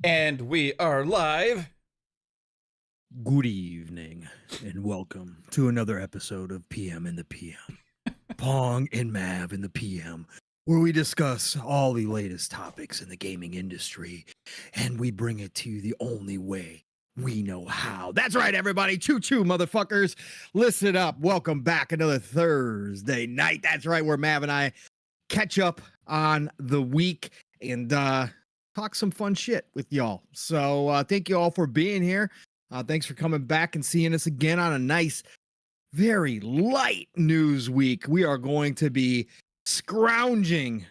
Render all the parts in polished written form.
And we are live. Good evening, and welcome to another episode of PM in the PM. Pong and Mav in the PM, where we discuss all the latest topics in the gaming industry, and we bring it to you the only way we know how. That's right, everybody. Choo-choo, motherfuckers. Listen up. Welcome back another Thursday night. That's right, where Mav and I catch up on the week and talk some fun shit with y'all. So thank you all for being here. Thanks for coming back and seeing us again on a nice, very light news week. We are going to be scrounging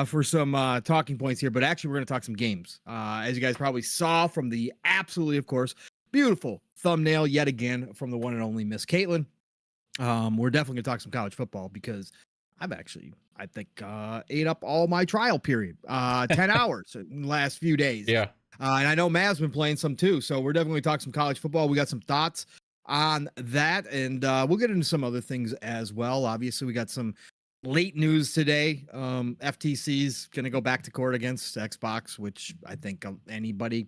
for some talking points here, but actually we're going to talk some games. As you guys probably saw from the absolutely, of course, beautiful thumbnail yet again from the one and only Miss Caitlin. We're definitely going to talk some college football because I've actually, I think, ate up all my trial period, 10 hours in the last few days. Yeah. And I know Mav's been playing some too. So we're definitely talking some college football. We got some thoughts on that. And we'll get into some other things as well. Obviously, we got some late news today. FTC's going to go back to court against Xbox, which I think anybody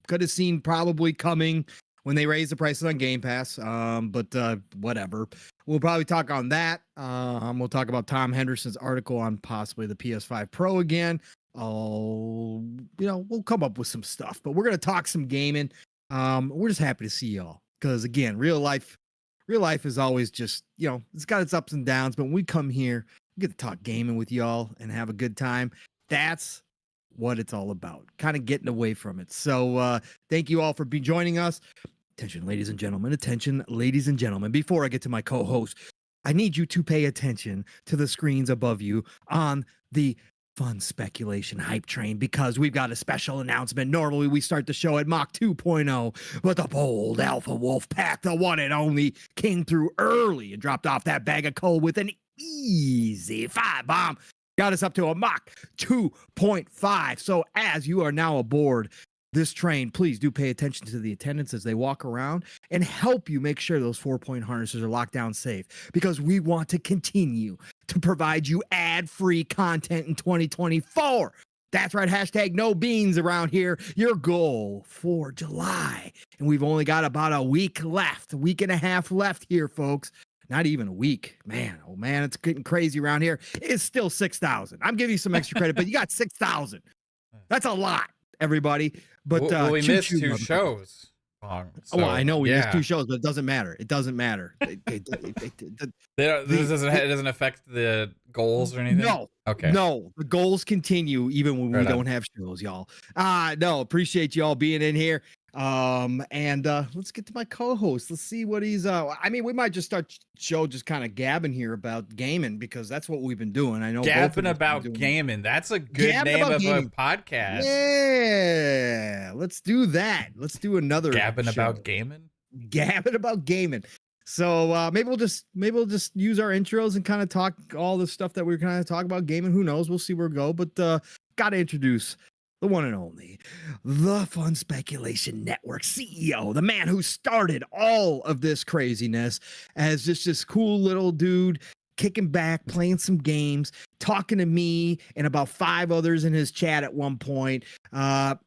could have seen probably coming when they raised the prices on Game Pass. But whatever. We'll probably talk on that. We'll talk about Tom Henderson's article on possibly the PS5 Pro again. We'll come up with some stuff, but we're going to talk some gaming. We're just happy to see y'all because again, real life is always just, it's got its ups and downs, but when we come here, we get to talk gaming with y'all and have a good time. That's what it's all about, kind of getting away from it. So thank you all for joining us. Attention, ladies and gentlemen. Attention, ladies and gentlemen. Before I get to my co-host, I need you to pay attention to the screens above you on the Fun Speculation Hype Train because we've got a special announcement. Normally, we start the show at Mach 2.0, but the bold Alpha Wolf Pack, the one and only, came through early and dropped off that bag of coal with an easy 5-bomb. Got us up to a Mach 2.5. So as you are now aboard this train, please do pay attention to the attendants as they walk around and help you make sure those 4-point harnesses are locked down safe because we want to continue to provide you ad-free content in 2024. That's right. Hashtag no beans around here. Your goal for July. And we've only got about a week left, a week and a half left here, folks. Not even a week. Man, oh man, it's getting crazy around here. It's still 6,000. I'm giving you some extra credit, but you got 6,000. That's a lot, everybody. But we missed two shows. So, I know we missed two shows, but it doesn't matter. It doesn't matter. It doesn't affect the goals or anything? No. Okay. No, the goals continue even when we don't have shows, y'all. No, appreciate y'all being in here. And let's get to my co-host. Let's see what he's we might just start show just kind of gabbing here about gaming because that's what we've been doing. I know gabbing about gaming. That's a good name of a podcast. Yeah, let's do that. Let's do another gabbing about gaming. Gabbing about gaming. So maybe we'll just use our intros and kind of talk all the stuff that we're kind of talk about gaming. Who knows? We'll see where we go. But gotta introduce the one and only, the Fun Speculation Network CEO, the man who started all of this craziness as just this cool little dude kicking back, playing some games, talking to me and about 5 others in his chat at one point, turned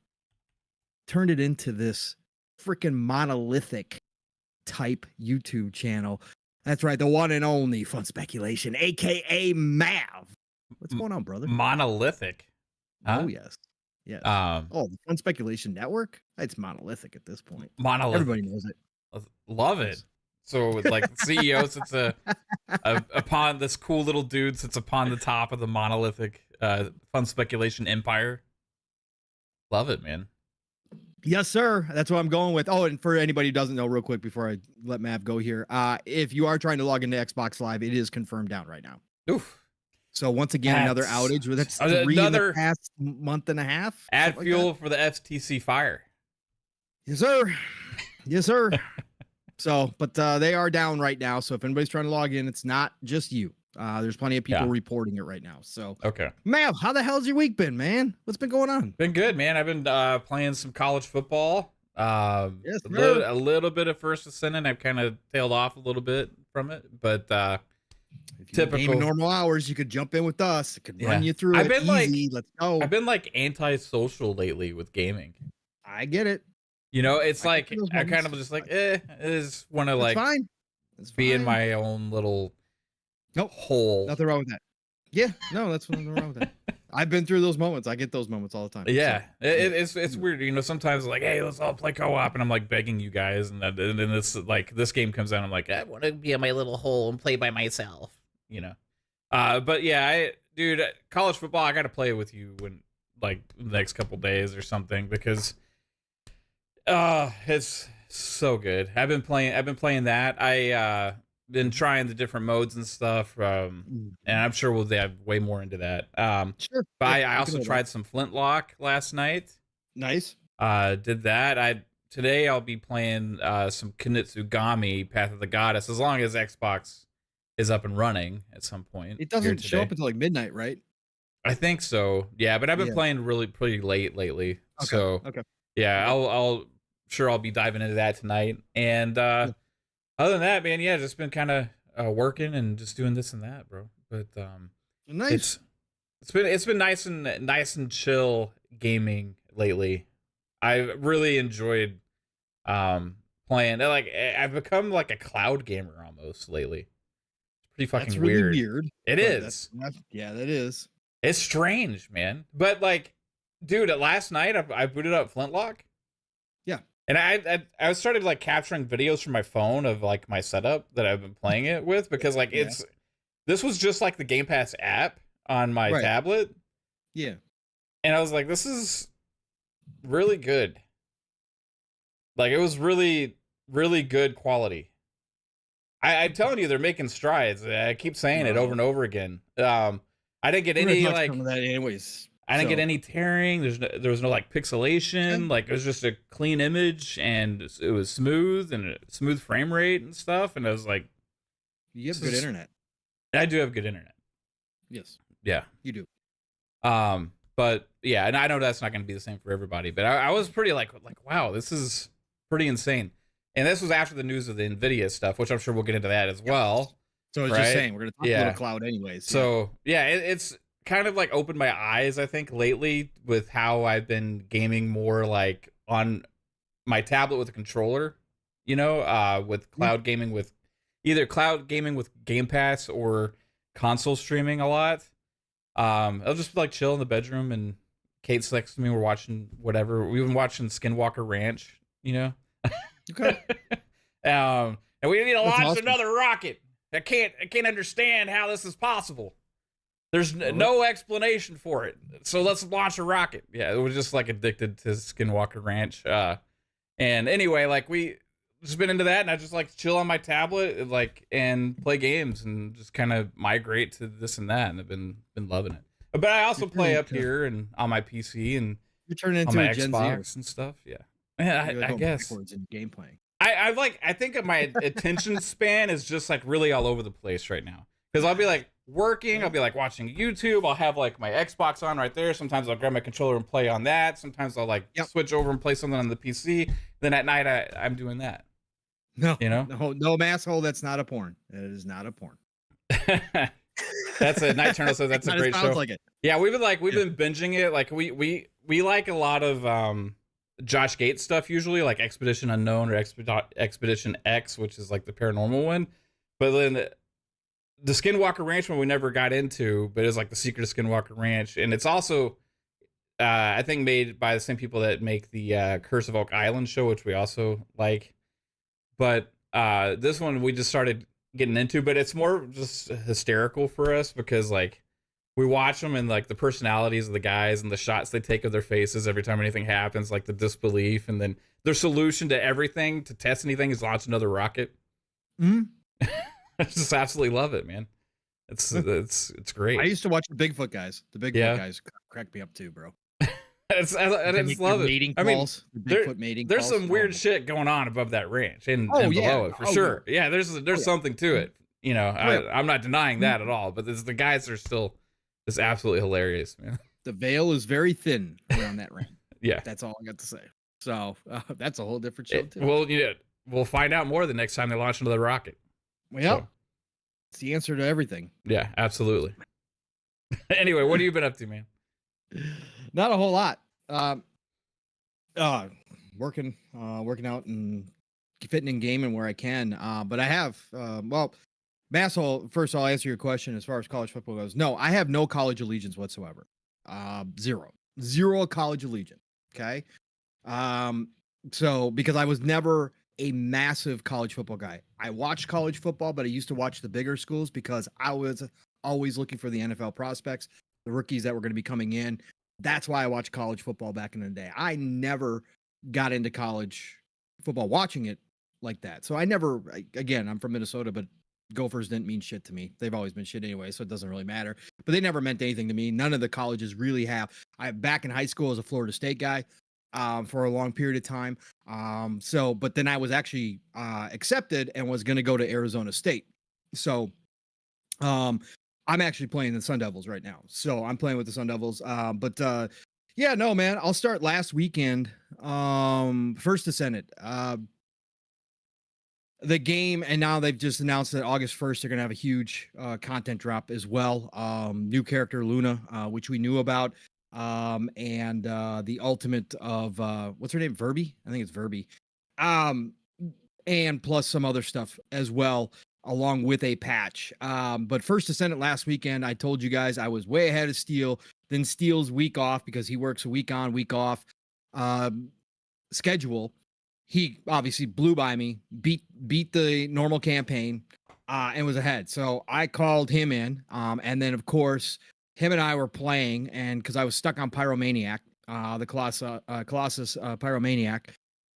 it into this freaking monolithic type YouTube channel. That's right, the one and only Fun Speculation, aka Mav. What's going on, brother? Monolithic. Huh? Oh yes. Yes. The Fun Speculation Network. It's monolithic at this point. Monolithic. Everybody knows it. Love it. So like CEO sits upon this cool little dude sits upon the top of the monolithic Fun Speculation empire. Love it, man. Yes, sir. That's what I'm going with. Oh, and for anybody who doesn't know, real quick before I let Mav go here, if you are trying to log into Xbox Live, it is confirmed down right now. Oof. So once again, another outage. That's three in the past month and a half. Add fuel for the FTC fire. Yes, sir. Yes, sir. So, but they are down right now. So if anybody's trying to log in, it's not just you. There's plenty of people reporting it right now. So, okay. Mav, how the hell's your week been, man? What's been going on? Been good, man. I've been playing some college football. Yes, a little bit of First Ascendant. I've kind of tailed off a little bit from it, but if you're typical normal hours, you could jump in with us. It could run you through. I've been easy. Let's go. I've been like antisocial lately with gaming. I get it. You know, it's I get like those I kind moments. of just like, I just want to That's like fine. That's be in fine. my own little Nope. hole. Nothing wrong with that. Yeah. No, that's nothing wrong with that. I've been through those moments. I get those moments all the time. Yeah, So, it's weird. You know, sometimes like, hey, let's all play co-op, and I'm like begging you guys, and then this game comes out, I'm like, I want to be in my little hole and play by myself. You know, but yeah, dude, college football, I got to play with you when like the next couple days or something because, it's so good. I've been playing that. Been trying the different modes and stuff. And I'm sure we'll dive way more into that. sure. But Yeah, I we can also hold tried some Flintlock last night. Nice. Did that. Today I'll be playing some Kunitsugami Path of the Goddess, as long as Xbox is up and running at some point. It doesn't show up until like midnight, right? I think so. Yeah, but I've been Yeah. playing really pretty late lately. Okay. So Okay. yeah, I'll be diving into that tonight. And other than that, man, yeah, just been kind of working and just doing this and that, bro. But Nice. it's been nice and chill gaming lately. I really enjoyed playing. Like I've become like a cloud gamer almost lately. It's pretty fucking That's really weird. weird. It but is. Yeah, that is. It's strange, man. But like, dude, last night I booted up Flintlock. Yeah. And I started like capturing videos from my phone of like my setup that I've been playing it with because like this was just like the Game Pass app on my tablet. Yeah. And I was like, this is really good. Like it was really, really good quality. I'm telling you, they're making strides. I keep saying it over and over again. I didn't get any like some of that anyways. I didn't get any tearing. There was no like pixelation. Like it was just a clean image and it was smooth and a smooth frame rate and stuff. And I was like, you have good internet. I do have good internet. Yes. Yeah. You do. But yeah, and I know that's not going to be the same for everybody, but I was pretty like, wow, this is pretty insane. And this was after the news of the Nvidia stuff, which I'm sure we'll get into that as well. So I was just saying, we're going to talk about the cloud anyways. So yeah, it's kind of like opened my eyes, I think, lately with how I've been gaming more like on my tablet with a controller, you know, with cloud gaming with either cloud gaming with Game Pass or console streaming a lot. I'll just like chill in the bedroom and Kate's next to me. We're watching whatever. We've been watching Skinwalker Ranch, you know. Okay. And we need to launch another rocket. I can't understand how this is possible. There's no explanation for it. So let's launch a rocket. Yeah, it was just like addicted to Skinwalker Ranch. And anyway, like we just been into that, and I just like chill on my tablet, like and play games, and just kind of migrate to this and that, and I've been loving it. But I also play up here and on my PC and you're turning into on my a Gen Xbox and stuff. Yeah, I guess. In game playing. I think my attention span is just like really all over the place right now because I'll be like working, I'll be like watching YouTube, I'll have like my Xbox on right there. Sometimes I'll grab my controller and play on that. Sometimes I'll like switch over and play something on the PC. Then at night I'm doing that. No, you know, no, masshole. That's not a porn. That is not a porn. That's a Night Turtle says that's a great show. Like it. Yeah, we've been binging it. Like we like a lot of Josh Gates stuff usually, like Expedition Unknown or Expedition X, which is like the paranormal one. But then the Skinwalker Ranch one we never got into, but it's like the Secret of Skinwalker Ranch, and it's also I think made by the same people that make the Curse of Oak Island show, which we also like. But this one we just started getting into, but it's more just hysterical for us because like we watch them and like the personalities of the guys and the shots they take of their faces every time anything happens, like the disbelief, and then their solution to everything to test anything is launch another rocket. I just absolutely love it, man. It's great. I used to watch the Bigfoot guys. The Bigfoot guys crack me up too, bro. I just love it. I mean, there's some weird shit going on above that ranch and below it for sure. Yeah, there's something to it. You know, I'm not denying that at all. But the guys are still just absolutely hilarious, man. The veil is very thin around that ranch. Yeah, that's all I got to say. So that's a whole different show too. Well, we'll find out more the next time they launch another rocket. Well, it's the answer to everything. Yeah, absolutely. Anyway, what have you been up to, man? Not a whole lot. working out and fitting in gaming where I can. But I have, well, Masshole, first I'll answer your question as far as college football goes. No, I have no college allegiance whatsoever. Zero college allegiance. Okay. So because I was never a massive college football guy. I watched college football, but I used to watch the bigger schools because I was always looking for the NFL prospects, the rookies that were going to be coming in. That's why I watched college football back in the day. I never got into college football watching it like that. So I never, again, I'm from Minnesota, but Gophers didn't mean shit to me. They've always been shit anyway, so it doesn't really matter. But they never meant anything to me. None of the colleges really have. I back in high school as a Florida State guy for a long period of time. But then I was actually accepted and was going to go to Arizona State. So I'm actually playing the Sun Devils right now. So I'm playing with the Sun Devils. Yeah, no, man, I'll start last weekend. First to Senate. The game, and now they've just announced that August 1st they're gonna have a huge content drop as well. New character Luna, which we knew about, and the ultimate of what's her name, Verby? I think it's Verby. And plus some other stuff as well, along with a patch. But First to Senate last weekend, I told you guys I was way ahead of Steel. Then Steel's week off because he works a week on, week off schedule. He obviously blew by me, beat the normal campaign, and was ahead. So I called him in, and then of course him and I were playing, and because I was stuck on Pyromaniac, the Colossus Pyromaniac,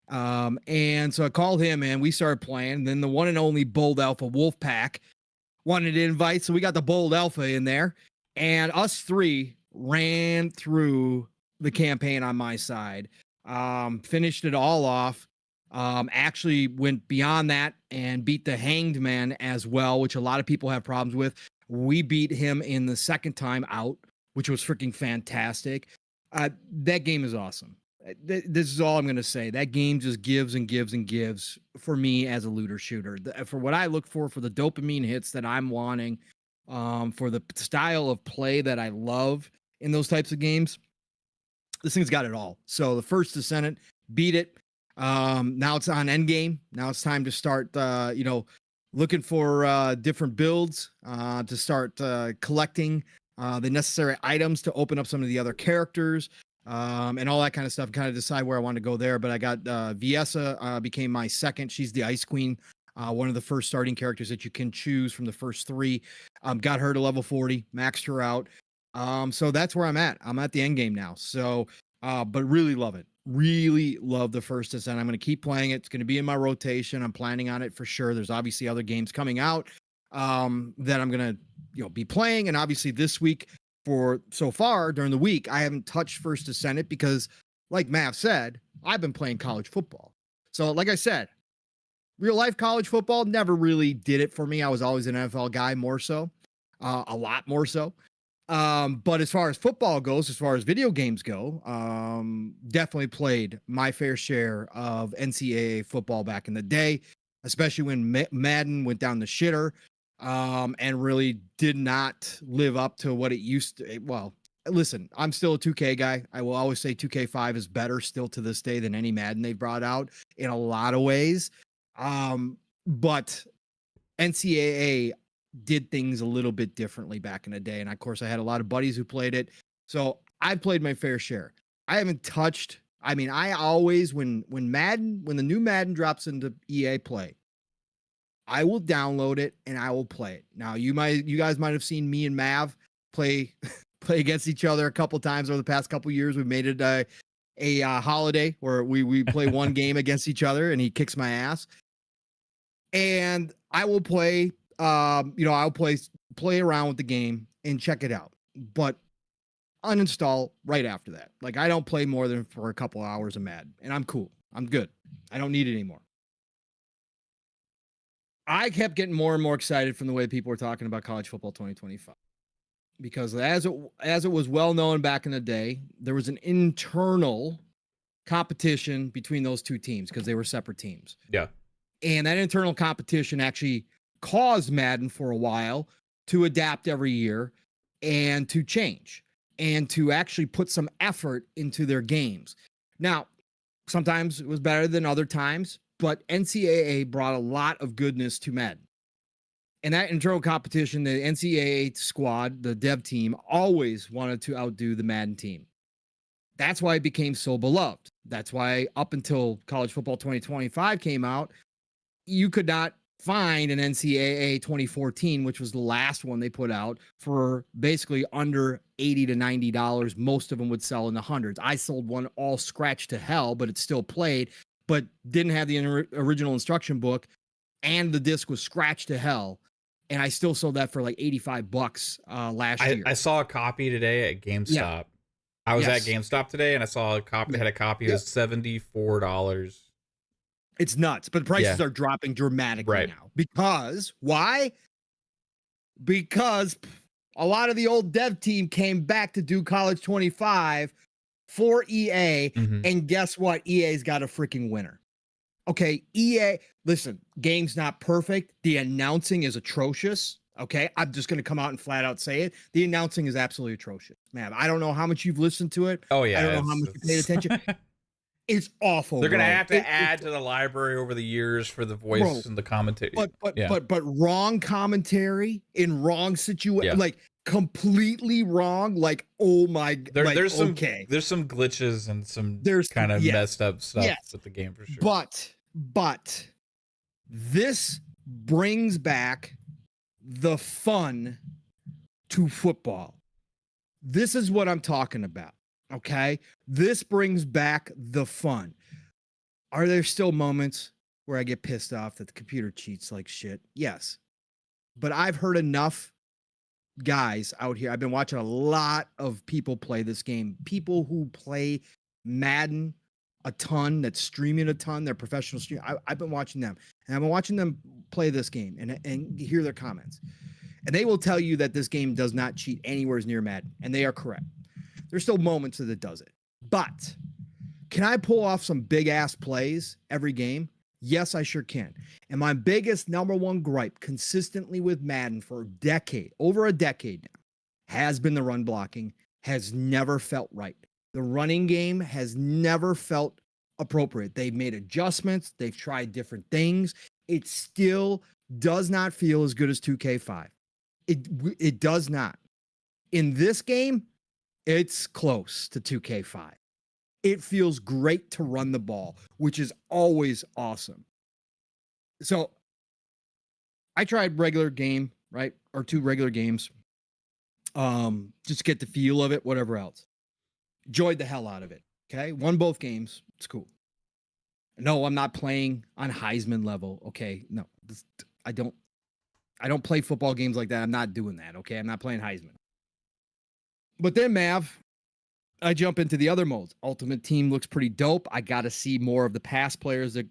and so I called him in. We started playing. And then the one and only Bold Alpha Wolfpack wanted to invite, so we got the Bold Alpha in there, and us three ran through the campaign on my side, finished it all off. Actually went beyond that and beat the Hanged Man as well, which a lot of people have problems with. We beat him in the second time out, which was freaking fantastic. That game is awesome. This is all I'm going to say. That game just gives and gives and gives for me as a looter shooter. For what I look for the dopamine hits that I'm wanting, for the style of play that I love in those types of games, this thing's got it all. So the First to Senate, beat it. Now it's on Endgame. Now it's time to start, looking for different builds, to start collecting the necessary items to open up some of the other characters, and all that kind of stuff. Kind of decide where I want to go there. But I got Viessa became my second. She's the Ice Queen, one of the first starting characters that you can choose from the first three. Got her to level 40, maxed her out. So that's where I'm at. I'm at the end game now. So, but really love it. Really love the First Ascent. I'm going to keep playing it. It's going to be in my rotation. I'm planning on it for sure. There's obviously other games coming out that I'm going to be playing. And obviously this week, for so far during the week, I haven't touched First Ascent because, like Mav said, I've been playing college football. So like I said, real life college football never really did it for me. I was always an NFL guy, more so, a lot more so. But as far as football goes, as far as video games go, definitely played my fair share of NCAA football back in the day, especially when Madden went down the shitter, and really did not live up to what it used to. Well, listen, I'm still a 2K guy. I will always say 2K5 is better still to this day than any Madden they've brought out in a lot of ways. But NCAA did things a little bit differently back in the day. And of course I had a lot of buddies who played it. So I played my fair share. I haven't touched. I mean, I always, when the new Madden drops into EA Play, I will download it and I will play it. Now you guys might have seen me and Mav play against each other a couple times over the past couple years. We've made it a holiday where we play one game against each other and he kicks my ass. And I will play, I'll play around with the game and check it out, but uninstall right after that. Like I don't play more than for a couple hours of Madden and I'm cool. I'm good. I don't need it anymore. I kept getting more and more excited from the way people were talking about college football 2025, because as it was well known back in the day, there was an internal competition between those two teams because they were separate teams. Yeah. And that internal competition actually caused Madden for a while to adapt every year and to change and to actually put some effort into their games. Now, Sometimes it was better than other times, but NCAA brought a lot of goodness to Madden. And that internal competition, the NCAA squad, the dev team, always wanted to outdo the Madden team. That's why it became so beloved. That's why up until College Football 2025 came out, you could not find an NCAA 2014, which was the last one they put out, for basically under $80 to $90. Most of them would sell in the hundreds. I sold one all scratched to hell, but it still played, but didn't have the original instruction book, and the disc was scratched to hell. And I still sold that for like $85 last year. I saw a copy today at GameStop. Yeah. I was at GameStop today, and I saw a copy that had a copy. It was $74. It's nuts, but prices are dropping dramatically now. Because why? Because a lot of the old dev team came back to do College 25 for EA, and guess what? EA's got a freaking winner. Okay, EA, listen, game's not perfect. The announcing is atrocious. Okay, I'm just going to come out and flat out say it. The announcing is absolutely atrocious. Man, I don't know how much you've listened to it. Oh, yeah. I don't know how much you paid attention. It's awful. They're going to have to add to the library over the years for the voice and the commentary. But wrong commentary in wrong situation, like completely wrong. Like, oh my, there's some glitches and some kind of messed up stuff with the game for sure. But this brings back the fun to football. This is what I'm talking about. Okay, this brings back the fun. Are there still moments where I get pissed off that the computer cheats like shit? Yes, but I've heard enough guys out here. I've been watching a lot of people play this game. People who play Madden a ton, that's streaming a ton. They're professional streamers. I've been watching them, and I've been watching them play this game and hear their comments. And they will tell you that this game does not cheat anywhere near Madden, and they are correct. There's still moments that it does it. But can I pull off some big ass plays every game? Yes, I sure can. And my biggest number one gripe consistently with Madden for a decade, over a decade now, has been the run blocking, has never felt right. The running game has never felt appropriate. They've made adjustments. They've tried different things. It still does not feel as good as 2K5. It does not. In this game, it's close to 2K5. It feels great to run the ball, which is always awesome. So I tried regular game, right? Or 2 regular games. Just to get the feel of it, whatever else. Enjoyed the hell out of it. Okay. Won both games. It's cool. No, I'm not playing on Heisman level. Okay. No, I don't play football games like that. I'm not doing that. Okay. I'm not playing Heisman. But then, Mav, I jump into the other modes. Ultimate Team looks pretty dope. I got to see more of the past players that,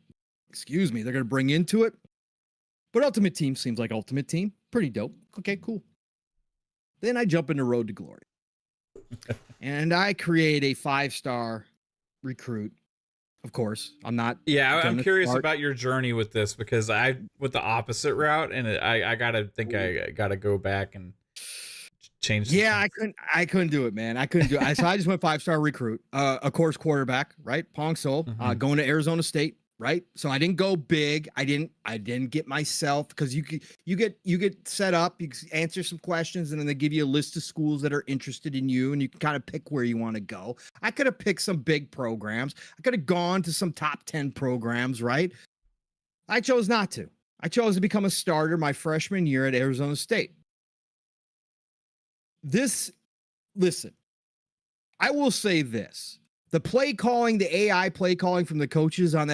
they're going to bring into it. But Ultimate Team seems like Ultimate Team. Pretty dope. Okay, cool. Then I jump into Road to Glory. And I create a 5-star recruit. Of course, I'm not. Yeah, I'm curious about your journey with this, because I went the opposite route, and I gotta go back and change. Yeah, I couldn't do it, man. I couldn't do it. So I just went 5-star recruit. Of course, quarterback, right? Pong Sol, going to Arizona State, right? So I didn't go big. I didn't get myself, because you get set up, you answer some questions, and then they give you a list of schools that are interested in you, and you can kind of pick where you want to go. I could have picked some big programs. I could have gone to some top 10 programs, right? I chose not to. I chose to become a starter my freshman year at Arizona State. Listen, I will say this. The play calling, the AI play calling from the coaches on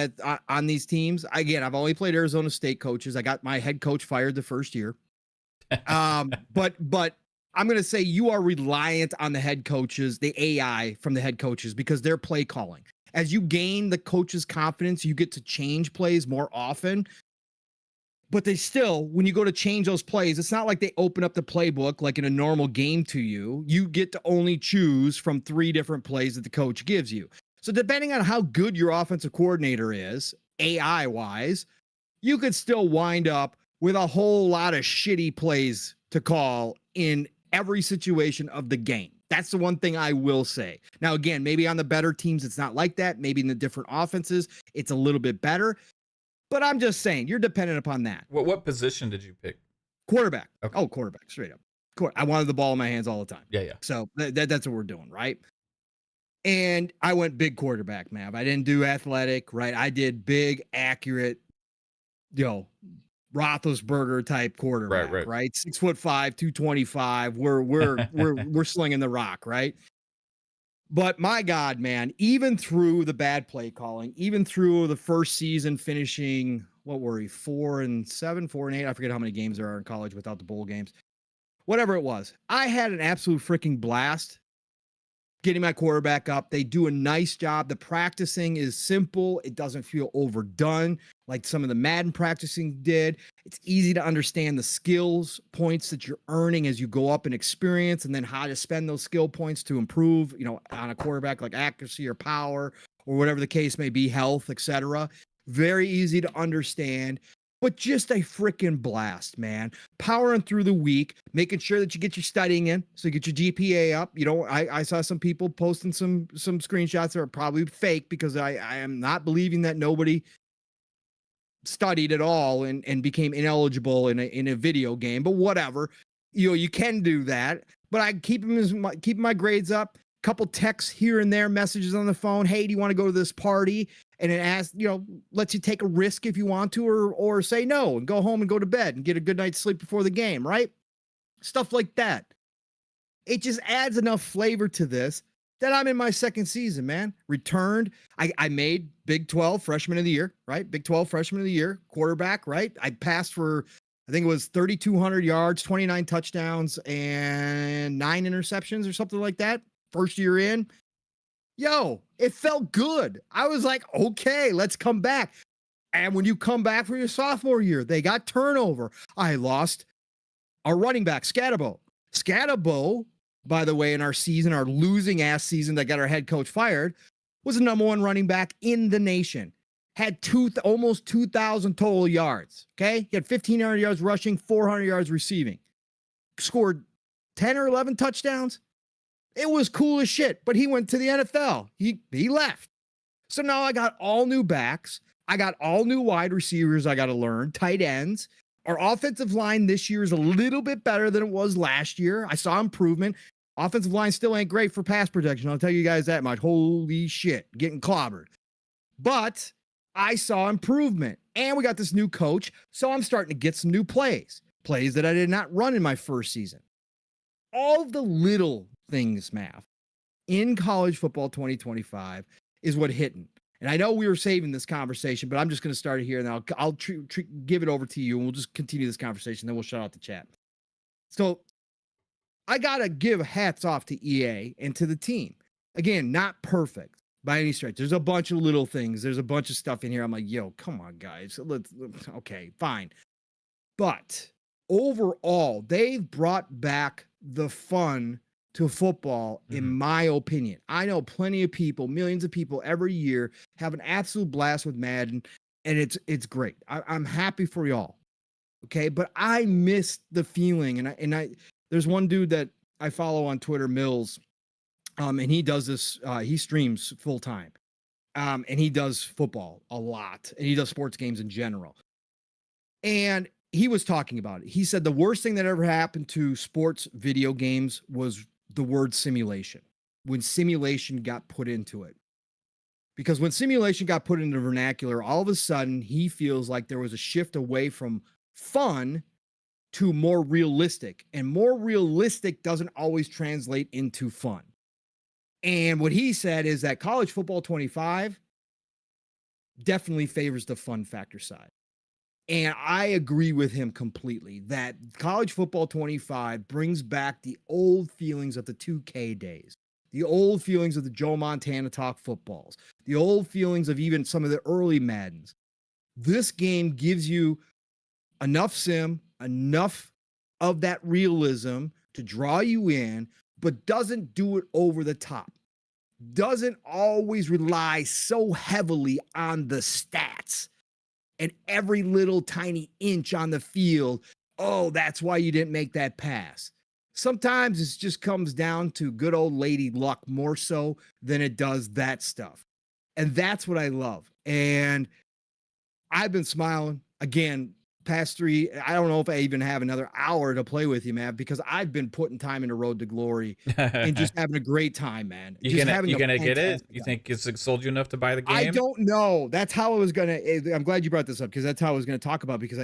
these teams. Again, I've only played Arizona State coaches. I got my head coach fired the first year. But I'm going to say you are reliant on the head coaches, the AI from the head coaches, because they're play calling. As you gain the coach's confidence, you get to change plays more often. But they still, when you go to change those plays, it's not like they open up the playbook like in a normal game to you. You get to only choose from 3 different plays that the coach gives you. So depending on how good your offensive coordinator is, AI-wise, you could still wind up with a whole lot of shitty plays to call in every situation of the game. That's the one thing I will say. Now, again, maybe on the better teams, it's not like that. Maybe in the different offenses, it's a little bit better. But I'm just saying, you're dependent upon that. What position did you pick? Quarterback. Okay. Oh, quarterback, straight up. I wanted the ball in my hands all the time. Yeah. So that's what we're doing, right? And I went big quarterback, Mav. I didn't do athletic, right? I did big, accurate, Roethlisberger type quarterback, right? 6'5", 225. We're slinging the rock, right? But my God, man, even through the bad play calling, even through the first season finishing, what were we, 4-7, 4-8? I forget how many games there are in college without the bowl games. Whatever it was, I had an absolute freaking blast getting my quarterback up. They do a nice job. The practicing is simple. It doesn't feel overdone like some of the Madden practicing did. It's easy to understand the skills points that you're earning as you go up in experience, and then how to spend those skill points to improve, on a quarterback, like accuracy or power or whatever the case may be, health, etc. Very easy to understand. But just a freaking blast, man. Powering through the week, making sure that you get your studying in, so you get your GPA up. I saw some people posting some screenshots that are probably fake, because I am not believing that nobody studied at all and became ineligible in a video game. But whatever, you can do that. But I keeping my grades up. Couple texts here and there, messages on the phone. Hey, do you want to go to this party? And it asks, lets you take a risk if you want to, or say no and go home and go to bed and get a good night's sleep before the game, right? Stuff like that. It just adds enough flavor to this that I'm in my second season, man. Returned. I made Big 12 Freshman of the Year, right? Big 12 Freshman of the Year, quarterback, right? I passed for, I think it was 3,200 yards, 29 touchdowns, and 9 interceptions or something like that. First year in. It felt good. I was like, okay, let's come back. And when you come back for your sophomore year, they got turnover. I lost our running back, Scatabo. Scatabo, by the way, in our season, our losing ass season that got our head coach fired, was the number one running back in the nation. Had almost 2,000 total yards. Okay. He had 1,500 yards rushing, 400 yards receiving. Scored 10 or 11 touchdowns. It was cool as shit, but he went to the NFL. He left. So now I got all new backs. I got all new wide receivers I got to learn, tight ends. Our offensive line this year is a little bit better than it was last year. I saw improvement. Offensive line still ain't great for pass protection. I'll tell you guys that much. Holy shit, getting clobbered. But I saw improvement. And we got this new coach, so I'm starting to get some new plays that I did not run in my first season. All the little things, Mav, in college football 2025 is what hitting. And I know we were saving this conversation, but I'm just going to start it here, and then I'll give it over to you, and we'll just continue this conversation. Then we'll shut out the chat. So I got to give hats off to EA and to the team. Again, not perfect by any stretch. There's a bunch of little things. There's a bunch of stuff in here. I'm like, come on, guys. Okay, fine. But overall, they've brought back the fun to football, in my opinion. I know plenty of people, millions of people every year have an absolute blast with Madden, and it's great. I'm happy for y'all. Okay, but I miss the feeling, and I there's one dude that I follow on Twitter, Mills, and he does this. He streams full time, and he does football a lot, and he does sports games in general. And he was talking about it. He said the worst thing that ever happened to sports video games was the word simulation, when simulation got put into it. Because when simulation got put into vernacular, all of a sudden he feels like there was a shift away from fun to more realistic, and more realistic doesn't always translate into fun. And what he said is that college football 25 definitely favors the fun factor side. And I agree with him completely that college football 25 brings back the old feelings of the 2K days, the old feelings of the Joe Montana talk footballs, the old feelings of even some of the early Maddens. This game gives you enough sim, enough of that realism to draw you in, but doesn't do it over the top. Doesn't always rely so heavily on the stats and every little tiny inch on the field. Oh, that's why you didn't make that pass. Sometimes it just comes down to good old lady luck more so than it does that stuff. And that's what I love. And I've been smiling again past 3. I don't know if I even have another hour to play with you, man, because I've been putting time into Road to Glory and just having a great time, man. You gonna get it? You think it's sold you enough to buy the game? I don't know. That's how I was gonna. I'm glad you brought this up because that's how I was gonna talk about. Because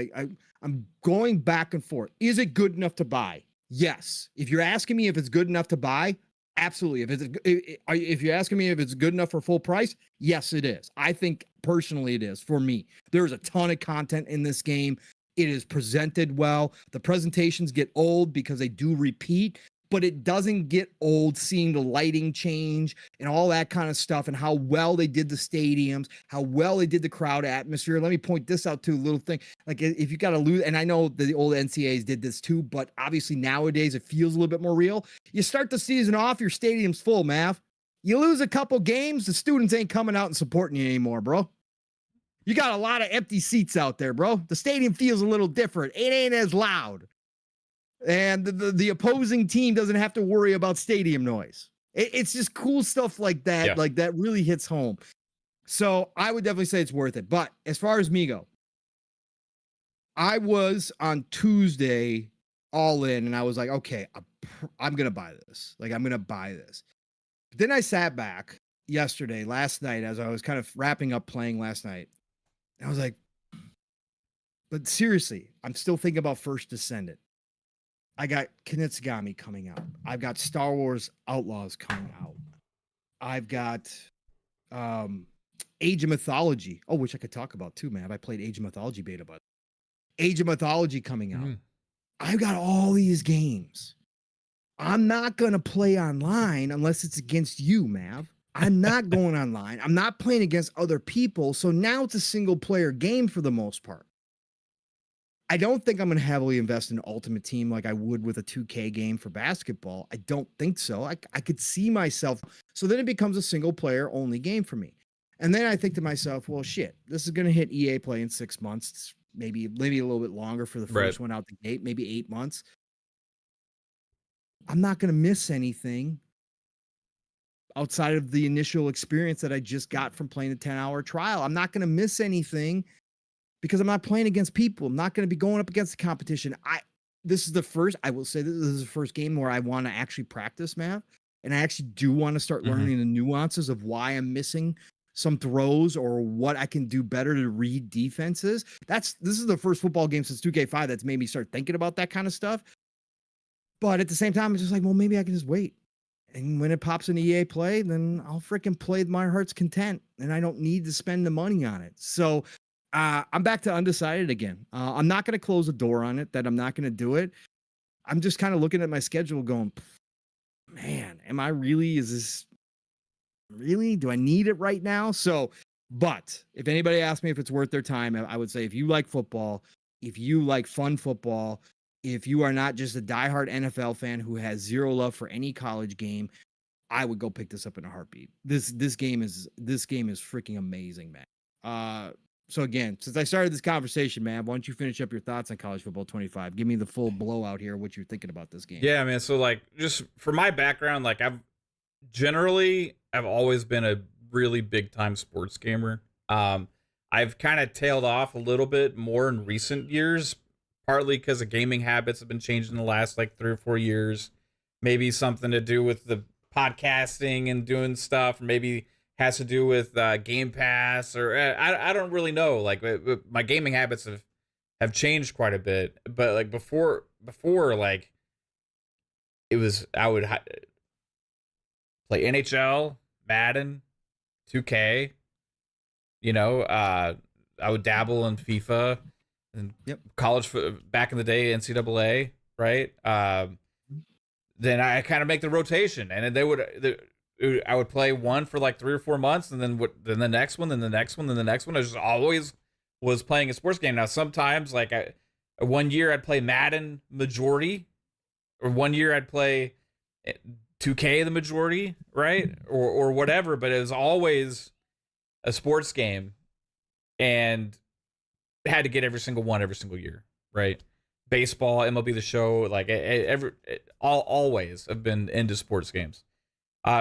I'm going back and forth. Is it good enough to buy? Yes. If you're asking me if it's good enough to buy, absolutely. If you're asking me if it's good enough for full price, yes, it is. I think personally it is for me. There's a ton of content in this game. It is presented well. The presentations get old because they do repeat, but it doesn't get old seeing the lighting change and all that kind of stuff and how well they did the stadiums, how well they did the crowd atmosphere. Let me point this out too, little thing. Like if you got to lose, and I know the old NCAAs did this too, but obviously nowadays it feels a little bit more real. You start the season off, your stadium's full, Mav. You lose a couple games, the students ain't coming out and supporting you anymore, bro. You got a lot of empty seats out there, bro. The stadium feels a little different. It ain't as loud. And the opposing team doesn't have to worry about stadium noise. It's just cool stuff like that. Yeah. Like that really hits home. So I would definitely say it's worth it. But as far as me go, I was on Tuesday all in and I was like, okay, I'm going to buy this. Like, I'm going to buy this. But then I sat back last night, as I was kind of wrapping up playing last night. I was like, but seriously, I'm still thinking about First Descendant. I got Kinitsugami coming out. I've got Star Wars Outlaws coming out. I've got Age of Mythology. Oh, which I could talk about too, man. I played Age of Mythology beta, but Age of Mythology coming out. I've got all these games. I'm not going to play online unless it's against you, Mav. I'm not going online. I'm not playing against other people. So now it's a single player game for the most part. I don't think I'm going to heavily invest in Ultimate Team like I would with a 2K game for basketball. I don't think so. I could see myself. So then it becomes a single player only game for me. And then I think to myself, well, shit, this is going to hit EA Play in 6 months, maybe a little bit longer for the first one out the gate, maybe 8 months. I'm not going to miss anything outside of the initial experience that I just got from playing the 10-hour trial. I'm not going to miss anything because I'm not playing against people. I'm not going to be going up against the competition. I will say this is the first game where I want to actually practice math. And I actually do want to start learning the nuances of why I'm missing some throws or what I can do better to read defenses. This is the first football game since 2K5 that's made me start thinking about that kind of stuff. But at the same time, it's just like, well, maybe I can just wait. And when it pops in EA Play, then I'll freaking play my heart's content. And I don't need to spend the money on it. So I'm back to undecided again. I'm not going to close the door on it, that I'm not going to do it. I'm just kind of looking at my schedule going, man, do I need it right now? So, but if anybody asks me if it's worth their time, I would say if you like football, if you like fun football, if you are not just a diehard NFL fan who has zero love for any college game, I would go pick this up in a heartbeat. This game is freaking amazing, man. So again, since I started this conversation, man, why don't you finish up your thoughts on College Football 25? Give me the full blowout here, what you're thinking about this game. Yeah, man. So like, just for my background, like I've always been a really big time sports gamer. I've kind of tailed off a little bit more in recent years, partly because the gaming habits have been changed in the last like 3 or 4 years. Maybe something to do with the podcasting and doing stuff, or maybe has to do with Game Pass, or I don't really know. Like my gaming habits have changed quite a bit. But like before, like it was, I would play NHL, Madden, 2K. You know, I would dabble in FIFA and college back in the day, NCAA, right? Then I kind of make the rotation, and I would play one for like 3 or 4 months, and then the next one, then the next one, then the next one. I just always was playing a sports game. Now sometimes, like one year I'd play Madden majority, or one year I'd play 2K the majority, right? Or whatever. But it was always a sports game, and had to get every single one every single year, right? baseball, MLB The Show, like always have been into sports games.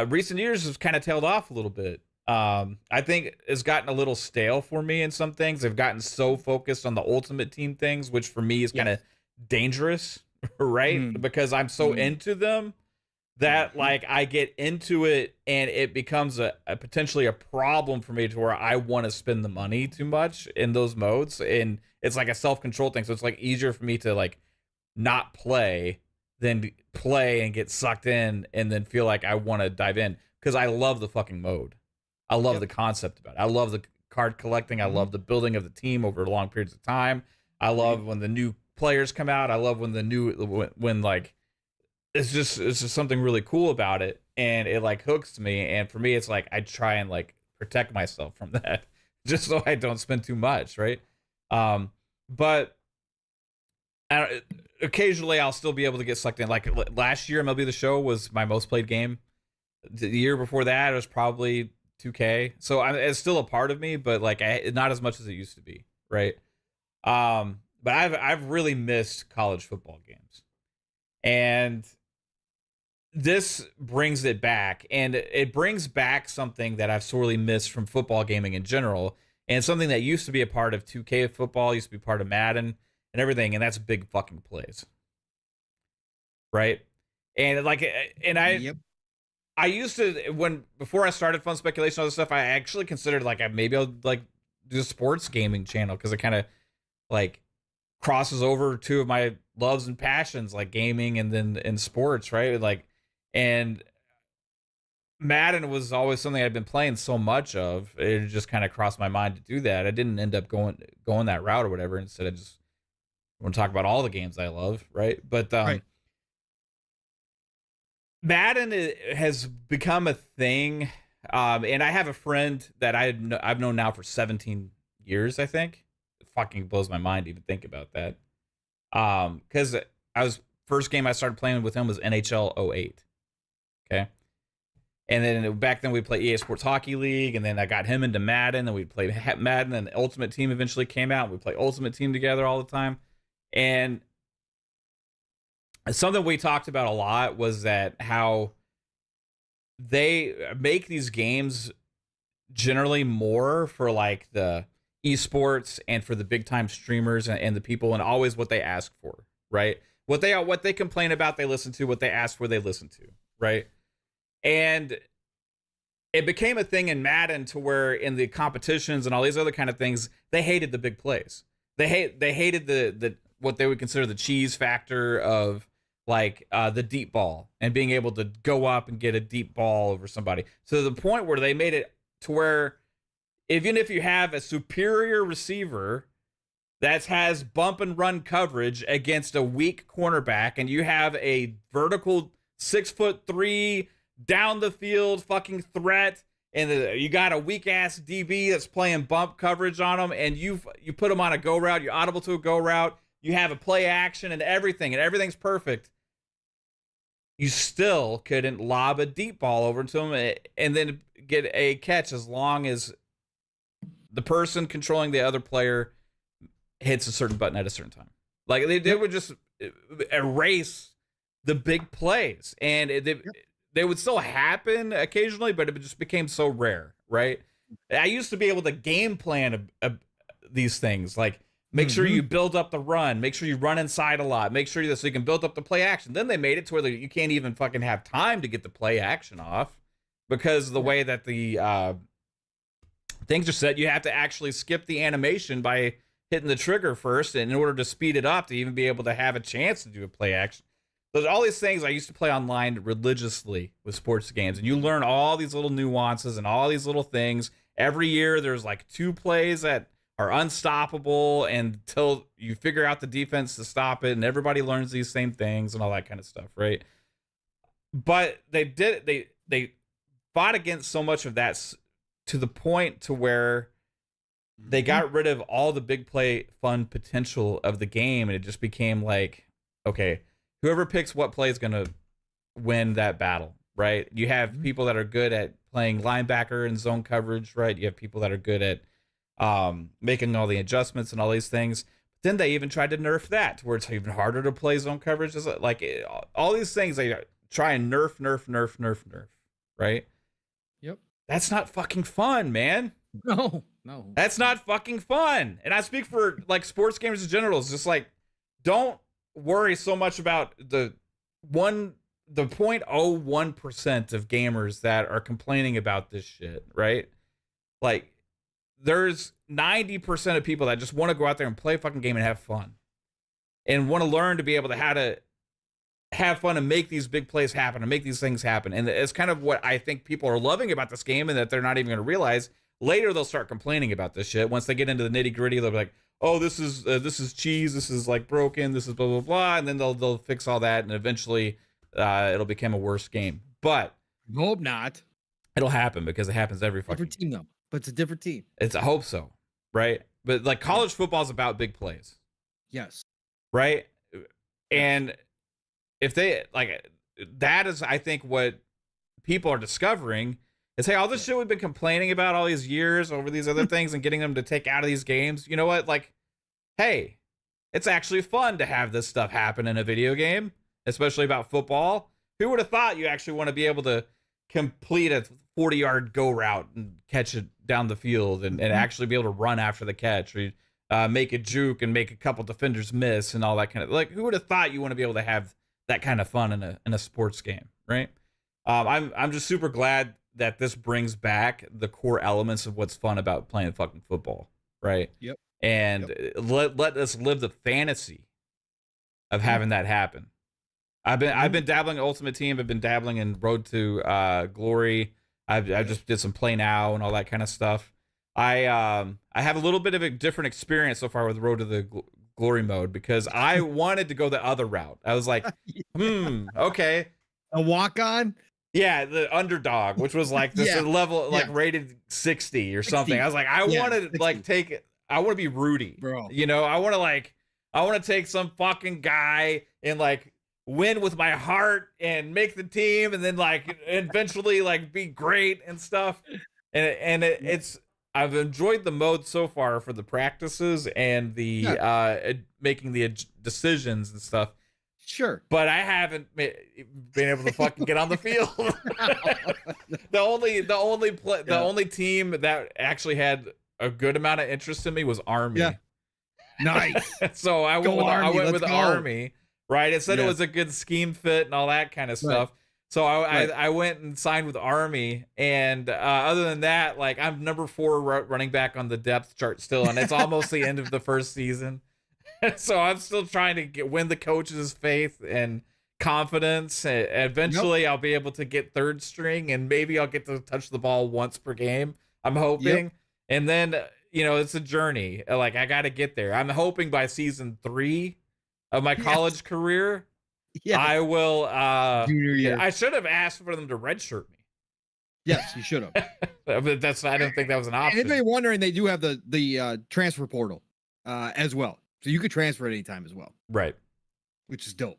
Recent years has kind of tailed off a little bit. I think it's gotten a little stale for me in some things. I've gotten so focused on the ultimate team things, which for me is kind of dangerous, right? Because I'm so into them that like I get into it and it becomes a potentially a problem for me to where I want to spend the money too much in those modes. And it's like a self-control thing. So it's like easier for me to like not play than play and get sucked in and then feel like I want to dive in because I love the fucking mode. I love the concept about it. I love the card collecting. I love the building of the team over long periods of time. I love when the new players come out. I love when the new when like it's just something really cool about it, and it like hooks me. And for me, it's like I try and like protect myself from that, just so I don't spend too much, right? But occasionally I'll still be able to get sucked in. Like last year, MLB The Show was my most played game. The year before that, it was probably 2K. So it's still a part of me, but like not as much as it used to be, right? But I've really missed college football games, and this brings it back, and it brings back something that I've sorely missed from football gaming in general, and something that used to be a part of 2K football, used to be part of Madden and everything, and that's big fucking plays, right? And like, and I used to before I started Fun Speculation and all this stuff, I actually considered like maybe I'll like do a sports gaming channel because it kind of like crosses over two of my loves and passions, like gaming and then in sports, right? Like, and Madden was always something I'd been playing so much of. It just kind of crossed my mind to do that. I didn't end up going that route or whatever. Instead, I just want to talk about all the games I love, right? But Right. Madden has become a thing, and I have a friend that I've known now for 17 years. I think it fucking blows my mind to even think about that. Because first game I started playing with him was NHL 08. Okay. And then back then we played EA Sports Hockey League, and then I got him into Madden, and we played Madden, and Ultimate Team eventually came out. We play Ultimate Team together all the time. And something we talked about a lot was that how they make these games generally more for like the esports and for the big time streamers and the people, and always what they ask for, right? What they complain about, they listen to. What they ask for, they listen to, right? And it became a thing in Madden to where in the competitions and all these other kind of things, they hated the big plays. They hated the what they would consider the cheese factor of like the deep ball and being able to go up and get a deep ball over somebody. So the point where they made it to where even if you have a superior receiver that has bump and run coverage against a weak cornerback, and you have a vertical 6'3" down the field fucking threat, and you got a weak ass DB that's playing bump coverage on them, and you put them on a go route, you audible to a go route, you have a play action and everything's perfect. You still couldn't lob a deep ball over to them and then get a catch as long as the person controlling the other player hits a certain button at a certain time. Like they would just erase the big plays, and they would still happen occasionally, but it just became so rare, right? I used to be able to game plan these things, like make sure you build up the run, make sure you run inside a lot, make sure so you can build up the play action. Then they made it to where you can't even fucking have time to get the play action off because of the way that the things are set. You have to actually skip the animation by hitting the trigger first, and in order to speed it up to even be able to have a chance to do a play action. There's all these things I used to play online religiously with sports games, and you learn all these little nuances and all these little things. Every year there's like 2 plays that are unstoppable until you figure out the defense to stop it, and everybody learns these same things and all that kind of stuff, right? But they fought against so much of that to the point to where they got rid of all the big play fun potential of the game, and it just became like, okay, whoever picks what play is going to win that battle, right? You have people that are good at playing linebacker and zone coverage, right? You have people that are good at making all the adjustments and all these things. then they even tried to nerf that, where it's even harder to play zone coverage. All these things they try and nerf, right? Yep. That's not fucking fun, man. No. That's not fucking fun. And I speak for like sports gamers in general. It's just like, don't worry so much about the 0.01% of gamers that are complaining about this shit, right? Like, there's 90% of people that just want to go out there and play a fucking game and have fun, and want to learn to be able to how to have fun and make these big plays happen and make these things happen. And it's kind of what I think people are loving about this game, and that they're not even going to realize. Later they'll start complaining about this shit. Once they get into the nitty gritty, they'll be like, "Oh, this is cheese. This is like broken. This is blah blah blah," and then they'll fix all that, and eventually it'll become a worse game. But hope not. It'll happen, because it happens every fucking different team though. But it's a different team. I hope so, right? But like college football is about big plays. Yes. Right? And if they like, that is, I think, what people are discovering is, hey, all this shit we've been complaining about all these years over these other things and getting them to take out of these games, you know what? Like, hey, it's actually fun to have this stuff happen in a video game, especially about football. Who would have thought you actually want to be able to complete a 40-yard go route and catch it down the field, and actually be able to run after the catch, or make a juke and make a couple defenders miss and all that kind of, like, who would have thought you want to be able to have that kind of fun in a sports game, right? I'm just super glad that this brings back the core elements of what's fun about playing fucking football, right? Yep. And let us live the fantasy of having that happen. I've been dabbling in Ultimate Team. I've been dabbling in Road to Glory. I just did some Play Now and all that kind of stuff. I have a little bit of a different experience so far with Road to the Glory mode, because I wanted to go the other route. I was like, okay, a walk on. Yeah, the underdog, which was like this level, like rated 60 or something. I was like, I want to like take it. I want to be Rudy, bro. You know, I want to take some fucking guy and like win with my heart and make the team, and then like eventually like be great and stuff. And it's I've enjoyed the mode so far for the practices and the making the decisions and stuff. Sure, but I haven't been able to fucking get on the field. The only team that actually had a good amount of interest in me was Army. Yeah. Nice. So I went with Army. Right. It said it was a good scheme fit and all that kind of stuff. Right. So I went and signed with Army, and other than that, like, I'm number 4 running back on the depth chart still, and it's almost the end of the first season. So I'm still trying to win the coach's faith and confidence. Eventually, I'll be able to get third string, and maybe I'll get to touch the ball once per game. I'm hoping. And then, you know, it's a journey. Like, I got to get there. I'm hoping by season 3 of my college career, I will. Junior year. I should have asked for them to redshirt me. Yes, you should have. But I don't think that was an option. And if you're wondering, they do have the transfer portal as well. So you could transfer at any time as well. Right. Which is dope.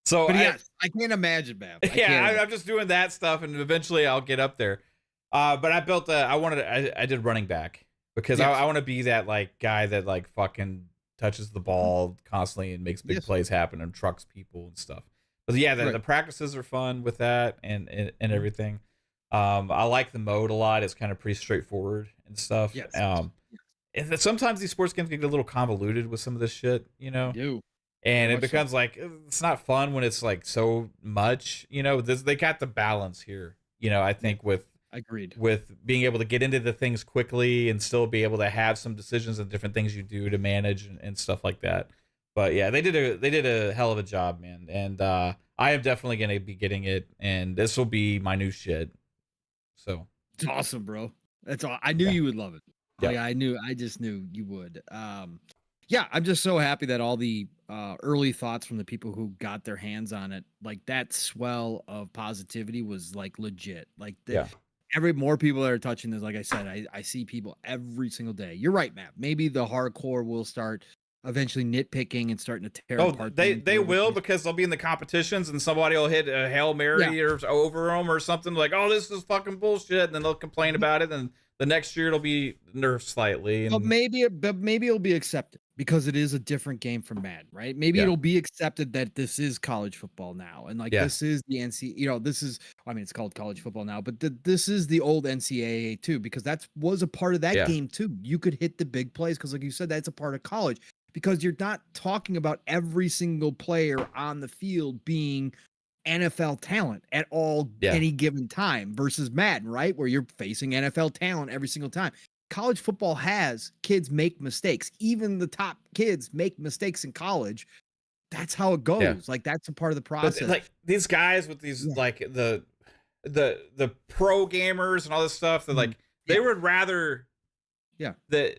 So, but yes, I can't imagine, man. I'm just doing that stuff, and eventually I'll get up there. But I did running back, because I want to be that like guy that like fucking touches the ball constantly and makes big plays happen and trucks people and stuff. But the practices are fun with that and everything. I like the mode a lot. It's kind of pretty straightforward and stuff. Yes. And sometimes these sports games get a little convoluted with some of this shit, you know? And it becomes like, it's not fun when it's like so much, you know. They got the balance here, you know, I think, with being able to get into the things quickly and still be able to have some decisions and different things you do to manage and stuff like that. But yeah, they did a hell of a job, man. And I am definitely going to be getting it, and this will be my new shit. So it's awesome, bro. That's all. I knew you would love it. Yeah. I just knew you would. I'm just so happy that all the early thoughts from the people who got their hands on it, like that swell of positivity was like legit. Like more people that are touching this, like I said, I see people every single day. You're right, Matt. Maybe the hardcore will start eventually nitpicking and starting to tear apart. They will, because they'll be in the competitions and somebody will hit a Hail Mary or over them or something, like, oh, this is fucking bullshit, and then they'll complain about it, and the next year it'll be nerfed slightly. But maybe it'll be accepted. because it is a different game from Madden, right? Maybe Yeah. it'll be accepted that this is college football now, and like Yeah. this is the NC, this is, I mean, it's called college football now, but this is the old NCAA too, because was a part of that Yeah. game too. You could hit the big plays because, like you said, that's a part of college, because you're not talking about every single player on the field being NFL talent at all any given time versus Madden, right? Where you're facing NFL talent every single time. College football has kids make mistakes. Even the top kids make mistakes in college. That's how it goes. Yeah. Like that's a part of the process. But like these guys with these like the pro gamers and all this stuff, that like they would rather they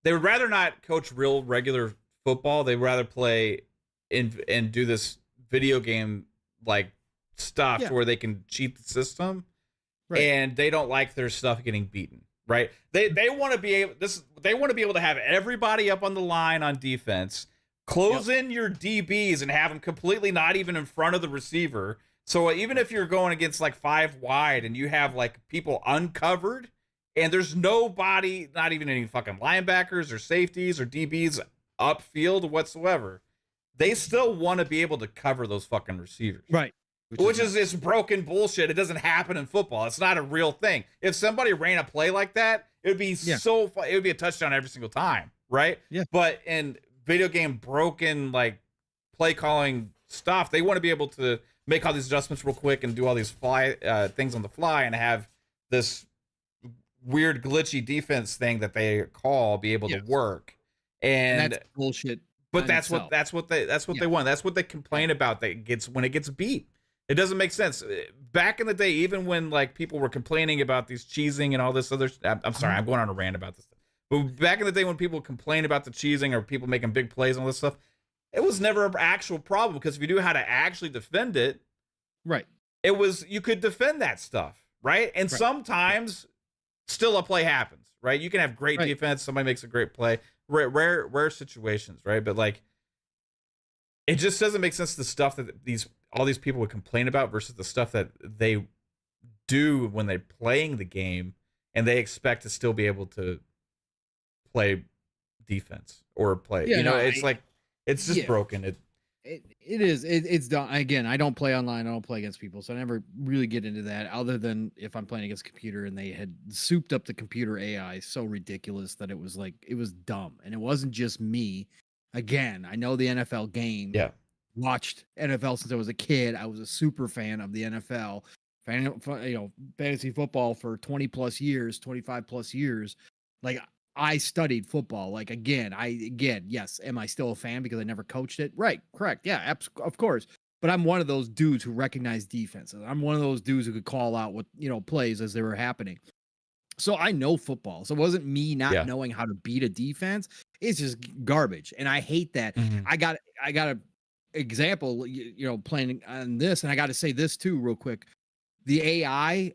would rather not coach real regular football. They'd rather play and do this video game like stuff where they can cheat the system, and they don't like their stuff getting beaten. Right? They want to be able they want to be able to have everybody up on the line on defense, close in your DBs and have them completely not even in front of the receiver. So even if you're going against like 5 wide and you have like people uncovered and there's nobody, not even any fucking linebackers or safeties or DBs upfield whatsoever, they still want to be able to cover those fucking receivers. Right. Which is this broken bullshit. It doesn't happen in football. It's not a real thing. If somebody ran a play like that, it would be it would be a touchdown every single time, right? Yeah. But in video game broken like play calling stuff, they want to be able to make all these adjustments real quick and do all these things on the fly and have this weird glitchy defense thing that they call be able to work. And that's bullshit. But that's what they want. That's what they complain about. When it gets beat. It doesn't make sense. Back in the day, even when like people were complaining about these cheesing and all this other, I'm sorry, I'm going on a rant about this. But back in the day when people complained about the cheesing or people making big plays and all this stuff, it was never an actual problem, because if you knew how to actually defend it, you could defend that stuff, right? And sometimes still a play happens, right? You can have great defense, somebody makes a great play, rare situations, right? But like, it just doesn't make sense, the stuff that all these people would complain about versus the stuff that they do when they're playing the game and they expect to still be able to play defense or play. It's just broken. It is. It's done. Again, I don't play online. I don't play against people, so I never really get into that, other than if I'm playing against a computer and they had souped up the computer AI so ridiculous that it was dumb. And it wasn't just me. Again, I know the NFL game. Yeah. Watched NFL since I was a kid. I was a super fan of the NFL. Fantasy football for 20 plus years, 25 plus years. Like, I studied football. Like, yes. Am I still a fan because I never coached it? Right. Correct. Yeah, of course. But I'm one of those dudes who recognize defenses. I'm one of those dudes who could call out what, plays as they were happening. So I know football. So it wasn't me not knowing how to beat a defense. It's just garbage. And I hate that. Mm-hmm. I got a example, playing on this. And I got to say this too, real quick. The AI,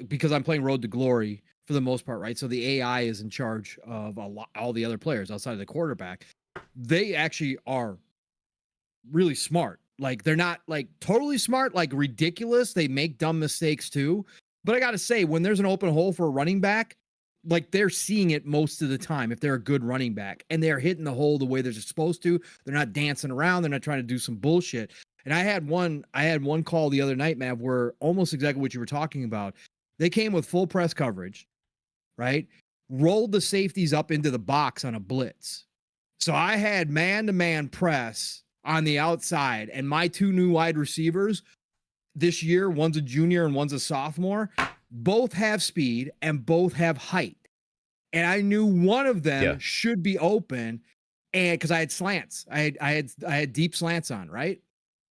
because I'm playing Road to Glory for the most part, right? So the AI is in charge of all the other players outside of the quarterback. They actually are really smart. Like, they're not like totally smart, like ridiculous. They make dumb mistakes too. But I got to say, when there's an open hole for a running back, like, they're seeing it most of the time if they're a good running back, and they're hitting the hole the way they're supposed to. They're not dancing around. They're not trying to do some bullshit. And I had one call the other night, Mav, where almost exactly what you were talking about. They came with full press coverage, right? Rolled the safeties up into the box on a blitz. So I had man-to-man press on the outside, and my 2 new wide receivers this year, one's a junior and one's a sophomore, both have speed and both have height. And I knew one of them should be open, and because I had slants. I had deep slants on, right?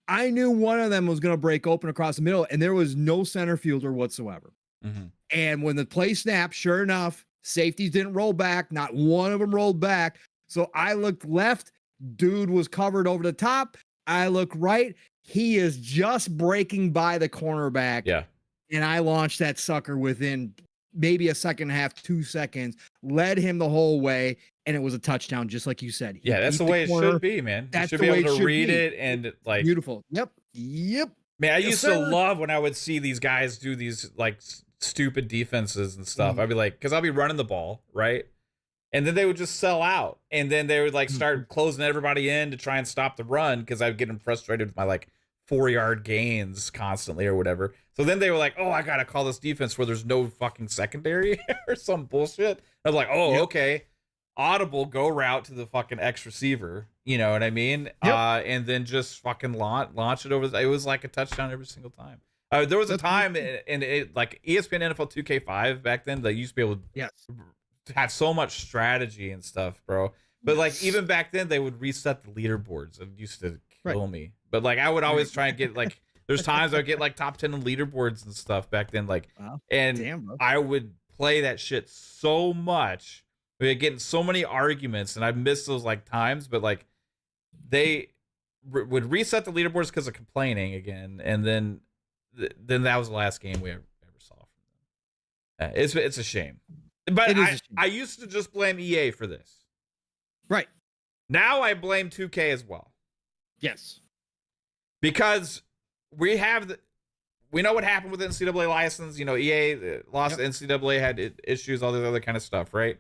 I knew one of them was going to break open across the middle, and there was no center fielder whatsoever. Mm-hmm. And when the play snapped, sure enough, safeties didn't roll back. Not one of them rolled back. So I looked left. Dude was covered over the top. I look right. He is just breaking by the cornerback. Yeah. And I launched that sucker within maybe a second and a half, 2 seconds, led him the whole way, and it was a touchdown, just like you said. Yeah, that's the way it should be, man. That's you should the be way able to read it and like beautiful. Yep. Man, I used to love when I would see these guys do these like stupid defenses and stuff. I'd be like, because I'll be running the ball, right? and then they would just sell out, and then they would like start closing everybody in to try and stop the run because I'd get them frustrated with my like 4-yard gains constantly or whatever. So then they were like, oh, I gotta call this defense where there's no fucking secondary or some bullshit. I was like, oh, okay, audible go route to the fucking X receiver, you know what I mean? And then just fucking launch it over. It was like a touchdown every single time. There was a time in it, like ESPN NFL 2K5 back then, they used to be able to have so much strategy and stuff, bro. But like even back then, they would reset the leaderboards. It used to kill me. But like I would always try and get like, there's times I would get like top 10 on leaderboards and stuff back then. Like, and I would play that shit so much. We would get in so many arguments, and I missed those like times. But like they would reset the leaderboards because of complaining again, and then that was the last game we ever saw from them. It's a shame. But I used to just blame EA for this. Right. Now I blame 2K as well. Yes. Because we know what happened with the NCAA license. You know, EA lost the NCAA, had issues, all this other kind of stuff, right?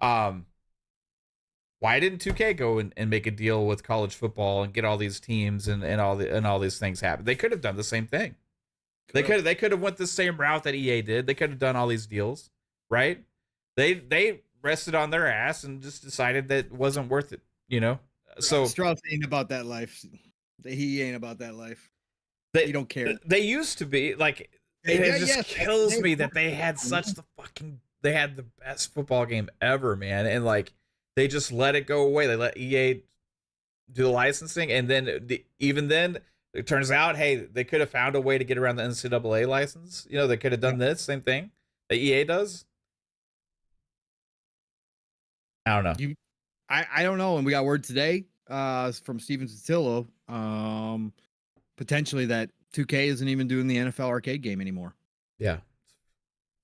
Why didn't 2K go and make a deal with college football and get all these teams and all these things happen? They could have done the same thing. They could have went the same route that EA did. They could have done all these deals, right? They rested on their ass and just decided that it wasn't worth it, you know? So Strauss ain't about that life. He ain't about that life. You don't care. They used to be like, it just kills me that they had they had the best football game ever, man. And like, they just let it go away. They let EA do the licensing. And then even then it turns out, hey, they could have found a way to get around the NCAA license. You know, they could have done this same thing that EA does. I don't know. I don't know. And we got word today from Steven Zutillo, potentially that 2K isn't even doing the NFL arcade game anymore. Yeah.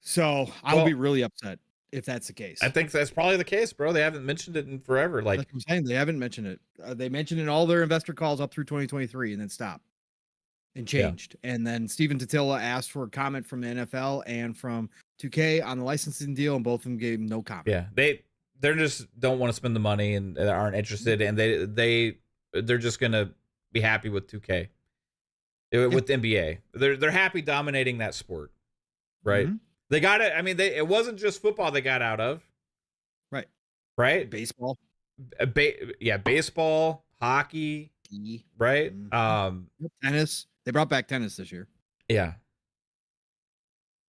So I would be really upset if that's the case. I think that's probably the case, bro. They haven't mentioned it in forever. Like I'm saying, they haven't mentioned it. They mentioned it in all their investor calls up through 2023 and then stopped and changed. Yeah. And then Steven Zutillo asked for a comment from the NFL and from 2K on the licensing deal, and both of them gave no comment. Yeah. They just don't want to spend the money and aren't interested, and they're just gonna be happy with 2K, with NBA. They're happy dominating that sport, right? Mm-hmm. They got it. I mean, it wasn't just football they got out of, right? Baseball, baseball, hockey, right? Mm-hmm. Tennis. They brought back tennis this year. Yeah,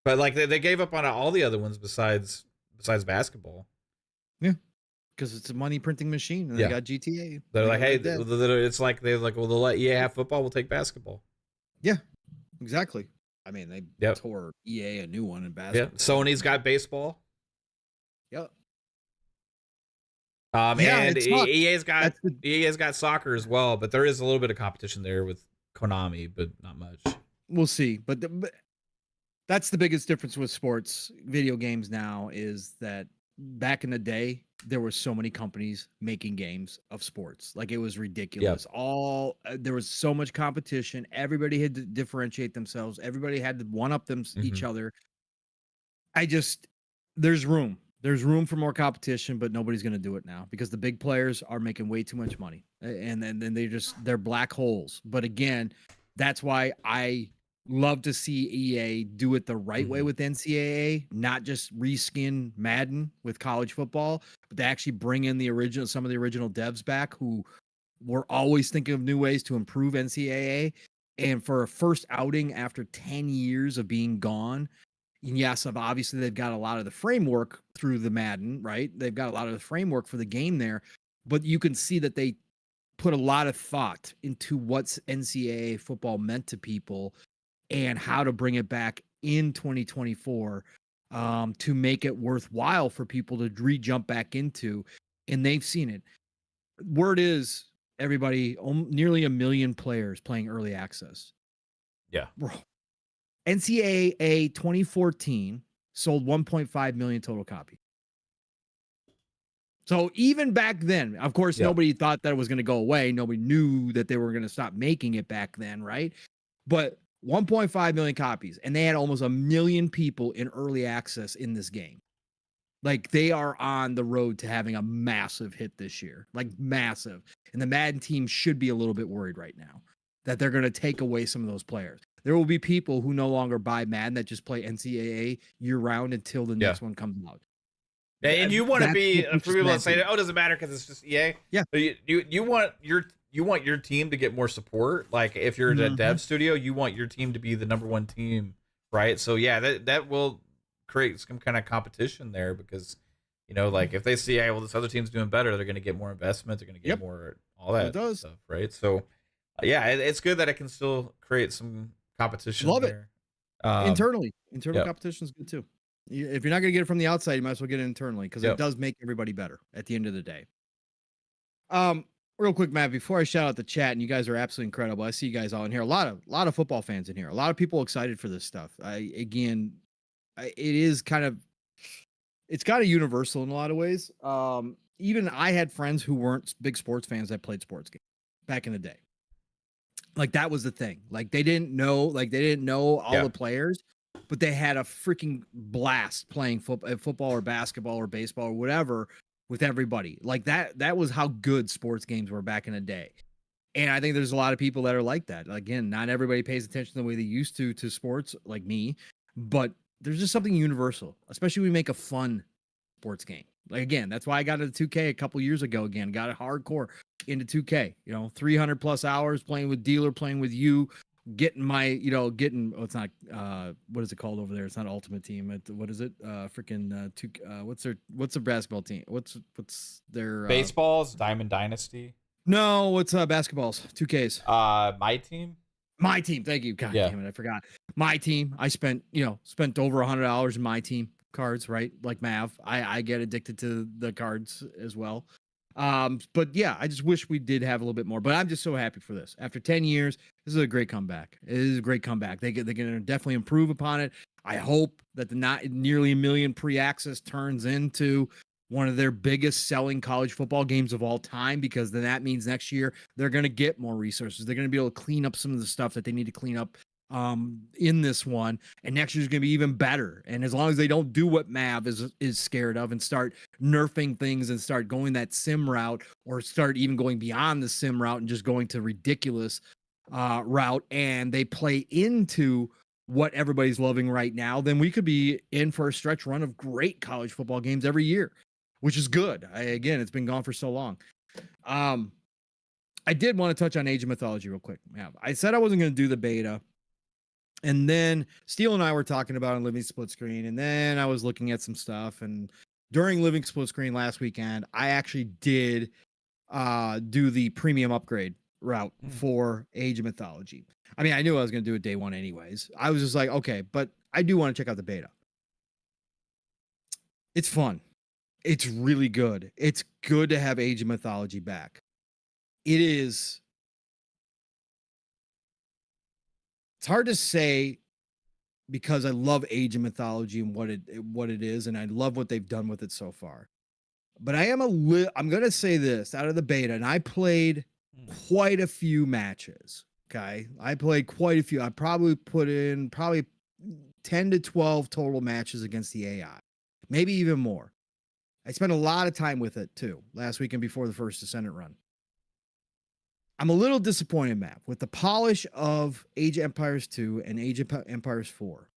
but like they gave up on all the other ones besides basketball. Yeah, because it's a money printing machine, and they got GTA. They're like, hey, it's like they're like, well, they'll let EA have football, we'll take basketball. Yeah, exactly. I mean, they tore EA a new one in basketball. Yeah, Sony's got baseball. Yep. And EA's got soccer as well, but there is a little bit of competition there with Konami, but not much. We'll see, but that's the biggest difference with sports video games now is that. Back in the day, there were so many companies making games of sports. Like, it was ridiculous. There was so much competition. Everybody had to differentiate themselves. Everybody had to one-up each other. There's room. There's room for more competition, but nobody's going to do it now because the big players are making way too much money. And then they're black holes. But again, that's why I love to see EA do it the right way with NCAA, not just reskin Madden with college football, but to actually bring in some of the original devs back who were always thinking of new ways to improve NCAA. And for a first outing after 10 years of being gone, and yes, obviously they've got a lot of the framework through the Madden, right? They've got a lot of the framework for the game there, but you can see that they put a lot of thought into what's NCAA football meant to people and how to bring it back in 2024 to make it worthwhile for people to jump back into. And they've seen it. Word is, everybody, nearly 1 million players playing early access. Yeah. Bro. NCAA 2014 sold 1.5 million total copies. So even back then, of course, nobody thought that it was going to go away. Nobody knew that they were going to stop making it back then, right? But 1.5 million copies, and they had almost 1 million people in early access in this game. Like they are on the road to having a massive hit this year, like massive. And the Madden team should be a little bit worried right now that they're going to take away some of those players. There will be people who no longer buy Madden that just play NCAA year round until the next one comes out. And you want to be for people that say, "Oh, it doesn't matter because it's just EA." Yeah. You want your team to get more support. Like if you're a dev studio, you want your team to be the number one team, right? So yeah, that will create some kind of competition there because like if they see, hey, well, this other team's doing better, they're going to get more investment, they're going to get more all that stuff, right? So yeah, it's good that it can still create some competition. Love there. It internal competition is good too. If you're not going to get it from the outside, you might as well get it internally because it does make everybody better at the end of the day. Real quick, Matt, before I shout out the chat, and you guys are absolutely incredible. I see you guys all in here. A lot of football fans in here. A lot of people excited for this stuff. It is kind of universal in a lot of ways. Even I had friends who weren't big sports fans that played sports games back in the day. Like that was the thing. Like they didn't know all the players, but they had a freaking blast playing football or basketball or baseball or whatever with everybody. Like that was how good sports games were back in the day. And I think there's a lot of people that are like that. Again, not everybody pays attention the way they used to sports like me, but there's just something universal, especially when we make a fun sports game. Like again, that's why I got into 2K a couple years ago. Again, got it hardcore into 2K. 300 plus hours playing with Dealer, playing with you, getting my, it's not what is it called over there? It's not Ultimate Team. What is it? What's their basketball team? What's their Baseballs? Diamond Dynasty? No, what's basketballs? 2Ks. My team. My team. Thank you. God damn it, I forgot. My team. I spent over $100 in my team cards, right? Like Mav. I get addicted to the cards as well. But yeah, I just wish we did have a little bit more. But I'm just so happy for this. After 10 years, this is a great comeback. It is a great comeback. They're going to definitely improve upon it. I hope that the not nearly 1 million pre-access turns into one of their biggest selling college football games of all time, because then that means next year they're going to get more resources. They're going to be able to clean up some of the stuff that they need to clean up in this one, and next year's going to be even better. And as long as they don't do what Mav is scared of and start nerfing things and start going that sim route, or start even going beyond the sim route and just going to ridiculous route, and they play into what everybody's loving right now, then we could be in for a stretch run of great college football games every year, which is good. Again, it's been gone for so long. I did want to touch on Age of Mythology real quick. I said I wasn't going to do the beta, and then Steele and I were talking about on Living Split Screen, and then I was looking at some stuff, and during Living Split Screen last weekend, I actually did do the premium upgrade route for Age of Mythology. I mean, I knew I was going to do it day one anyways. I was just like, okay, but I do want to check out the beta. It's fun. It's really good. It's good to have Age of Mythology back. It's hard to say because I love Age of Mythology and what it is, and I love what they've done with it so far. But I'm going to say this out of the beta, and I played quite a few matches. Okay. I played quite a few. I probably put in 10 to 12 total matches against the AI, maybe even more. I spent a lot of time with it too last weekend before the first Descendant run. I'm a little disappointed, Matt, with the polish of Age of Empires 2 and Age of Empires 4.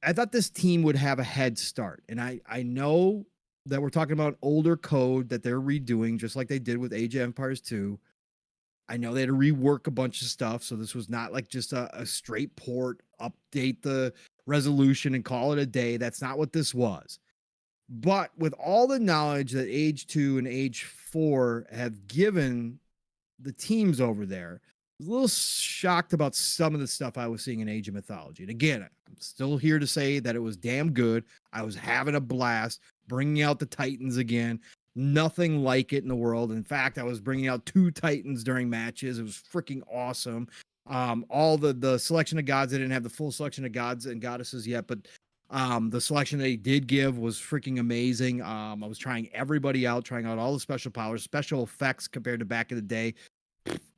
I thought this team would have a head start. And I know that we're talking about older code that they're redoing, just like they did with Age of Empires 2. I know they had to rework a bunch of stuff, so this was not like just a straight port, update the resolution and call it a day. That's not what this was. But with all the knowledge that Age 2 and Age 4 have given the teams over there, I was a little shocked about some of the stuff I was seeing in Age of Mythology. And again, I'm still here to say that it was damn good. I was having a blast bringing out the Titans again. Nothing like it in the world. In fact, I was bringing out 2 Titans during matches. It was freaking awesome. All the selection of gods, I didn't have the full selection of gods and goddesses yet, but the selection they did give was freaking amazing. I was trying everybody out, trying out all the special powers, special effects compared to back in the day.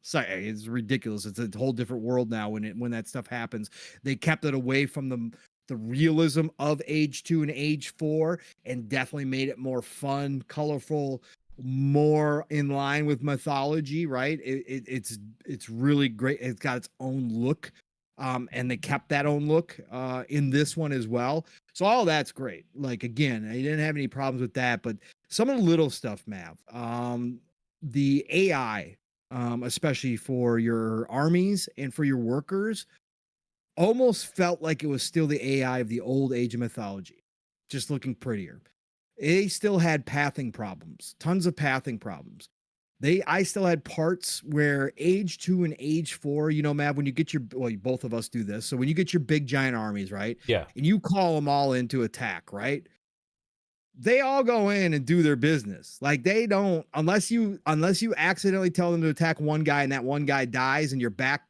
Sorry, it's ridiculous. It's a whole different world now when that stuff happens. They kept it away from the realism of Age 2 and Age 4 and definitely made it more fun, colorful, more in line with mythology, right? It's really great. It's got its own look. And they kept that own look in this one as well. So all that's great. Like again, I didn't have any problems with that, but some of the little stuff, Mav. The AI, especially for your armies and for your workers, almost felt like it was still the AI of the old Age of Mythology, just looking prettier. They still had pathing problems, tons of pathing problems. I still had parts where Age 2 and Age 4, you know, Matt, when you get your, well, both of us do this. So when you get your big giant armies, right? Yeah. And you call them all into attack, right? They all go in and do their business. Like they don't, unless you accidentally tell them to attack one guy and that one guy dies and your back,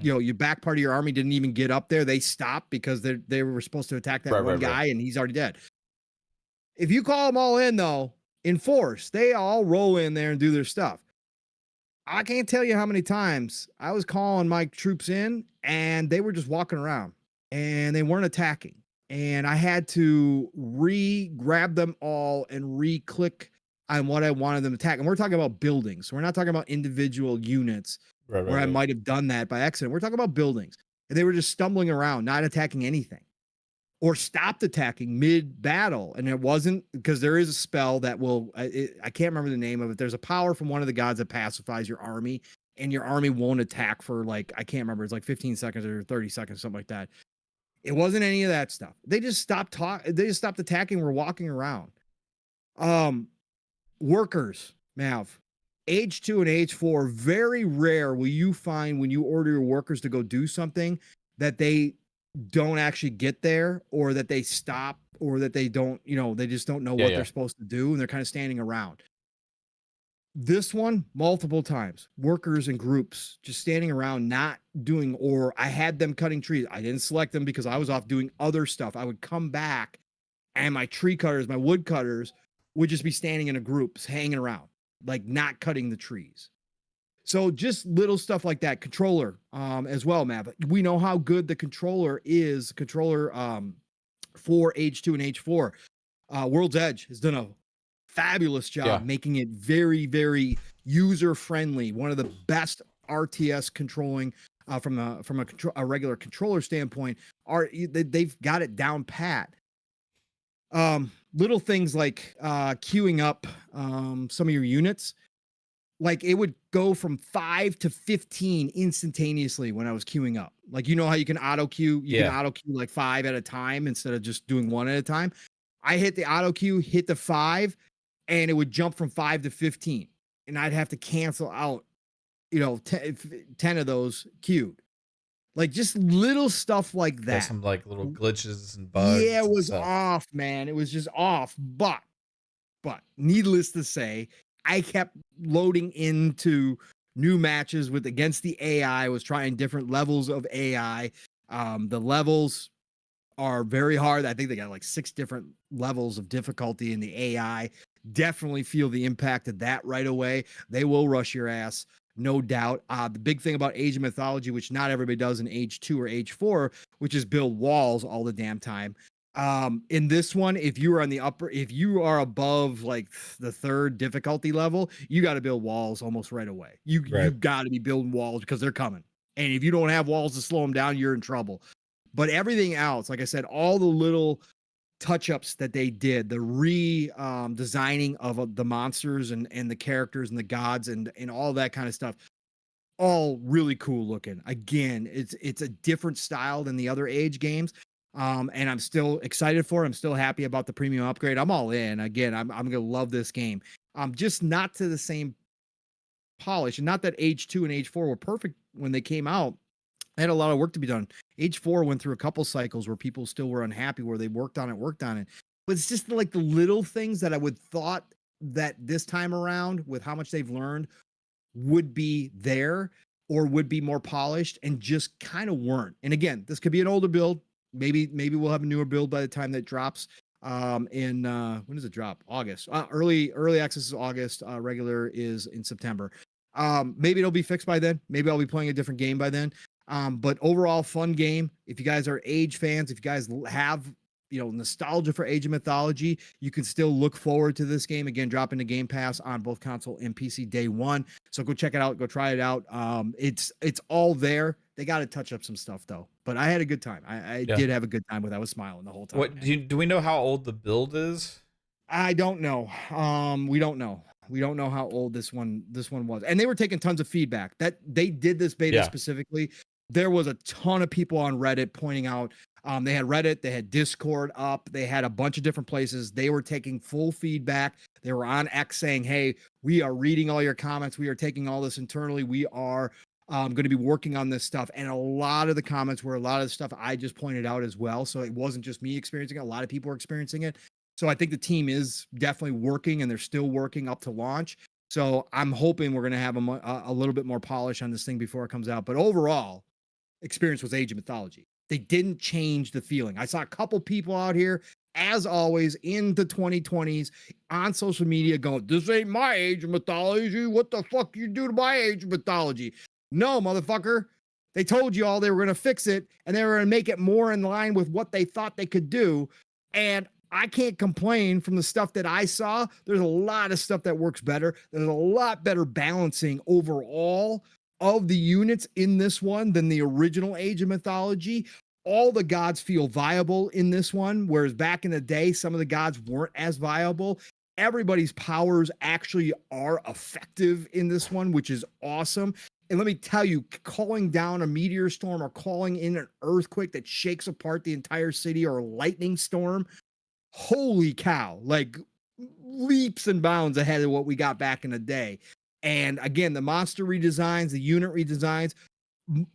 you know, your back part of your army didn't even get up there. They stop because they were supposed to attack that one guy and he's already dead. If you call them all in though, in force, they all roll in there and do their stuff. I can't tell you how many times I was calling my troops in and they were just walking around and they weren't attacking. And I had to grab them all and re-click on what I wanted them to attack. And we're talking about buildings. So we're not talking about individual units where I might have done that by accident. We're talking about buildings. And they were just stumbling around, not attacking anything. Or stopped attacking mid-battle. And it wasn't, because there is a spell that will, I can't remember the name of it. There's a power from one of the gods that pacifies your army, and your army won't attack for like, I can't remember, it's like 15 seconds or 30 seconds, something like that. It wasn't any of that stuff. They just stopped they just stopped attacking. We're walking around. Workers, Mav. Age 2 and Age 4, very rare will you find when you order your workers to go do something that they don't actually get there, or that they stop, or that they don't, you know, they just don't know what they're supposed to do and they're kind of standing around. This one, multiple times, workers in groups just standing around, not doing, or I had them cutting trees. I didn't select them because I was off doing other stuff. I would come back and my tree cutters, my wood cutters would just be standing in a group, hanging around, like not cutting the trees. So just little stuff like that. Controller as well, Matt. We know how good the controller is. For Age 2 and Age 4. World's Edge has done a fabulous job making it very, very user-friendly. One of the best RTS controlling from a regular controller standpoint. They've got it down pat. Little things like queuing up some of your units. Like it would go from 5 to 15 instantaneously when I was queuing up. Like, you know how you can auto queue, can auto queue like 5 at a time instead of just doing 1 at a time. I hit the auto queue, hit the 5, and it would jump from 5 to 15. And I'd have to cancel out, 10 of those queued. Like just little stuff like that. Some like little glitches and bugs. Yeah, it was off, man. It was just off. But needless to say, I kept loading into new matches against the AI. I was trying different levels of AI. The levels are very hard. I think they got like 6 different levels of difficulty in the AI. Definitely feel the impact of that right away. They will rush your ass, no doubt. The big thing about Age of Mythology, which not everybody does in Age 2 or Age 4, which is build walls all the damn time. In this one, if you are above like the 3rd difficulty level, you got to build walls almost right away. You got to be building walls because they're coming. And if you don't have walls to slow them down, you're in trouble. But everything else, like I said, all the little touch-ups that they did, the designing of the monsters and the characters and the gods and all that kind of stuff, all really cool looking. Again, it's a different style than the other Age games. And I'm still excited for it. I'm still happy about the premium upgrade. I'm all in. Again, I'm going to love this game. Just not to the same polish. And not that Age 2 and Age 4 were perfect when they came out. I had a lot of work to be done. Age 4 went through a couple cycles where people still were unhappy, where they worked on it. But it's just like the little things that I would thought that this time around, with how much they've learned, would be there or would be more polished, and just kind of weren't. And again, this could be an older build. Maybe we'll have a newer build by the time that drops. When does it drop? August. Early access is August. Regular is in September. Maybe it'll be fixed by then. Maybe I'll be playing a different game by then. But overall, fun game. If you guys are Age fans, if you guys have nostalgia for Age of Mythology, you can still look forward to this game. Again, dropping the Game Pass on both console and PC day one. So go check it out, go try it out. It's all there. They got to touch up some stuff though. But I had a good time. I did have a good time with. I was smiling the whole time. What do we know how old the build is? I don't know. We don't know. We don't know how old this one was. And they were taking tons of feedback. That they did this beta specifically. There was a ton of people on Reddit pointing out. They had Reddit, they had Discord up, they had a bunch of different places. They were taking full feedback. They were on X saying, "Hey, we are reading all your comments. We are taking all this internally. We are going to be working on this stuff." And a lot of the comments were a lot of the stuff I just pointed out as well. So it wasn't just me experiencing it. A lot of people are experiencing it. So I think the team is definitely working, and they're still working up to launch. So I'm hoping we're going to have a little bit more polish on this thing before it comes out. But overall, experience was Age of Mythology. They didn't change the feeling. I saw a couple people out here, as always, in the 2020s on social media going, "This ain't my Age of Mythology. What the fuck you do to my Age of Mythology?" No, motherfucker. They told you all they were going to fix it, and they were going to make it more in line with what they thought they could do. And I can't complain from the stuff that I saw. There's a lot of stuff that works better. There's a lot better balancing overall of the units in this one than the original Age of Mythology. All the gods feel viable in this one, whereas back in the day, some of the gods weren't as viable. Everybody's powers actually are effective in this one, which is awesome. And let me tell you, calling down a meteor storm or calling in an earthquake that shakes apart the entire city or a lightning storm, holy cow, like leaps and bounds ahead of what we got back in the day. And again, the monster redesigns, the unit redesigns,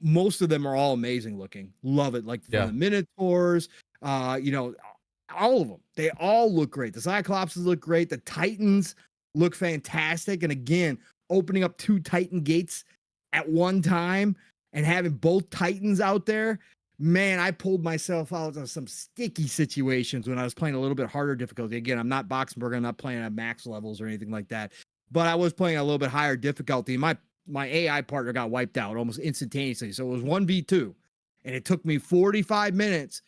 most of them are all amazing looking. Love it. Like from the Minotaurs, all of them. They all look great. The Cyclopses look great. The Titans look fantastic. And again, opening up 2 Titan gates at one time and having both Titans out there, man, I pulled myself out of some sticky situations when I was playing a little bit harder difficulty. Again, I'm not Boxenberg. I'm not playing at max levels or anything like that. But I was playing a little bit higher difficulty. My AI partner got wiped out almost instantaneously. So it was 1v2. And it took me 45 minutes.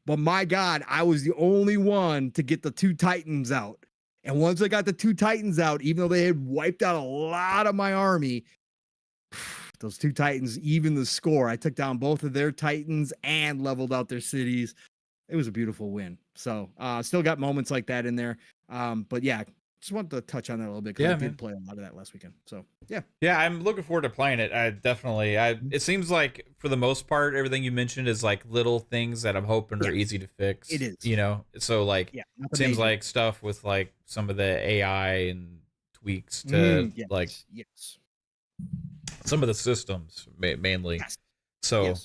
But my God, I was the only one to get the 2 Titans out. And once I got the 2 Titans out, even though they had wiped out a lot of my army, those 2 Titans, even the score, I took down both of their Titans and leveled out their cities. It was a beautiful win. So still got moments like that in there. But yeah, just wanted to touch on that a little bit because I did play a lot of that last weekend. So yeah, I'm looking forward to playing it. It seems like for the most part, everything you mentioned is like little things that I'm hoping are easy to fix. It is, so like it seems like stuff with like some of the AI and tweaks to some of the systems mainly. So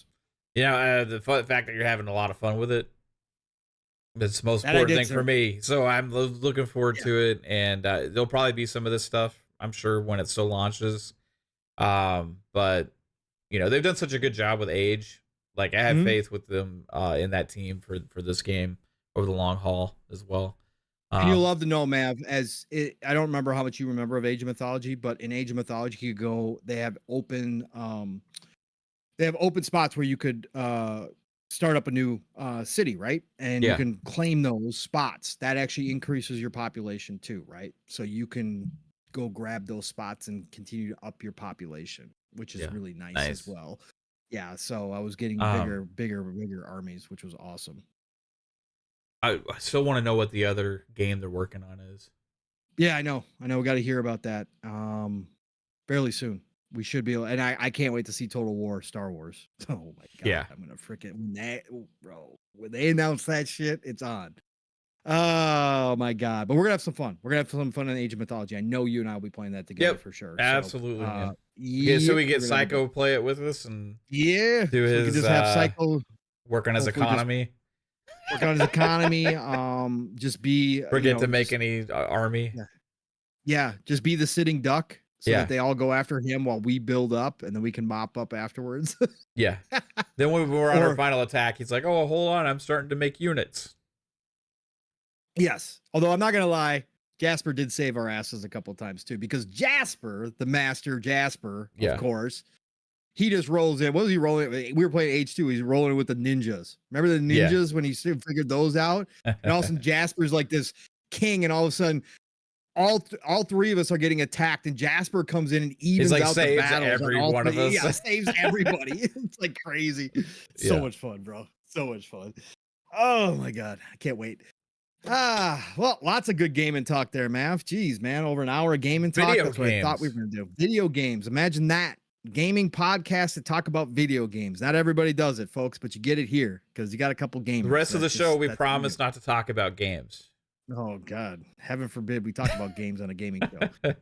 the fact that you're having a lot of fun with it, it's the most important thing for me. So I'm looking forward to it, and there'll probably be some of this stuff, I'm sure, when it still launches. But they've done such a good job with Age. Like I have faith with them in that team for this game over the long haul as well. And you'll love to know, Mav, I don't remember how much you remember of Age of Mythology, but in Age of Mythology, you go, they have open spots where you could start up a new city, right? And you can claim those spots. That actually increases your population too, right? So you can go grab those spots and continue to up your population, which is really nice as well. Yeah, so I was getting bigger armies, which was awesome. I still want to know what the other game they're working on is. Yeah, I know. We got to hear about that fairly soon. We should be able, and I can't wait to see Total War Star Wars. Oh my God. Yeah. I'm going to freaking, when they announce that shit, it's on. Oh my God. But we're going to have some fun. We're going to have some fun in Age of Mythology. I know you and I will be playing that together for sure. Absolutely. So we get Psycho play it with us and do his, we can just have Psycho work on his economy. Work on his economy. Just be, forget to make any army. Yeah. Just be the sitting duck. So that they all go after him while we build up, and then we can mop up afterwards. Then when we're on our final attack, he's like, "Oh, hold on, I'm starting to make units." Yes, although I'm not gonna lie, Jasper did save our asses a couple of times too, because Jasper, the master Jasper, of course, he just rolls in. What was he rolling? We were playing H2. He's rolling with the ninjas. Remember the ninjas when he figured those out? And all of a sudden Jasper's like this king, and all of a sudden all three of us are getting attacked, and Jasper comes in and evens out the battles. Every one of us. Yeah, saves everybody. It's like crazy. So much fun, bro. So much fun. Oh my god, I can't wait. Well, lots of good gaming talk there, Mav. Jeez, man, over an hour of gaming talk. That's what I thought we were gonna do. Video games. Imagine that. Gaming podcast to talk about video games. Not everybody does it, folks, but you get it here because you got a couple gamers. The rest of the show, we promise not to talk about games. Oh God, heaven forbid we talk about games on a gaming show.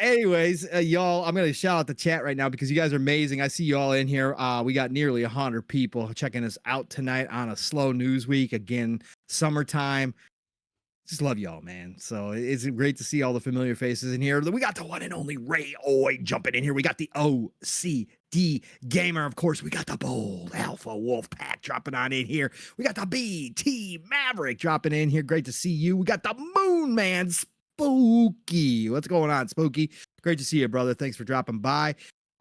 Anyways, y'all, I'm gonna shout out the chat right now because you guys are amazing. I see y'all in here. We got nearly 100 people checking us out tonight on a slow news week. Again, summertime. Just love y'all, man. So it's great to see all the familiar faces in here. We got the one and only Ray Oy jumping in here. We got the OCD Gamer, of course. We got the Bold Alpha Wolf Pack dropping on in here. We got the BT Maverick dropping in here. Great to see you. We got the Moon Man Spooky. What's going on, Spooky? Great to see you, brother. Thanks for dropping by.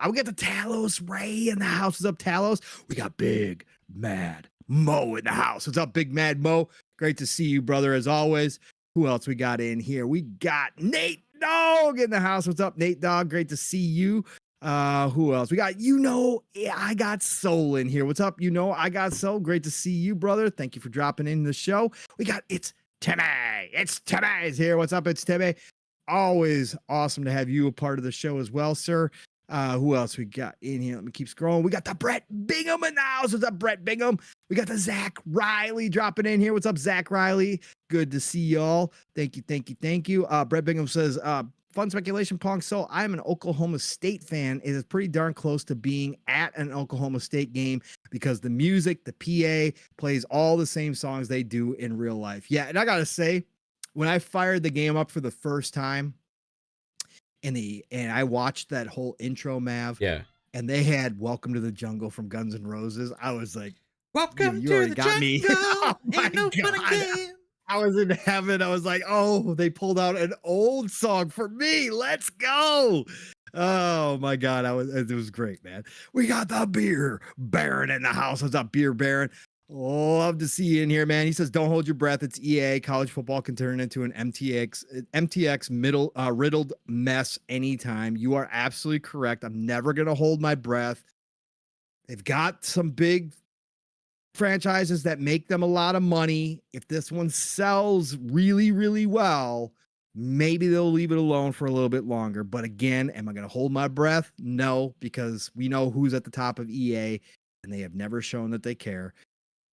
We got the Talos Ray in the house. What's up, Talos? We got Big Mad Mo in the house. What's up, Big Mad Mo? Great to see you, brother, as always. Who else we got in here? We got Nate Dogg in the house. What's up, Nate Dogg? Great to see you. Who else? We got, I got Soul in here. What's up? I got Soul. Great to see you, brother. Thank you for dropping in the show. We got It's Timmy. It's Timmy's here. What's up? It's Timmy. Always awesome to have you a part of the show as well, sir. Who else we got in here? Let me keep scrolling. We got the Brett Bingham in the house. What's up, Brett Bingham? We got the Zach Riley dropping in here. What's up, Zach Riley? Good to see y'all. Thank you. Brett Bingham says, fun speculation, Pong. So I'm an Oklahoma State fan. It is pretty darn close to being at an Oklahoma State game because the music, the PA plays all the same songs they do in real life. Yeah, and I got to say, when I fired the game up for the first time, and I watched that whole intro, Mav. Yeah. And they had "Welcome to the Jungle" from Guns N' Roses. I was like, "Welcome you to already the got jungle." me. Oh my Ain't no fun God. again. I was in heaven. I was like, oh, they pulled out an old song for me. Let's go. Oh my God. It was great, man. We got the Beer Baron in the house. What's up, Beer Baron? Love to see you in here, man. He says, don't hold your breath. It's EA. College football can turn into an MTX riddled mess anytime. You are absolutely correct. I'm never going to hold my breath. They've got some big franchises that make them a lot of money. If this one sells really, really well, maybe they'll leave it alone for a little bit longer. But again, am I going to hold my breath? No, because we know who's at the top of EA, and they have never shown that they care.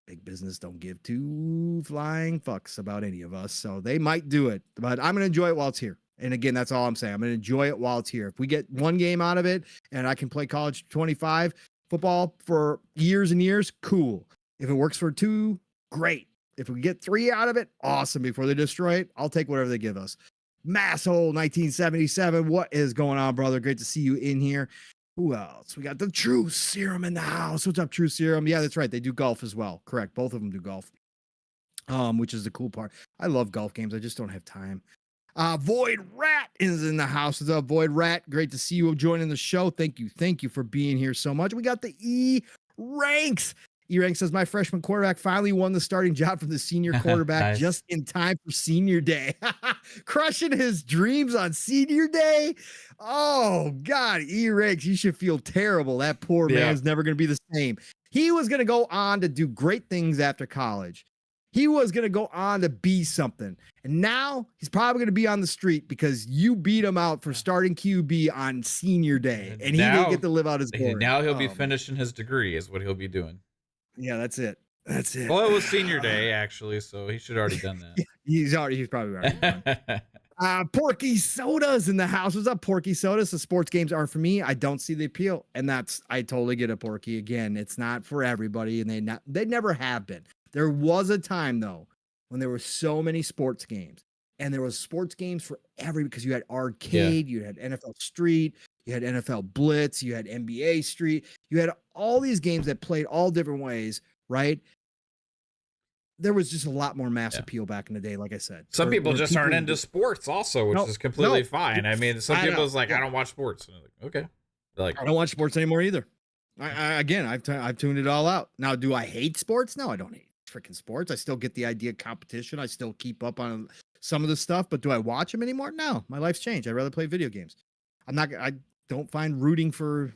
Big business don't give two flying fucks about any of us. So they might do it, but I'm going to enjoy it while it's here. And again, that's all I'm saying. I'm going to enjoy it while it's here. If we get one game out of it and I can play college 25 football for years and years, cool. If it works for 2, great. If we get 3 out of it, awesome. Before they destroy it, I'll take whatever they give us. Masshole 1977. What is going on, brother? Great to see you in here. Who else? We got the True Serum in the house. What's up, True Serum? Yeah, that's right. They do golf as well. Correct. Both of them do golf. Which is the cool part. I love golf games. I just don't have time. Void Rat is in the house. What's up, Void Rat? Great to see you joining the show. Thank you for being here so much. We got the E-Ranks. E-Rank says, my freshman quarterback finally won the starting job from the senior quarterback Nice. just in time for senior day. Crushing his dreams on senior day. Oh, God, E-Ranks, you should feel terrible. That poor man's never going to be the same. He was going to go on to do great things after college. He was going to go on to be something. And now he's probably going to be on the street because you beat him out for starting QB on senior day. And he didn't get to live out his glory. Now he'll be finishing his degree is what he'll be doing. Yeah, that's it. That's it. Well, it was senior day, actually, so he should already done that. He's probably already done. Porky Soda's in the house. What's up, Porky Sodas? The sports games aren't for me. I don't see the appeal. And I totally get it, Porky. Again, it's not for everybody, and they never have been. There was a time, though, when there were so many sports games. And there was sports games for because you had arcade, you had NFL Street, you had NFL Blitz, you had NBA Street, you had all these games that played all different ways, right? There was just a lot more mass appeal back in the day, like I said. Some people just aren't into sports also, which is completely fine. I mean, some people's like, I don't watch sports. And I'm like, okay. I don't watch sports anymore either. Again, I've tuned it all out. Now, do I hate sports? No, I don't hate freaking sports. I still get the idea of competition. I still keep up on some of the stuff, but do I watch them anymore? No, my life's changed. I'd rather play video games. I don't find rooting for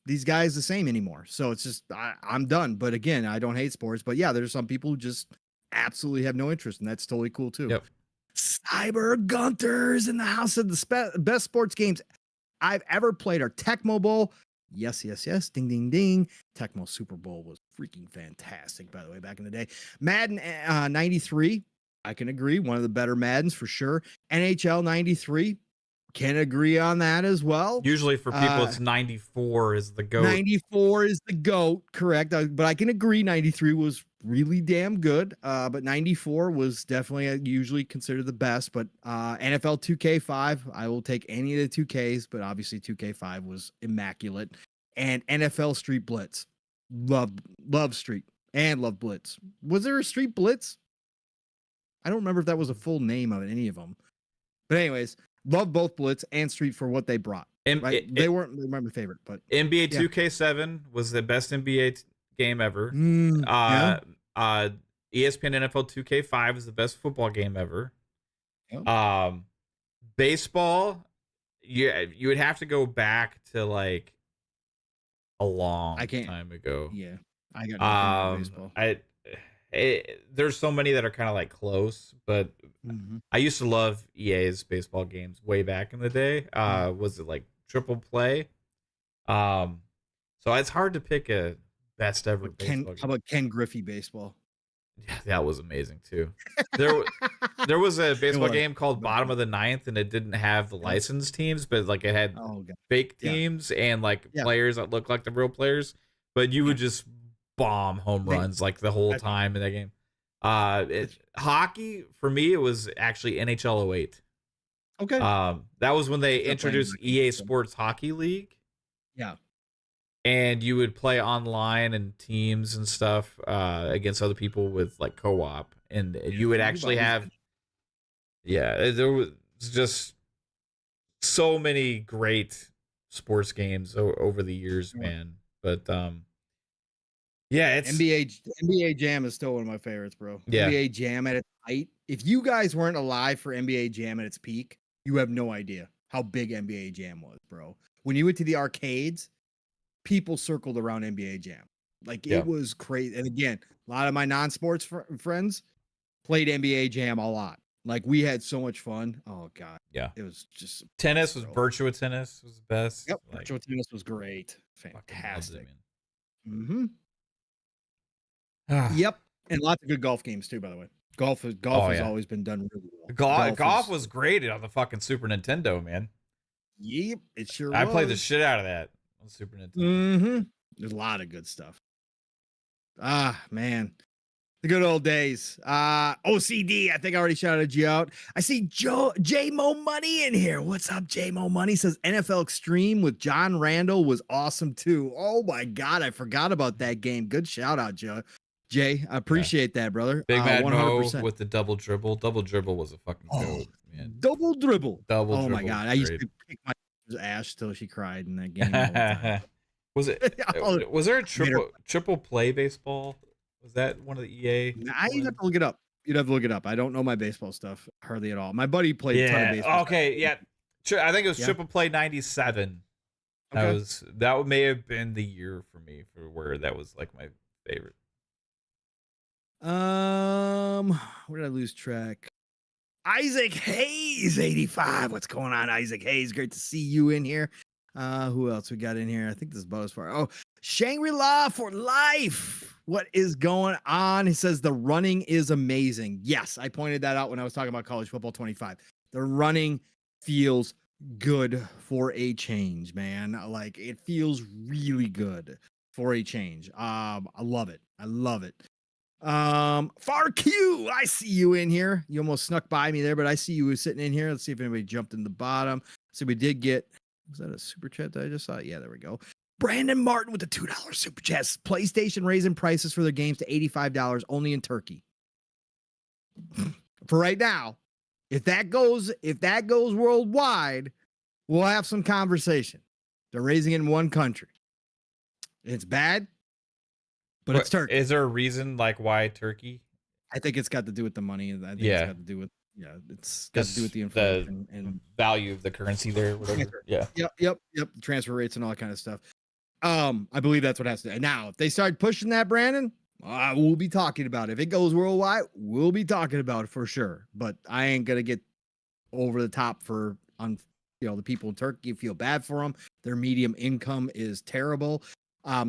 these guys the same anymore. So it's just, I'm done. But again, I don't hate sports, but yeah, there's some people who just absolutely have no interest, and that's totally cool too. Yep. Cyber Gunters in the house of the best sports games I've ever played are Tecmo Bowl. Yes, yes, yes. Ding, ding, ding. Tecmo Super Bowl was freaking fantastic, by the way, back in the day. Madden 93. I can agree. One of the better Maddens for sure. NHL 93. Can agree on that as well. Usually for people, it's 94 is the GOAT. 94 is the GOAT, correct. But I can agree 93 was really damn good. But 94 was definitely usually considered the best. But NFL 2K5, I will take any of the 2Ks, but obviously 2K5 was immaculate. And NFL Street Blitz. Love Street and love Blitz. Was there a Street Blitz? I don't remember if that was a full name of any of them. But anyways, love both Blitz and Street for what they brought. Right? They weren't my favorite, but NBA 2K7 was the best NBA game ever. Yeah. ESPN NFL 2K5 is the best football game ever. Yep. Baseball, you would have to go back to like a long time ago. Yeah, I got baseball. There's so many that are kind of like close, but I used to love EA's baseball games way back in the day. Was it like Triple Play? So it's hard to pick a best ever baseball game. How about Ken Griffey baseball? Yeah, that was amazing too. There was a baseball game called Bottom of the Ninth, and it didn't have the licensed teams, but like it had fake teams and like players that looked like the real players. But you would just bomb home runs like the whole time in that game. Hockey for me, it was actually NHL 08. Okay. That was when they introduced EA Sports Hockey League. Yeah. And you would play online and teams and stuff against other people with like co-op, and you would actually have there was just so many great sports games over the years, man. But it's NBA Jam is still one of my favorites, bro. Yeah. NBA Jam at its height. If you guys weren't alive for NBA Jam at its peak, you have no idea how big NBA Jam was, bro. When you went to the arcades, people circled around NBA Jam. Like it was crazy. And again, a lot of my non-sports friends played NBA Jam a lot. Like we had so much fun. Oh god. Yeah. It was just tennis was Virtua Tennis was the best. Yep. Virtua Tennis was great. Fantastic. It, yep. And lots of good golf games too, by the way. Golf has always been done really well. Golf was great on the fucking Super Nintendo, man. Yep, it sure I was. played the shit out of that on Super Nintendo. There's a lot of good stuff. Man. The good old days. OCD, I think I already shouted you out. I see J-Mo Money in here. What's up, J-Mo Money? Says NFL Extreme with John Randall was awesome too. Oh my God, I forgot about that game. Good shout out, Jay. I appreciate that, brother. Big Bad Mo with the double dribble. Double dribble was a fucking goat, man. Double dribble. Oh my God. I used to kick my ass till she cried in that game all the time. Was there a triple play baseball? Was that one of the EA? You'd have to look it up. I don't know my baseball stuff hardly at all. My buddy played a ton of baseball. Okay, yeah. I think it was Triple Play 97. Okay. That may have been the year for me for where that was like my favorite. Where did I lose track? Isaac Hayes 85. What's going on, Isaac Hayes? Great to see you in here. Who else we got in here? I think this is about as far. Oh, Shangri-La for life. What is going on? He says the running is amazing. Yes, I pointed that out when I was talking about college football 25. The running feels good for a change, man. Like it feels really good for a change. I love it. Far Q, I see you in here. You almost snuck by me there, but I see you sitting in here. Let's see if anybody jumped in the bottom. So we did get, was that a super chat that I just saw? Yeah, there we go. Brandon Martin with the $2 super chat. PlayStation raising prices for their games to $85 only in Turkey. For right now, if that goes worldwide, we'll have some conversation. They're raising it in one country. It's bad, but it's Turkey. Is there a reason like why Turkey? I think it's got to do with the money. I think it's Yeah, got to do with it's got to do with just the the inflation and value of the currency there, whatever. Yeah. Yep. Transfer rates and all that kind of stuff. I believe that's what has to. Now, if they start pushing that, Brandon, we'll be talking about it. If it goes worldwide, we'll be talking about it for sure. But I ain't gonna get over the top for the people in Turkey. Feel bad for them. Their medium income is terrible.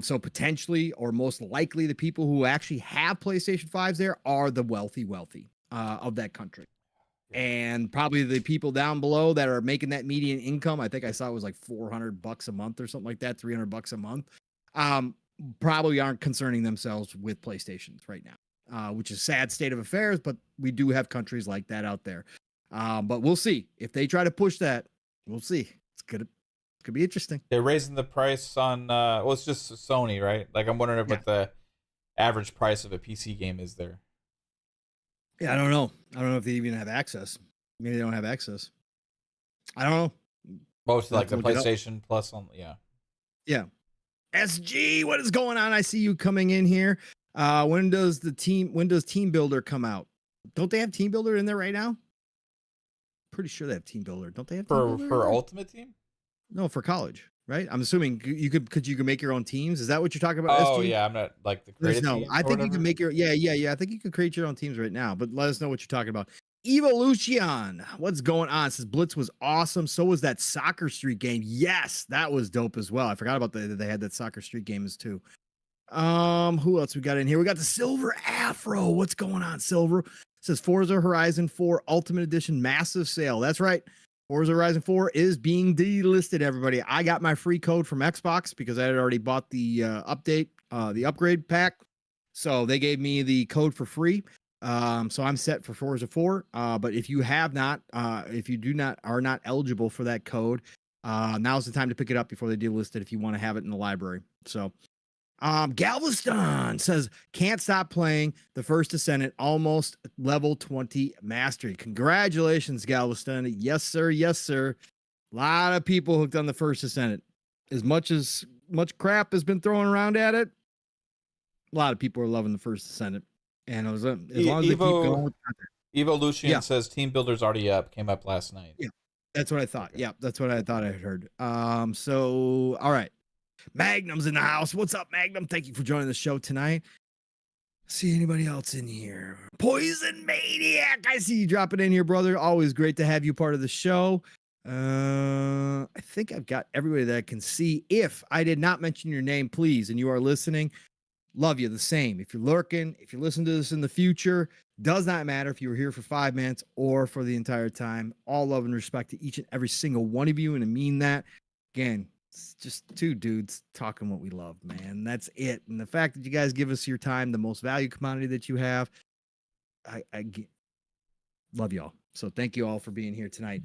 So potentially, or most likely, the people who actually have PlayStation 5s there are the wealthy of that country. And probably the people down below that are making that median income, I think I saw it was like $400 a month or something like that, $300 a month, probably aren't concerning themselves with PlayStations right now, which is sad state of affairs, but we do have countries like that out there. But we'll see. If they try to push that, we'll see. It's gonna be interesting. They're raising the price on it's just Sony, right? Like I'm wondering what the average price of a PC game is there. Yeah, I don't know. I don't know if they even have access. Maybe they don't have access. I don't know. Most like the PlayStation Plus on, Yeah. SG, what is going on? I see you coming in here. When does Team Builder come out? Don't they have Team Builder in there right now? Pretty sure they have Team Builder. Don't they have Team Builder for Ultimate Team? No, for college, right? I'm assuming you could make your own teams. Is that what you're talking about? Oh SG? yeah, I'm not like the creative team. I think you can make your I think you can create your own teams right now. But let us know what you're talking about. Evolution, what's going on? It says Blitz was awesome. So was that Soccer Street game. Yes, that was dope as well. I forgot about they had that Soccer Street games too. Who else we got in here? We got the Silver Afro. What's going on, Silver? It says Forza Horizon 4 Ultimate Edition massive sale. That's right. Forza Horizon 4 is being delisted, everybody. I got my free code from Xbox because I had already bought the the upgrade pack. So they gave me the code for free. So I'm set for Forza 4. But if you are not eligible for that code, now's the time to pick it up before they delist it if you want to have it in the library. So Galveston says can't stop playing the First Descendant, almost level 20 mastery. Congratulations, Galveston. Yes, sir. Yes, sir. A lot of people hooked on the First Descendant. As much crap has been thrown around at it, a lot of people are loving the First Descendant. And as long as they keep going with Evolution says Team Builder's already up, came up last night. Yeah, that's what I thought. Okay. Yeah, that's what I thought I had heard. So all right. Magnum's in the house. What's up, Magnum? Thank you for joining the show tonight. See anybody else in here? Poison Maniac. I see you dropping in here, brother. Always great to have you part of the show. I think I've got everybody that I can see. If I did not mention your name, please, and you are listening, love you the same. If you're lurking, if you listen to this in the future, does not matter if you were here for 5 minutes or for the entire time. All love and respect to each and every single one of you, and I mean that. Again, it's just two dudes talking what we love, man. That's it. And the fact that you guys give us your time, the most valued commodity that you have, I love y'all. So thank you all for being here tonight.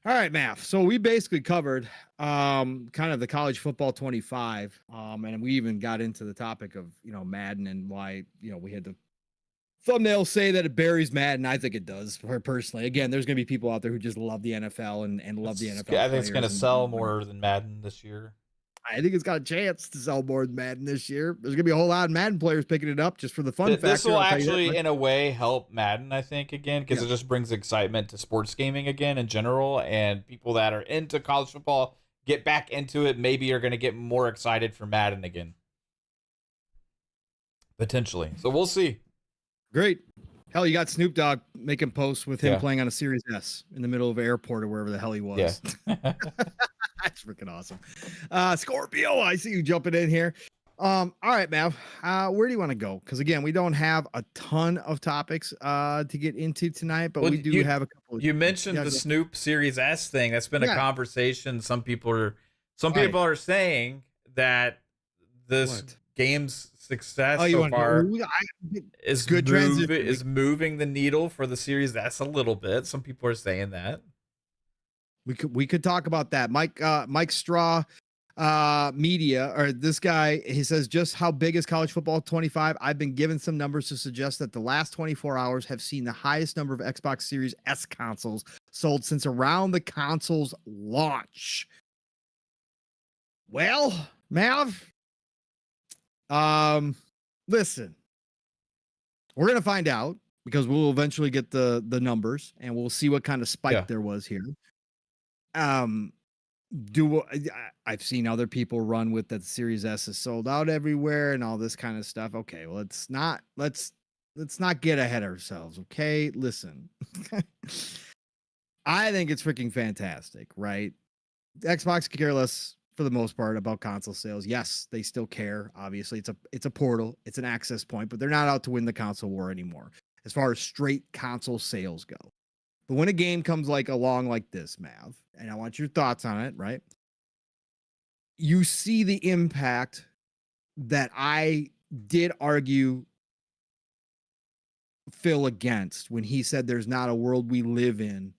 All right, Math. So we basically covered kind of the college football 25. And we even got into the topic of, Madden and why, we had the thumbnail say that it buries Madden. I think it does, personally. Again, there's going to be people out there who just love the NFL and love the NFL. I think it's going to sell more than Madden this year. I think it's got a chance to sell more than Madden this year. There's going to be a whole lot of Madden players picking it up just for the fun factor. This will actually, in a way, help Madden, I think, again, because it just brings excitement to sports gaming again in general. And people that are into college football get back into it, maybe are going to get more excited for Madden again. Potentially. So we'll see. Great. Hell, you got Snoop Dogg making posts with him playing on a Series S in the middle of an airport or wherever the hell he was. Yeah. That's freaking awesome. Scorpio, I see you jumping in here. All right, Mav. Where do you want to go? Because again, we don't have a ton of topics to get into tonight, but we do have a couple. You mentioned the Snoop Series S thing. That's been a conversation. Some people are saying that this game's success so far is moving the needle for the Series S a little bit. Some people are saying that. We could talk about that. Mike Straw Media, or this guy, he says, just how big is college football 25? I've been given some numbers to suggest that the last 24 hours have seen the highest number of Xbox Series S consoles sold since around the console's launch. Well, Mav, Listen, we're gonna find out because we'll eventually get the numbers and we'll see what kind of spike there was here. Um, I've seen other people run with that the Series S is sold out everywhere and all this kind of stuff. Okay, well, let's not get ahead of ourselves. Okay, listen, I think it's freaking fantastic, right? Xbox could care less for the most part about console sales. Yes, they still care. Obviously, it's a portal, it's an access point, but they're not out to win the console war anymore as far as straight console sales go. But when a game comes like along like this, Mav, and I want your thoughts on it, right? You see the impact that I did argue Phil against when he said there's not a world we live in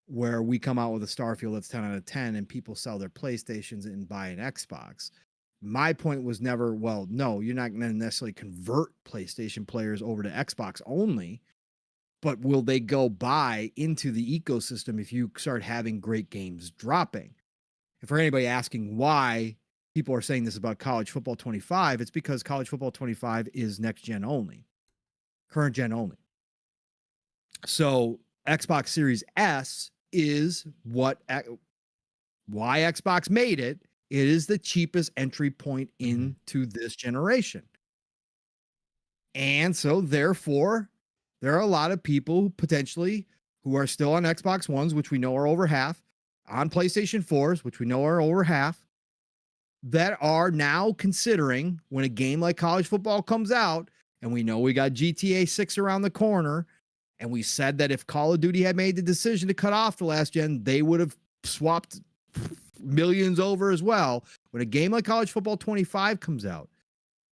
where we come out with a Starfield that's 10 out of 10 and people sell their PlayStations and buy an Xbox. My point was never, well, no, you're not going to necessarily convert PlayStation players over to Xbox only, but will they go buy into the ecosystem if you start having great games dropping? And for anybody asking why people are saying this about College Football 25, it's because College Football 25 is next gen only, current gen only. So Xbox Series S is why Xbox made it. It is the cheapest entry point into this generation. And so therefore, there are a lot of people potentially who are still on Xbox Ones, which we know are over half, on PlayStation 4s, which we know are over half, that are now considering when a game like college football comes out, and we know we got GTA 6 around the corner, and we said that if Call of Duty had made the decision to cut off the last gen, they would have swapped millions over as well. When a game like College Football 25 comes out,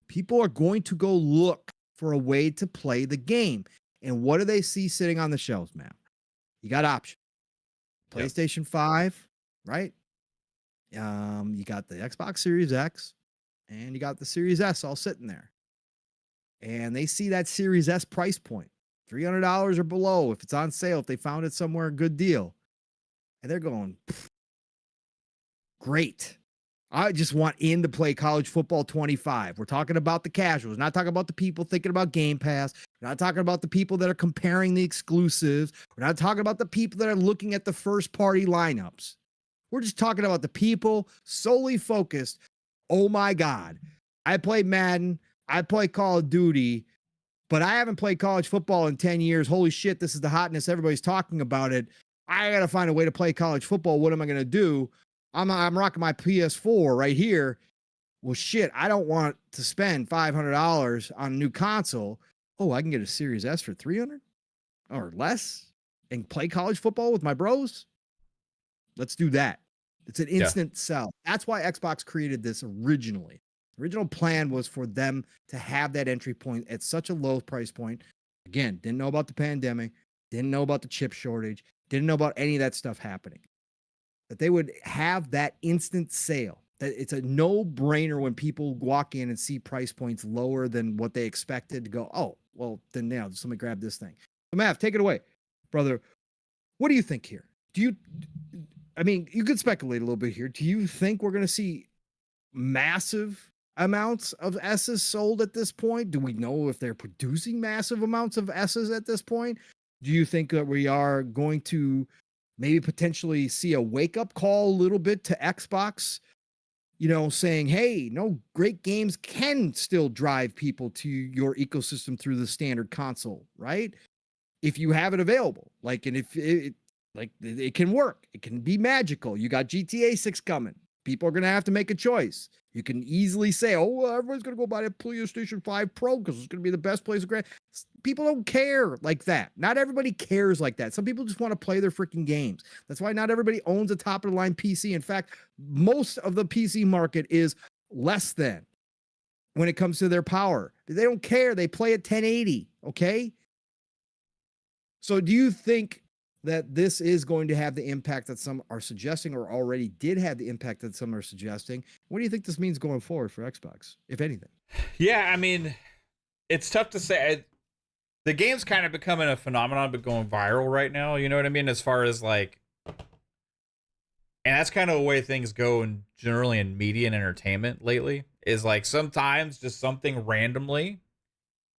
people are going to go look for a way to play the game. And what do they see sitting on the shelves, man? You got options. PlayStation 5, right? You got the Xbox Series X, and you got the Series S all sitting there. And they see that Series S price point, $300 or below, if it's on sale, if they found it somewhere, a good deal. And they're going, great. I just want in to play College Football 25. We're talking about the casuals, not talking about the people thinking about Game Pass. We're not talking about the people that are comparing the exclusives. We're not talking about the people that are looking at the first party lineups. We're just talking about the people solely focused. Oh my God. I play Madden. I play Call of Duty, but I haven't played college football in 10 years. Holy shit, this is the hotness. Everybody's talking about it. I got to find a way to play college football. What am I going to do? I'm rocking my PS4 right here. Well, shit, I don't want to spend $500 on a new console. Oh, I can get a Series S for $300 or less and play college football with my bros. Let's do that. It's an instant sell. That's why Xbox created this originally. The original plan was for them to have that entry point at such a low price point. Again, didn't know about the pandemic, didn't know about the chip shortage, didn't know about any of that stuff happening. That they would have that instant sale. That it's a no-brainer when people walk in and see price points lower than what they expected to go, oh, well, then now somebody grab this thing. So Mav, take it away, brother. What do you think here? You could speculate a little bit here. Do you think we're going to see massive amounts of S's sold at this point? Do we know if they're producing massive amounts of S's at this point? Do you think that we are going to maybe potentially see a wake-up call a little bit to Xbox, saying, hey, no, great games can still drive people to your ecosystem through the standard console, right? If you have it available, and if it can work, it can be magical. You got GTA 6 coming. People are going to have to make a choice. You can easily say, oh, well, everyone's going to go buy a PlayStation 5 Pro because it's going to be the best place. People don't care like that. Not everybody cares like that. Some people just want to play their freaking games. That's why not everybody owns a top-of-the-line PC. In fact, most of the PC market is less than when it comes to their power. They don't care. They play at 1080, okay? So do you think that this is going to have the impact that some are suggesting or already did have the impact that some are suggesting? What do you think this means going forward for Xbox, if anything? Yeah, I mean, it's tough to say. The game's kind of becoming a phenomenon, but going viral right now. You know what I mean? As far as and that's kind of the way things go generally in media and entertainment lately. is like sometimes just something randomly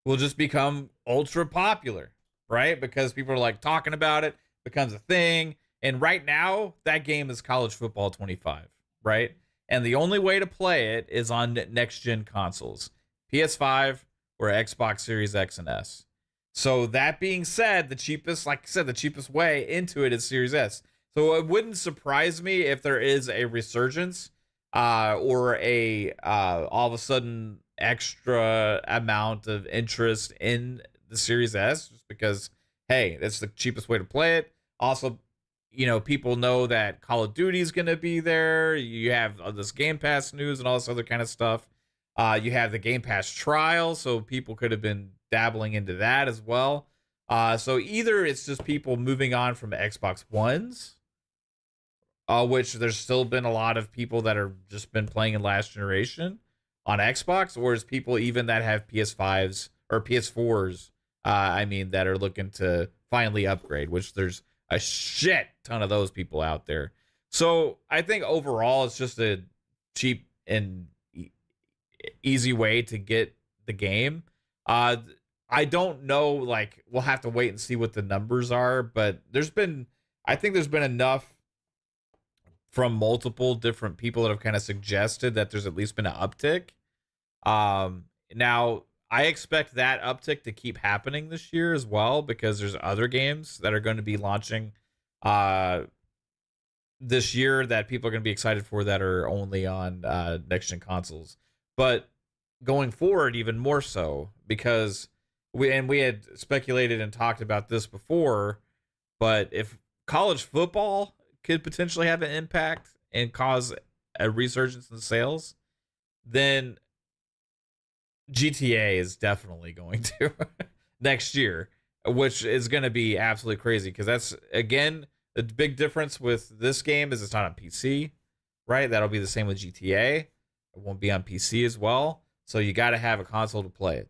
will just become ultra popular, right? Because people are like talking about it, becomes a thing. And right now, that game is College Football 25, right? And the only way to play it is on next gen consoles, PS5 or Xbox Series X and S. So that being said, the cheapest, like I said, the cheapest way into it is Series S. So it wouldn't surprise me if there is a resurgence or a all of a sudden extra amount of interest in the Series S, just because hey, that's the cheapest way to play it. Also, people know that Call of Duty is going to be there. You have this Game Pass news and all this other kind of stuff. You have the Game Pass trial, so people could have been dabbling into that as well. So either it's just people moving on from Xbox Ones, which there's still been a lot of people that are just been playing in last generation on Xbox, or is people even that have PS5s or PS4s, that are looking to finally upgrade, which there's a shit ton of those people out there. So I think overall it's just a cheap and easy way to get the game. I don't know, like we'll have to wait and see what the numbers are, but I think there's been enough from multiple different people that have kind of suggested that there's at least been an uptick. Now I expect that uptick to keep happening this year as well, because there's other games that are going to be launching this year that people are going to be excited for that are only on next gen consoles. But going forward, even more so, because we had speculated and talked about this before, but if college football could potentially have an impact and cause a resurgence in sales, then GTA is definitely going to next year, which is going to be absolutely crazy, because that's, again, the big difference with this game is it's not on PC, right? That'll be the same with GTA. It won't be on PC as well. So you got to have a console to play it,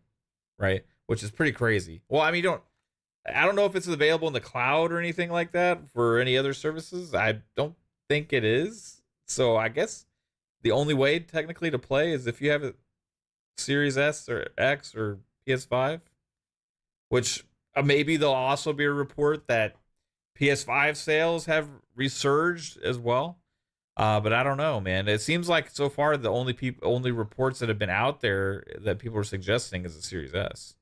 right? Which is pretty crazy. Well, I don't know if it's available in the cloud or anything like that for any other services. I don't think it is. So I guess the only way technically to play is if you have a Series S or X or PS5, which maybe there'll also be a report that PS5 sales have resurged as well. But I don't know, man. It seems like so far the only reports that have been out there that people are suggesting is a Series S,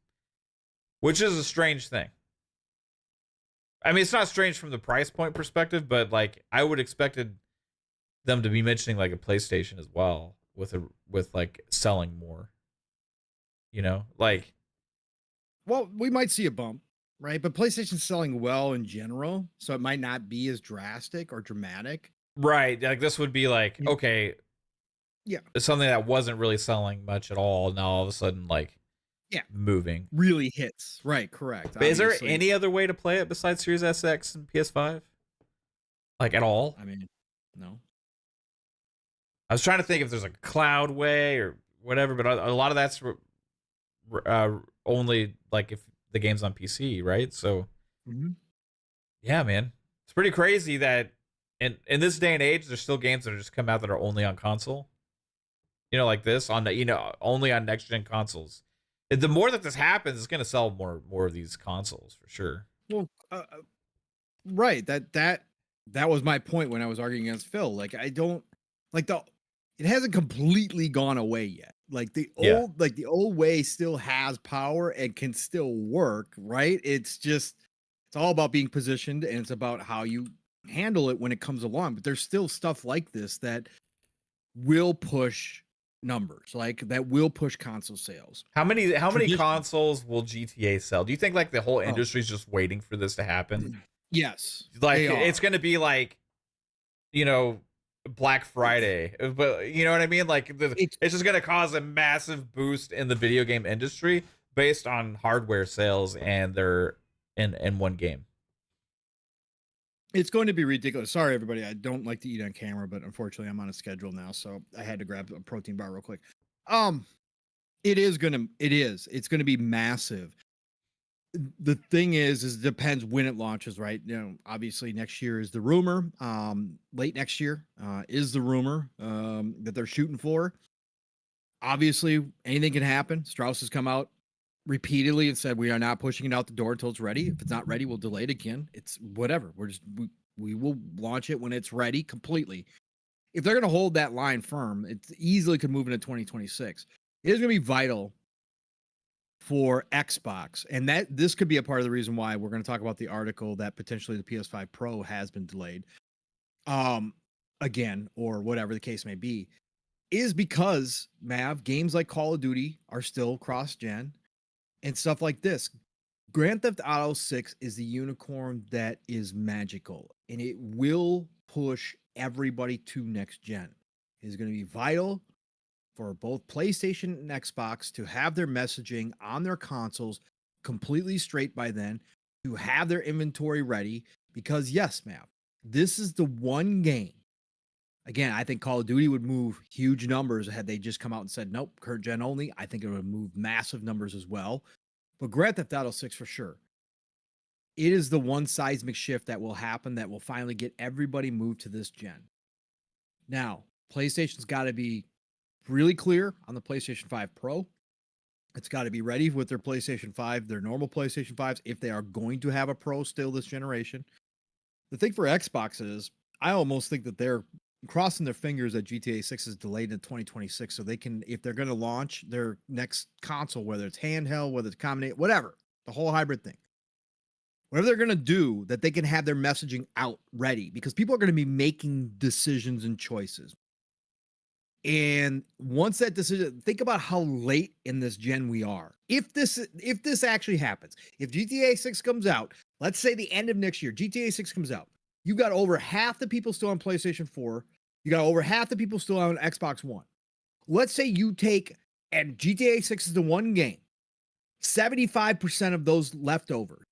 which is a strange thing. I mean, it's not strange from the price point perspective, but like I would expected them to be mentioning like a PlayStation as well, with like selling more. Well, we might see a bump, right? But PlayStation's selling well in general, so it might not be as drastic or dramatic. Right. Like this would be like, Yeah. okay, Yeah, it's something that wasn't really selling much at all. Now all of a sudden, like, yeah, moving. really hits. Right, correct. But is there Obviously. any other way to play it besides Series SX and PS5? Like at all? I mean, no. I was trying to think if there's a cloud way or whatever, but a lot of that's only like if the game's on PC, right? So, yeah, man, it's pretty crazy that in this day and age, there's still games that are just come out that are only on console. Like this on the only on next gen consoles. The more that this happens, it's going to sell more of these consoles for sure. Well, right. That was my point when I was arguing against Phil. Like, I don't like it hasn't completely gone away yet. Like the old way still has power and can still work, right? It's all about being positioned, and it's about how you handle it when it comes along. But there's still stuff like this that will push numbers, like that will push console sales. How many consoles will GTA sell? Do you think like the whole industry is just waiting for this to happen? Yes. Like it's going to be like, Black Friday, but you know what I mean? Like it's just going to cause a massive boost in the video game industry based on hardware sales, and they're in one game. It's going to be ridiculous. Sorry, everybody. I don't like to eat on camera, but unfortunately, I'm on a schedule now, so I had to grab a protein bar real quick. It's going to be massive. The thing is it depends when it launches, right? Obviously next year is the rumor. Late next year is the rumor that they're shooting for. Obviously, anything can happen. Strauss has come out repeatedly and said we are not pushing it out the door until it's ready. If it's not ready, we'll delay it again. It's whatever. We will launch it when it's ready completely. If they're going to hold that line firm, it easily could move into 2026. It is going to be vital for Xbox, and that this could be a part of the reason why we're going to talk about the article that potentially the PS5 Pro has been delayed, again, or whatever the case may be, is because Mav games like Call of Duty are still cross-gen and stuff like this. Grand Theft Auto 6 is the unicorn that is magical, and it will push everybody to next gen. It is going to be vital for both PlayStation and Xbox to have their messaging on their consoles completely straight by then, to have their inventory ready. Because yes, Mav, this is the one game. Again, I think Call of Duty would move huge numbers had they just come out and said, nope, current gen only. I think it would move massive numbers as well. But Grand Theft Auto 6 for sure. It is the one seismic shift that will happen that will finally get everybody moved to this gen. Now, PlayStation's got to be really clear on the PlayStation 5 Pro. It's got to be ready with their PlayStation 5, their normal PlayStation 5s, if they are going to have a Pro still this generation. The thing for Xbox is, I almost think that they're crossing their fingers that GTA 6 is delayed in 2026 so they can, if they're going to launch their next console, whether it's handheld, whether it's combination, whatever, the whole hybrid thing, whatever they're going to do, that they can have their messaging out ready, because people are going to be making decisions and choices. And once that decision, think about how late in this gen we are. If this actually happens, if GTA 6 comes out, let's say the end of next year, GTA 6 comes out, you got over half the people still on PlayStation 4, you got over half the people still on Xbox One. Let's say you take, and GTA 6 is the one game, 75% of those leftovers,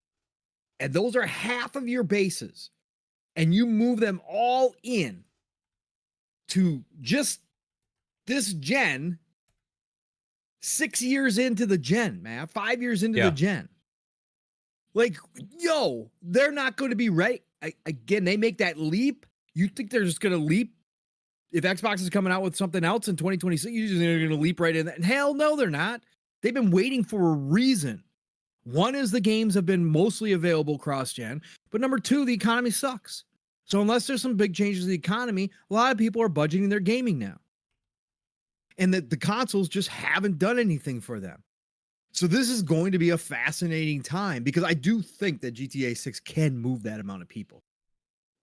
and those are half of your bases, and you move them all in to just this gen, 6 years into the gen, man, 5 years into the gen. Like, yo, they're not going to be ready. Again, they make that leap. You think they're just going to leap? If Xbox is coming out with something else in 2026, you just think they're going to leap right in that? And hell no, they're not. They've been waiting for a reason. One is the games have been mostly available cross-gen, but number two, the economy sucks. So unless there's some big changes in the economy, a lot of people are budgeting their gaming now. And the consoles just haven't done anything for them. So this is going to be a fascinating time, because I do think that GTA 6 can move that amount of people.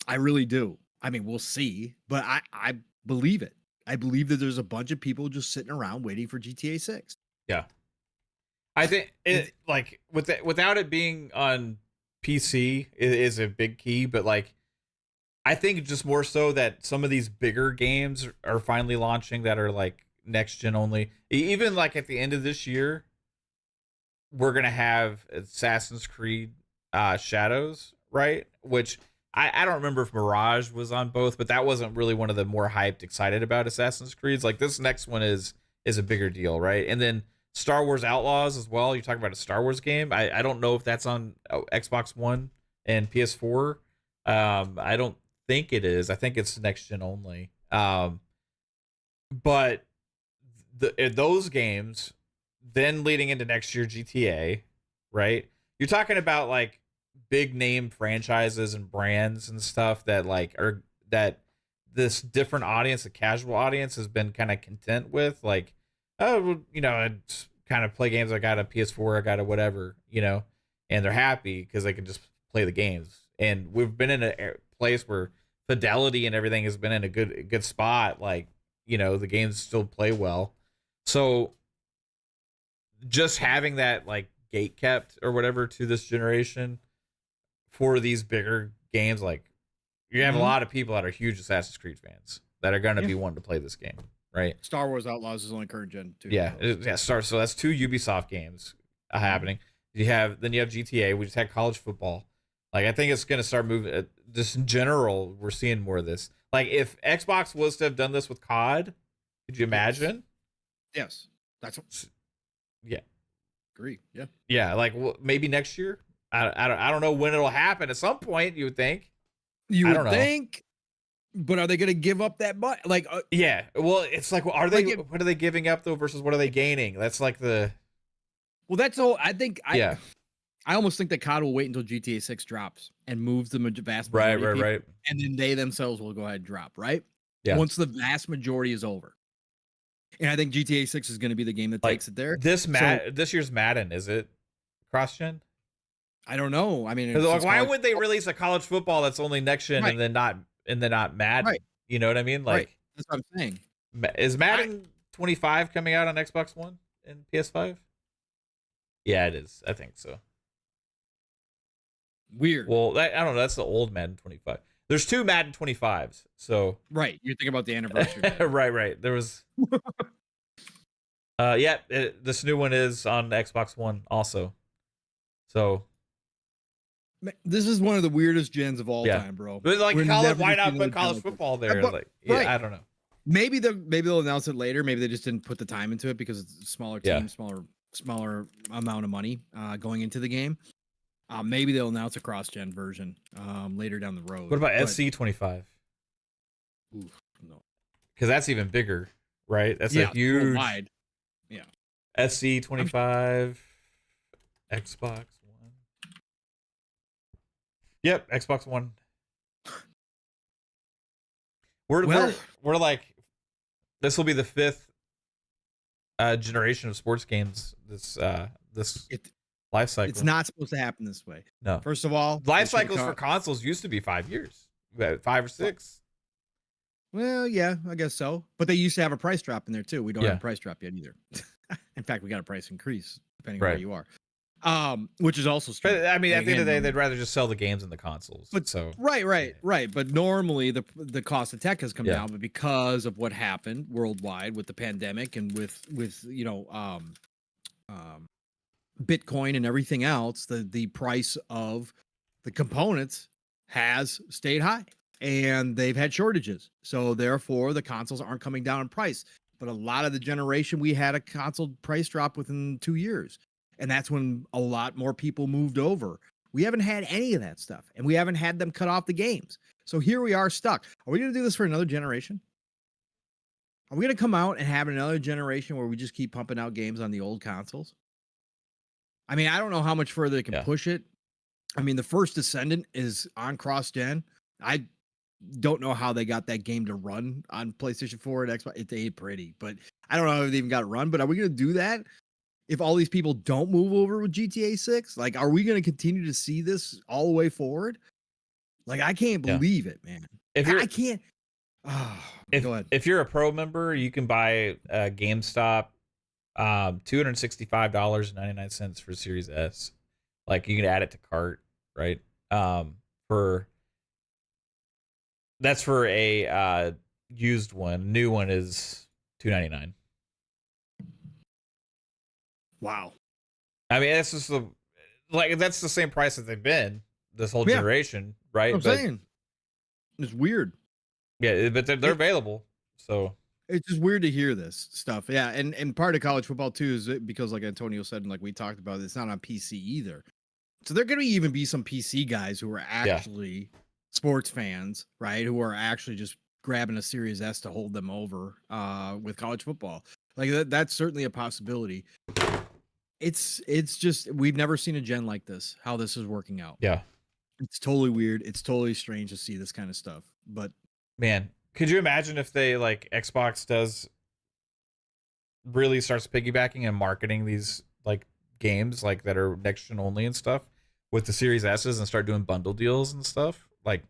I really do. I mean, we'll see, but I believe it. I believe that there's a bunch of people just sitting around waiting for GTA 6. Yeah. I think it, like, without it being on PC is a big key, but like, I think just more so that some of these bigger games are finally launching that are like next gen only. Even like at the end of this year, we're gonna have Assassin's Creed Shadows, right? Which I don't remember if Mirage was on both, but that wasn't really one of the more hyped, excited about Assassin's Creeds. Like, this next one is a bigger deal, right? And then Star Wars Outlaws as well. You're talking about a Star Wars game. I don't know if that's on Xbox One and PS4. I don't think it is. I think it's next gen only. But those games, then leading into next year, GTA, right? You're talking about like big name franchises and brands and stuff that like are that this different audience, the casual audience, has been kind of content with. Like, oh, well, you know, I kind of play games. I got a PS4, I got a whatever, you know, and they're happy because they can just play the games. And we've been in a place where fidelity and everything has been in a good spot. Like, you know, the games still play well. So just having that like gate kept or whatever to this generation for these bigger games, like, you have a lot of people that are huge Assassin's Creed fans that are going to be wanting to play this game, right? Star Wars Outlaws is only current gen too. Yeah. So that's 2 Ubisoft games happening. Then you have GTA. We just had college football. Like, I think it's going to start moving. Just in general, we're seeing more of this. Like, if Xbox was to have done this with COD, could you imagine? Yes. That's what, yeah. Agree. Yeah. Yeah. Like, maybe next year. I don't know when it'll happen. At some point, you would think. You would think. But are they going to give up that much? Like, Yeah. Well, it's like, what are they giving up though versus what are they gaining? That's like well, that's all. I think yeah. I almost think that COD will wait until GTA 6 drops and moves the vast Right, majority of people, right. and then they themselves will go ahead and drop, right? Yeah. Once the vast majority is over. And I think GTA 6 is going to be the game that Like takes it there. this year's Madden, is it cross-gen? I don't know. I mean, Like, why would they release a college football that's only next gen and then not Madden? Right. You know what I mean? Like, that's what I'm saying. Is Madden 25 coming out on Xbox One and PS5? Yeah, it is. I think so. Weird. Well, I don't know. That's the old Madden 25. There's 2 Madden 25s. So right, you're thinking about the anniversary. right. There was. Yeah, this new one is on Xbox One also. So this is one of the weirdest gens of all time, bro. But like, why not put college football there? Like, right. I don't know. Maybe they'll announce it later. Maybe they just didn't put the time into it because it's a smaller team, smaller amount of money going into the game. Maybe they'll announce a cross-gen version later down the road. What about SC25? Oof, no, because that's even bigger, right? That's a huge wide. Yeah. SC25, Xbox One. Yep, Xbox One. We're like, this will be the 5th generation of sports games. This life cycle. It's not supposed to happen this way. No. First of all, life cycles for consoles used to be 5 years, 5 or 6. Well, yeah, I guess so. But they used to have a price drop in there too. We don't have a price drop yet either. In fact, we got a price increase depending on where you are. Which is also strange. But, I mean, at the end of the day, they'd rather just sell the games and the consoles. But right. But normally the cost of tech has come down, but because of what happened worldwide with the pandemic and with Bitcoin and everything else, the price of the components has stayed high and they've had shortages. So therefore the consoles aren't coming down in price. But a lot of the generation, we had a console price drop within 2 years. And that's when a lot more people moved over. We haven't had any of that stuff, and we haven't had them cut off the games. So here we are stuck. Are we going to do this for another generation? Are we going to come out and have another generation where we just keep pumping out games on the old consoles? I mean, I don't know how much further they can push it. I mean, the first Descendant is on cross-gen. I don't know how they got that game to run on PlayStation 4 and Xbox. It ain't pretty, but I don't know how they even got it run. But are we going to do that? If all these people don't move over with GTA 6, like, are we going to continue to see this all the way forward? Like, I can't believe it, man. I can't. Oh, go ahead. If you're a pro member, you can buy GameStop $265.99 for Series S. Like, you can add it to cart, right? That's for a used one. New one is $299. Wow. I mean, that's just that's the same price that they've been this whole generation, right? I'm saying. It's weird. Yeah, but they're available. So it's just weird to hear this stuff. Yeah, and part of college football too is because, like Antonio said, and like we talked about, it's not on PC either. So there are going to even be some PC guys who are actually sports fans, right? Who are actually just grabbing a Series S to hold them over with college football. Like that's certainly a possibility. It's just, we've never seen a gen like this, how this is working out. Yeah. It's totally weird. It's totally strange to see this kind of stuff. But man, could you imagine if they, like, Xbox really starts piggybacking and marketing these like games like that are next gen only and stuff with the Series S's and start doing bundle deals and stuff? Like,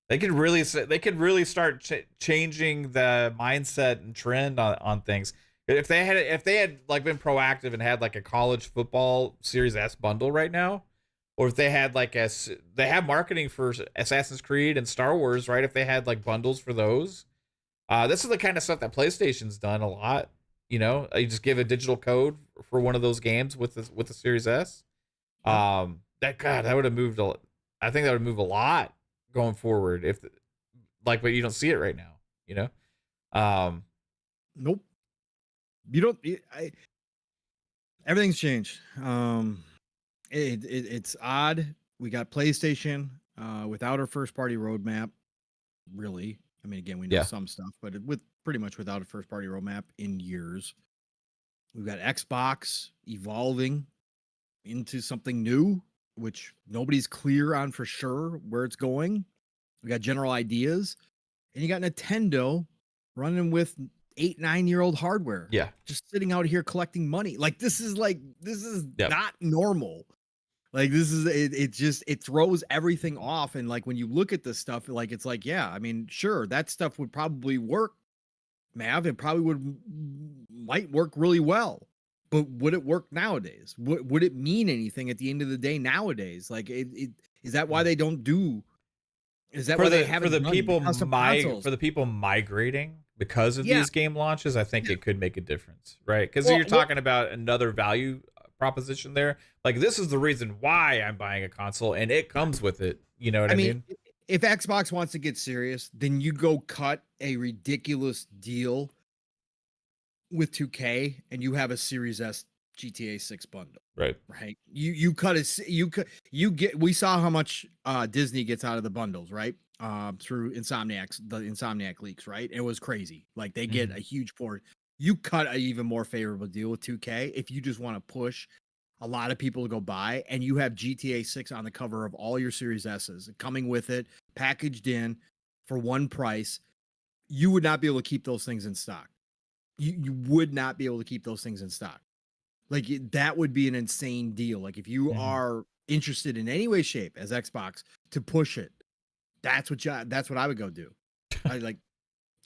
they could really start changing the mindset and trend on things. If they had like been proactive and had like a college football Series S bundle right now, or if they had like they have marketing for Assassin's Creed and Star Wars, right? If they had like bundles for those, this is the kind of stuff that PlayStation's done a lot. You know, you just give a digital code for one of those games with the Series S. That would have moved I think that would move a lot going forward but you don't see it right now, you know? Nope. You don't. Everything's changed. It's odd. We got PlayStation without our first party roadmap, really. I mean, again, we know Yeah. some stuff, but with pretty much without a first party roadmap in years. We've got Xbox evolving into something new, which nobody's clear on for sure where it's going. We got general ideas, and you got Nintendo running with 8, 9 year old hardware. Yeah. Just sitting out here collecting money. This is Yep. not normal. This is it throws everything off. And when you look at this stuff, it's yeah, I mean, sure, that stuff would probably work, Mav. It probably might work really well. But would it work nowadays? Would it mean anything at the end of the day nowadays? Is that why they don't do? Is that why they haven't for the people consoles? for the people migrating because of these game launches? I think it could make a difference, right? Because Well, you're talking about another value proposition there. This is the reason why I'm buying a console, and it comes with it. You know what I mean? If Xbox wants to get serious, then you go cut a ridiculous deal with 2K, and you have a Series S GTA 6 bundle. Right. You cut you get. We saw how much Disney gets out of the bundles, right? Through the Insomniac leaks, right? It was crazy. They get a huge port. You cut an even more favorable deal with 2K if you just want to push a lot of people to go buy, and you have GTA 6 on the cover of all your Series S's coming with it, packaged in for one price. You would not be able to keep those things in stock. You would not be able to keep those things in stock. That would be an insane deal. If you are interested in any way, shape as Xbox to push it, that's what I would go do.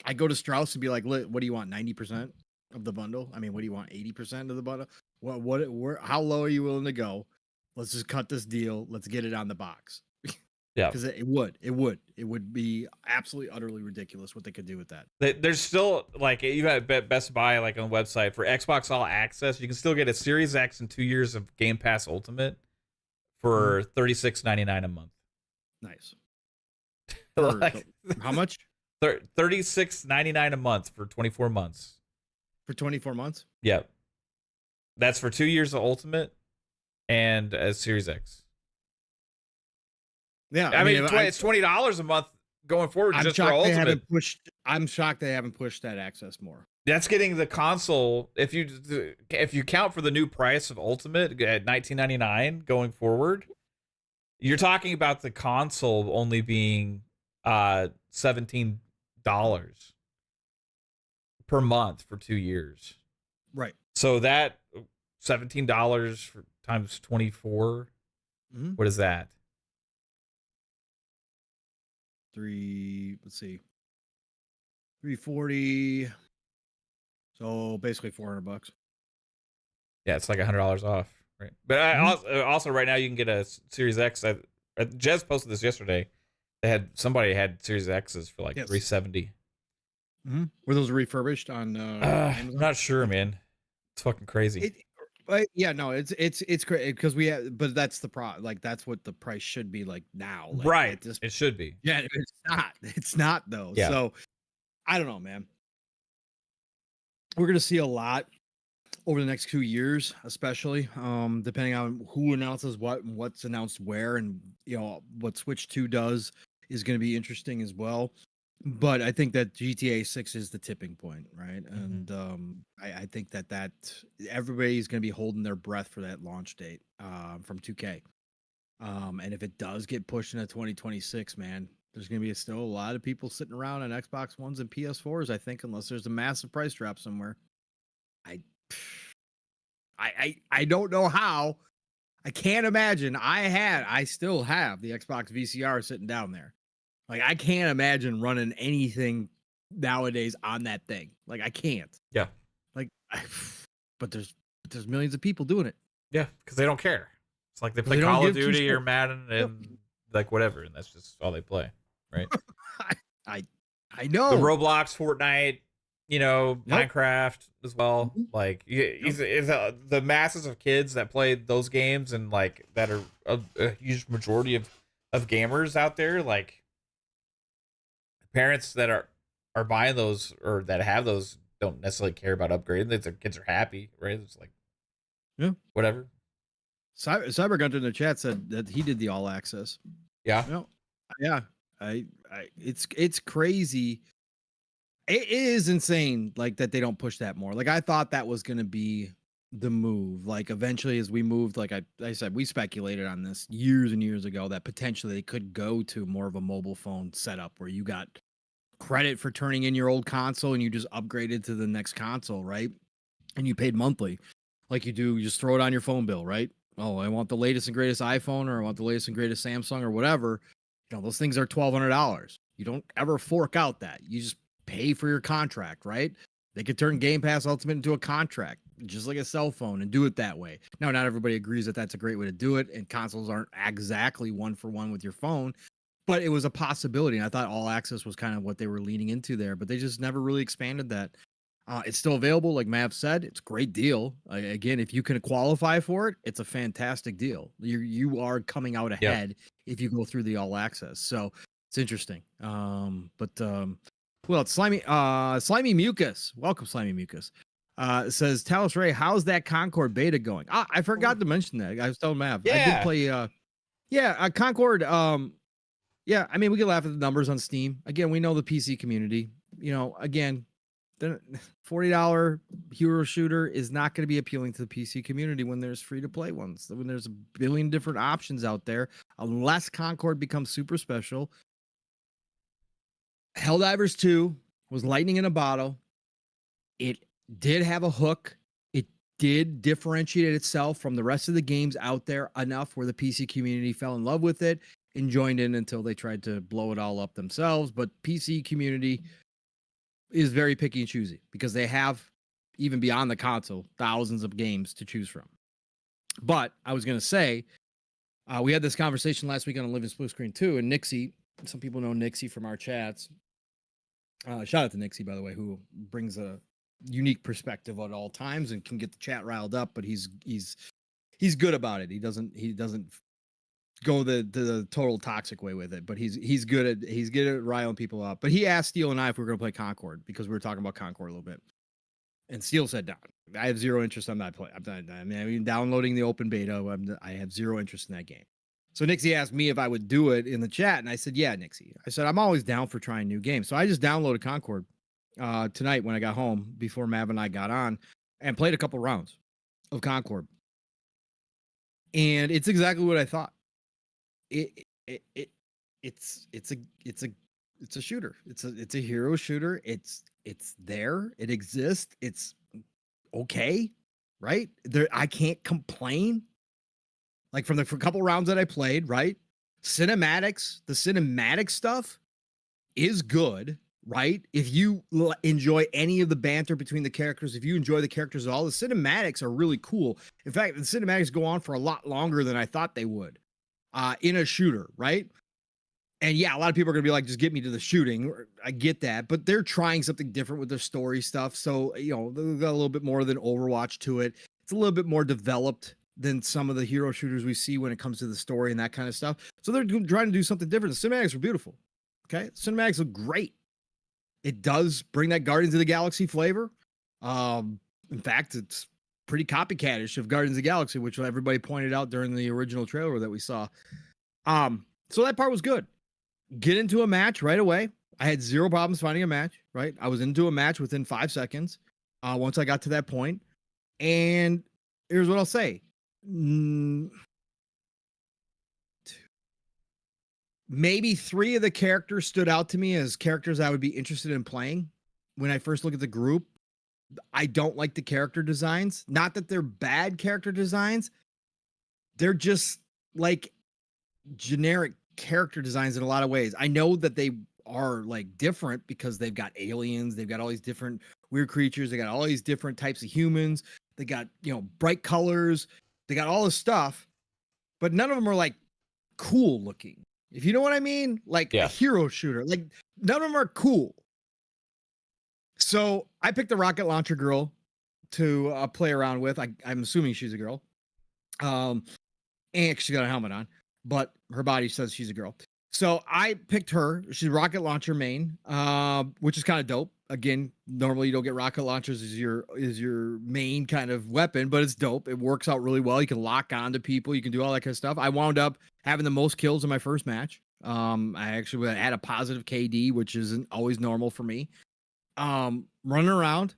I go to Strauss and be like, what do you want? 90% of the bundle? I mean, what do you want? 80% of the bundle? How low are you willing to go? Let's just cut this deal. Let's get it on the box. Yeah. Because it would be absolutely utterly ridiculous what they could do with that. There's still you have Best Buy on the website for Xbox All Access. You can still get a Series X and 2 years of Game Pass Ultimate for $36.99 a month. Nice. How much? $36.99 a month for 24 months. For 24 months? Yeah. That's for 2 years of Ultimate and a Series X. Yeah, I mean it's $20 a month going forward just for Ultimate. I'm shocked they haven't pushed that access more. That's getting the console. If you count for the new price of Ultimate at $19.99 going forward, you're talking about the console only being $17 per month for 2 years. Right. So that $17 times 24. What is that? Let's see, 340. So basically $400. Yeah, it's like $100 off, right? But also right now you can get a Series X. Jez posted this yesterday. Somebody had Series X's for $370. Were those refurbished on? I'm not sure, man. It's fucking crazy. It's great because but that's the that's what the price should be now. Right. It should be. Yeah, it's not. It's not though. Yeah. So I don't know, man. We're gonna see a lot over the next 2 years, especially depending on who announces what and what's announced where, and what Switch 2 does is going to be interesting as well. But I think that GTA 6 is the tipping point, right? And I think that everybody's going to be holding their breath for that launch date from 2K. And if it does get pushed into 2026, man, there's going to be still a lot of people sitting around on Xbox Ones and PS4s, I think, unless there's a massive price drop somewhere. I don't know how. I can't imagine. I still have the Xbox VCR sitting down there. I can't imagine running anything nowadays on that thing. I can't. Yeah. But there's millions of people doing it. Yeah, because they don't care. It's they play Call of Duty or Madden and whatever, and that's just all they play, right? I know. The Roblox, Fortnite, Minecraft as well. The masses of kids that play those games and that are a huge majority of gamers out there, parents that are buying those or that have those don't necessarily care about upgrading. Their kids are happy, right? It's whatever. Cybergunter in the chat said that he did the all access. Yeah. Yeah. It's crazy. It is insane, like that they don't push that more. Like I thought that was gonna be the move. Like eventually, as we moved, like I said, we speculated on this years and years ago that potentially they could go to more of a mobile phone setup where you got credit for turning in your old console and you just upgraded to the next console, right? And you paid monthly, like you do. You just throw it on your phone bill, right? Oh, I want the latest and greatest iPhone, or I want the latest and greatest Samsung, or whatever. Those things are $1,200. You don't ever fork out that. You just pay for your contract, right? They could turn Game Pass Ultimate into a contract, just like a cell phone, and do it that way. Now, not everybody agrees that that's a great way to do it, and consoles aren't exactly one for one with your phone, but it was a possibility. And I thought All Access was kind of what they were leaning into there, but they just never really expanded that. It's still available, like Mav said. It's a great deal. Again, if you can qualify for it, it's a fantastic deal. You are coming out ahead if you go through the All Access. So it's interesting. Well, it's Slimy Mucus. Welcome, Slimy Mucus. It says, Talos Ray, how's that Concord beta going? I forgot to mention that. I was telling Mav. I did play Concord. Yeah, I mean, we can laugh at the numbers on Steam. Again, we know the PC community. Again, the $40 hero shooter is not going to be appealing to the PC community when there's free to play ones, when there's a billion different options out there, unless Concord becomes super special. Helldivers 2 was lightning in a bottle. It did have a hook. It did differentiate itself from the rest of the games out there enough where the PC community fell in love with it and joined in until they tried to blow it all up themselves. But PC community is very picky and choosy because they have, even beyond the console, thousands of games to choose from. But I was going to say, we had this conversation last week on Living Split Screen 2, and Nixie, some people know Nixie from our chats. Shout out to Nixie, by the way, who brings a unique perspective at all times and can get the chat riled up, but he's good about it. He doesn't go the total toxic way with it, but he's good at riling people up. But he asked Steel and I if we were going to play Concord because we were talking about Concord a little bit, and Steel said, "No, I have zero interest. I'm not playing. I'm even downloading the open beta. I have zero interest in that game." So Nixie asked me if I would do it in the chat, and I said, "Yeah, Nixie." I said, "I'm always down for trying new games." So I just downloaded Concord tonight when I got home before Mav and I got on, and played a couple rounds of Concord, and it's exactly what I thought. It's a shooter. It's a hero shooter. It's there. It exists. It's okay, right? I can't complain. Like from the couple rounds that I played, right? The cinematic stuff is good, right? If you enjoy any of the banter between the characters, if you enjoy the characters at all, the cinematics are really cool. In fact, the cinematics go on for a lot longer than I thought they would. In a shooter, right? And yeah, a lot of people are going to be like, just get me to the shooting. I get that, but they're trying something different with their story stuff. So, they've got a little bit more than Overwatch to it. It's a little bit more developed than some of the hero shooters we see when it comes to the story and that kind of stuff. So they're trying to do something different. The cinematics are beautiful. Okay. Cinematics look great. It does bring that Guardians of the Galaxy flavor. In fact, it's pretty copycatish of Guardians of the Galaxy, which everybody pointed out during the original trailer that we saw. So that part was good. Get into a match right away. I had zero problems finding a match, right? I was into a match within 5 seconds once I got to that point. And here's what I'll say. Maybe 3 of the characters stood out to me as characters I would be interested in playing. When I first look at the group, I don't like the character designs. Not that they're bad character designs. They're just like generic character designs in a lot of ways. I know that they are like different because they've got aliens, they've got all these different weird creatures, they got all these different types of humans, they got, bright colors, they got all this stuff, but none of them are like cool looking. If you know what I mean? Like a hero shooter. Like none of them are cool. So I picked the rocket launcher girl to play around with. I'm assuming she's a girl. And she got a helmet on, but her body says she's a girl. So I picked her. She's rocket launcher main, which is kind of dope. Again, normally you don't get rocket launchers as your main kind of weapon, but it's dope. It works out really well. You can lock onto people. You can do all that kind of stuff. I wound up having the most kills in my first match. I actually had a positive KD, which isn't always normal for me. Running around,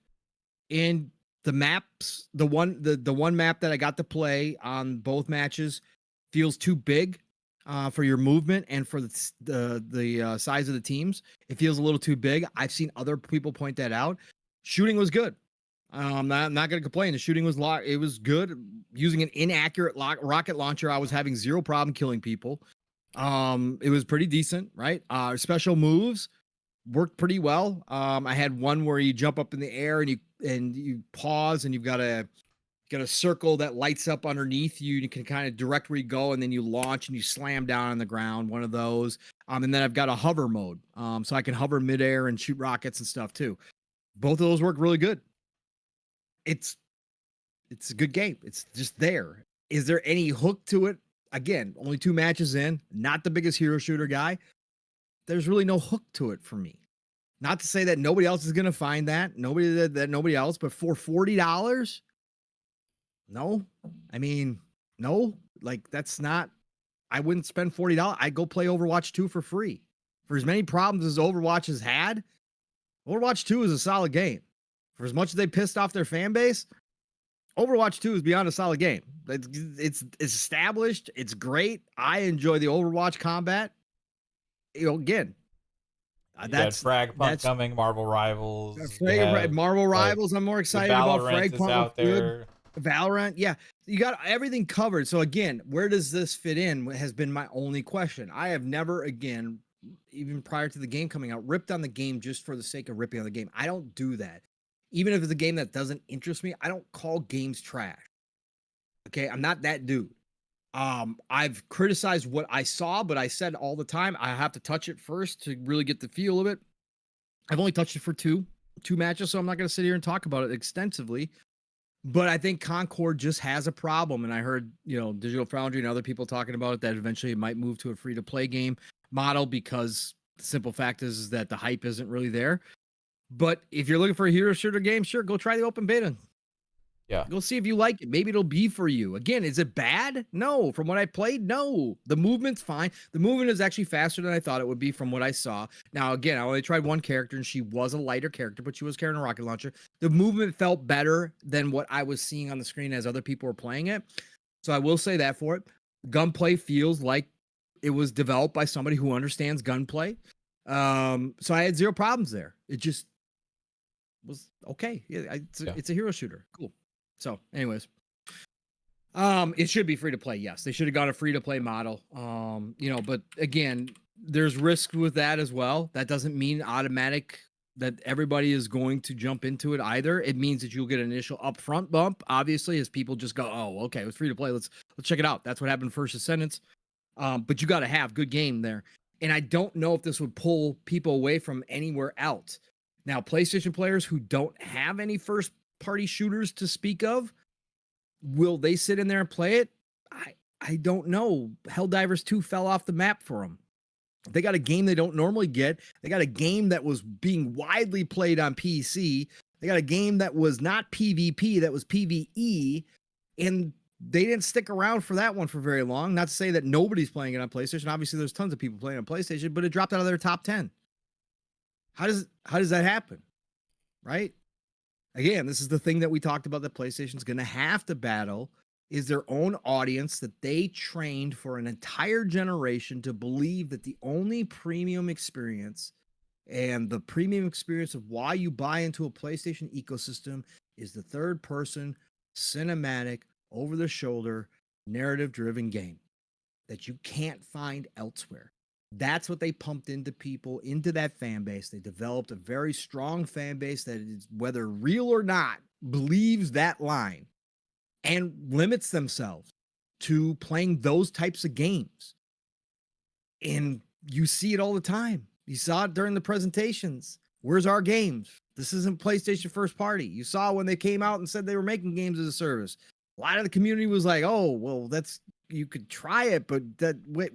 and the maps, the one map that I got to play on both matches feels too big for your movement and for the size of the teams. It feels a little too big. I've seen other people point that out. Shooting was good. I'm not going to complain. The shooting was it was good. Using an inaccurate rocket launcher, I was having zero problem killing people. It was pretty decent, right? Special moves worked pretty well. I had one where you jump up in the air and you pause, and you've got a circle that lights up underneath you. You can kind of direct where you go, and then you launch and you slam down on the ground. One of those. And then I've got a hover mode, so I can hover midair and shoot rockets and stuff too. Both of those work really good. It's a good game. It's just there. Is there any hook to it? Again, only 2 matches in. Not the biggest hero shooter guy. There's really no hook to it for me. Not to say that nobody else is going to find that. Nobody else, but for $40, no. I mean, no. Like, that's not. I wouldn't spend $40. I'd go play Overwatch 2 for free. For as many problems as Overwatch has had, Overwatch 2 is a solid game. For as much as they pissed off their fan base, Overwatch 2 is beyond a solid game. It's established. It's great. I enjoy the Overwatch combat. Again, that's Fragpunk coming, Marvel Rivals. Marvel Rivals, I'm more excited about. Fragpunk out there. Valorant, yeah. You got everything covered. So again, where does this fit in has been my only question. I have never, again, even prior to the game coming out, ripped on the game just for the sake of ripping on the game. I don't do that. Even if it's a game that doesn't interest me, I don't call games trash. Okay, I'm not that dude. I've criticized what I saw, but I said all the time, I have to touch it first to really get the feel of it. I've only touched it for two matches, so I'm not going to sit here and talk about it extensively. But I think Concord just has a problem, and I heard, Digital Foundry and other people talking about it, that eventually it might move to a free-to-play game model, because the simple fact is that the hype isn't really there. But if you're looking for a hero shooter game, sure, go try the open beta. Yeah. Go see if you like it. Maybe it'll be for you. Again, is it bad? No. From what I played, no. The movement's fine. The movement is actually faster than I thought it would be from what I saw. Now, again, I only tried one character, and she was a lighter character, but she was carrying a rocket launcher. The movement felt better than what I was seeing on the screen as other people were playing it. So I will say that for it. Gunplay feels like it was developed by somebody who understands gunplay. So I had zero problems there. It just was okay. It's a hero shooter. Cool. So, anyways, it should be free to play. Yes, they should have gone a free to play model. But again, there's risk with that as well. That doesn't mean automatic that everybody is going to jump into it either. It means that you'll get an initial upfront bump, obviously, as people just go, "Oh, okay, it was free to play. Let's check it out." That's what happened First Ascendance. But you got to have good game there, and I don't know if this would pull people away from anywhere else. Now, PlayStation players who don't have any first party shooters to speak of, will they sit in there and play it? I don't know. Helldivers 2 fell off the map for them. They got a game they don't normally get. They got a game that was being widely played on PC. They got a game that was not PvP, that was PvE, and they didn't stick around for that one for very long. Not to say that nobody's playing it on PlayStation. Obviously, there's tons of people playing on PlayStation, but it dropped out of their top 10. How does that happen? Right? Again, this is the thing that we talked about that PlayStation's going to have to battle, is their own audience that they trained for an entire generation to believe that the only premium experience and the premium experience of why you buy into a PlayStation ecosystem is the third-person, cinematic, over-the-shoulder, narrative-driven game that you can't find elsewhere. That's what they pumped into people, into that fan base. They developed a very strong fan base that is, whether real or not, believes that line and limits themselves to playing those types of games. And you see it all the time. You saw it during the presentations. Where's our games? This isn't PlayStation first party. You saw when they came out and said they were making games as a service. A lot of the community was like, "Oh, well, you could try it, but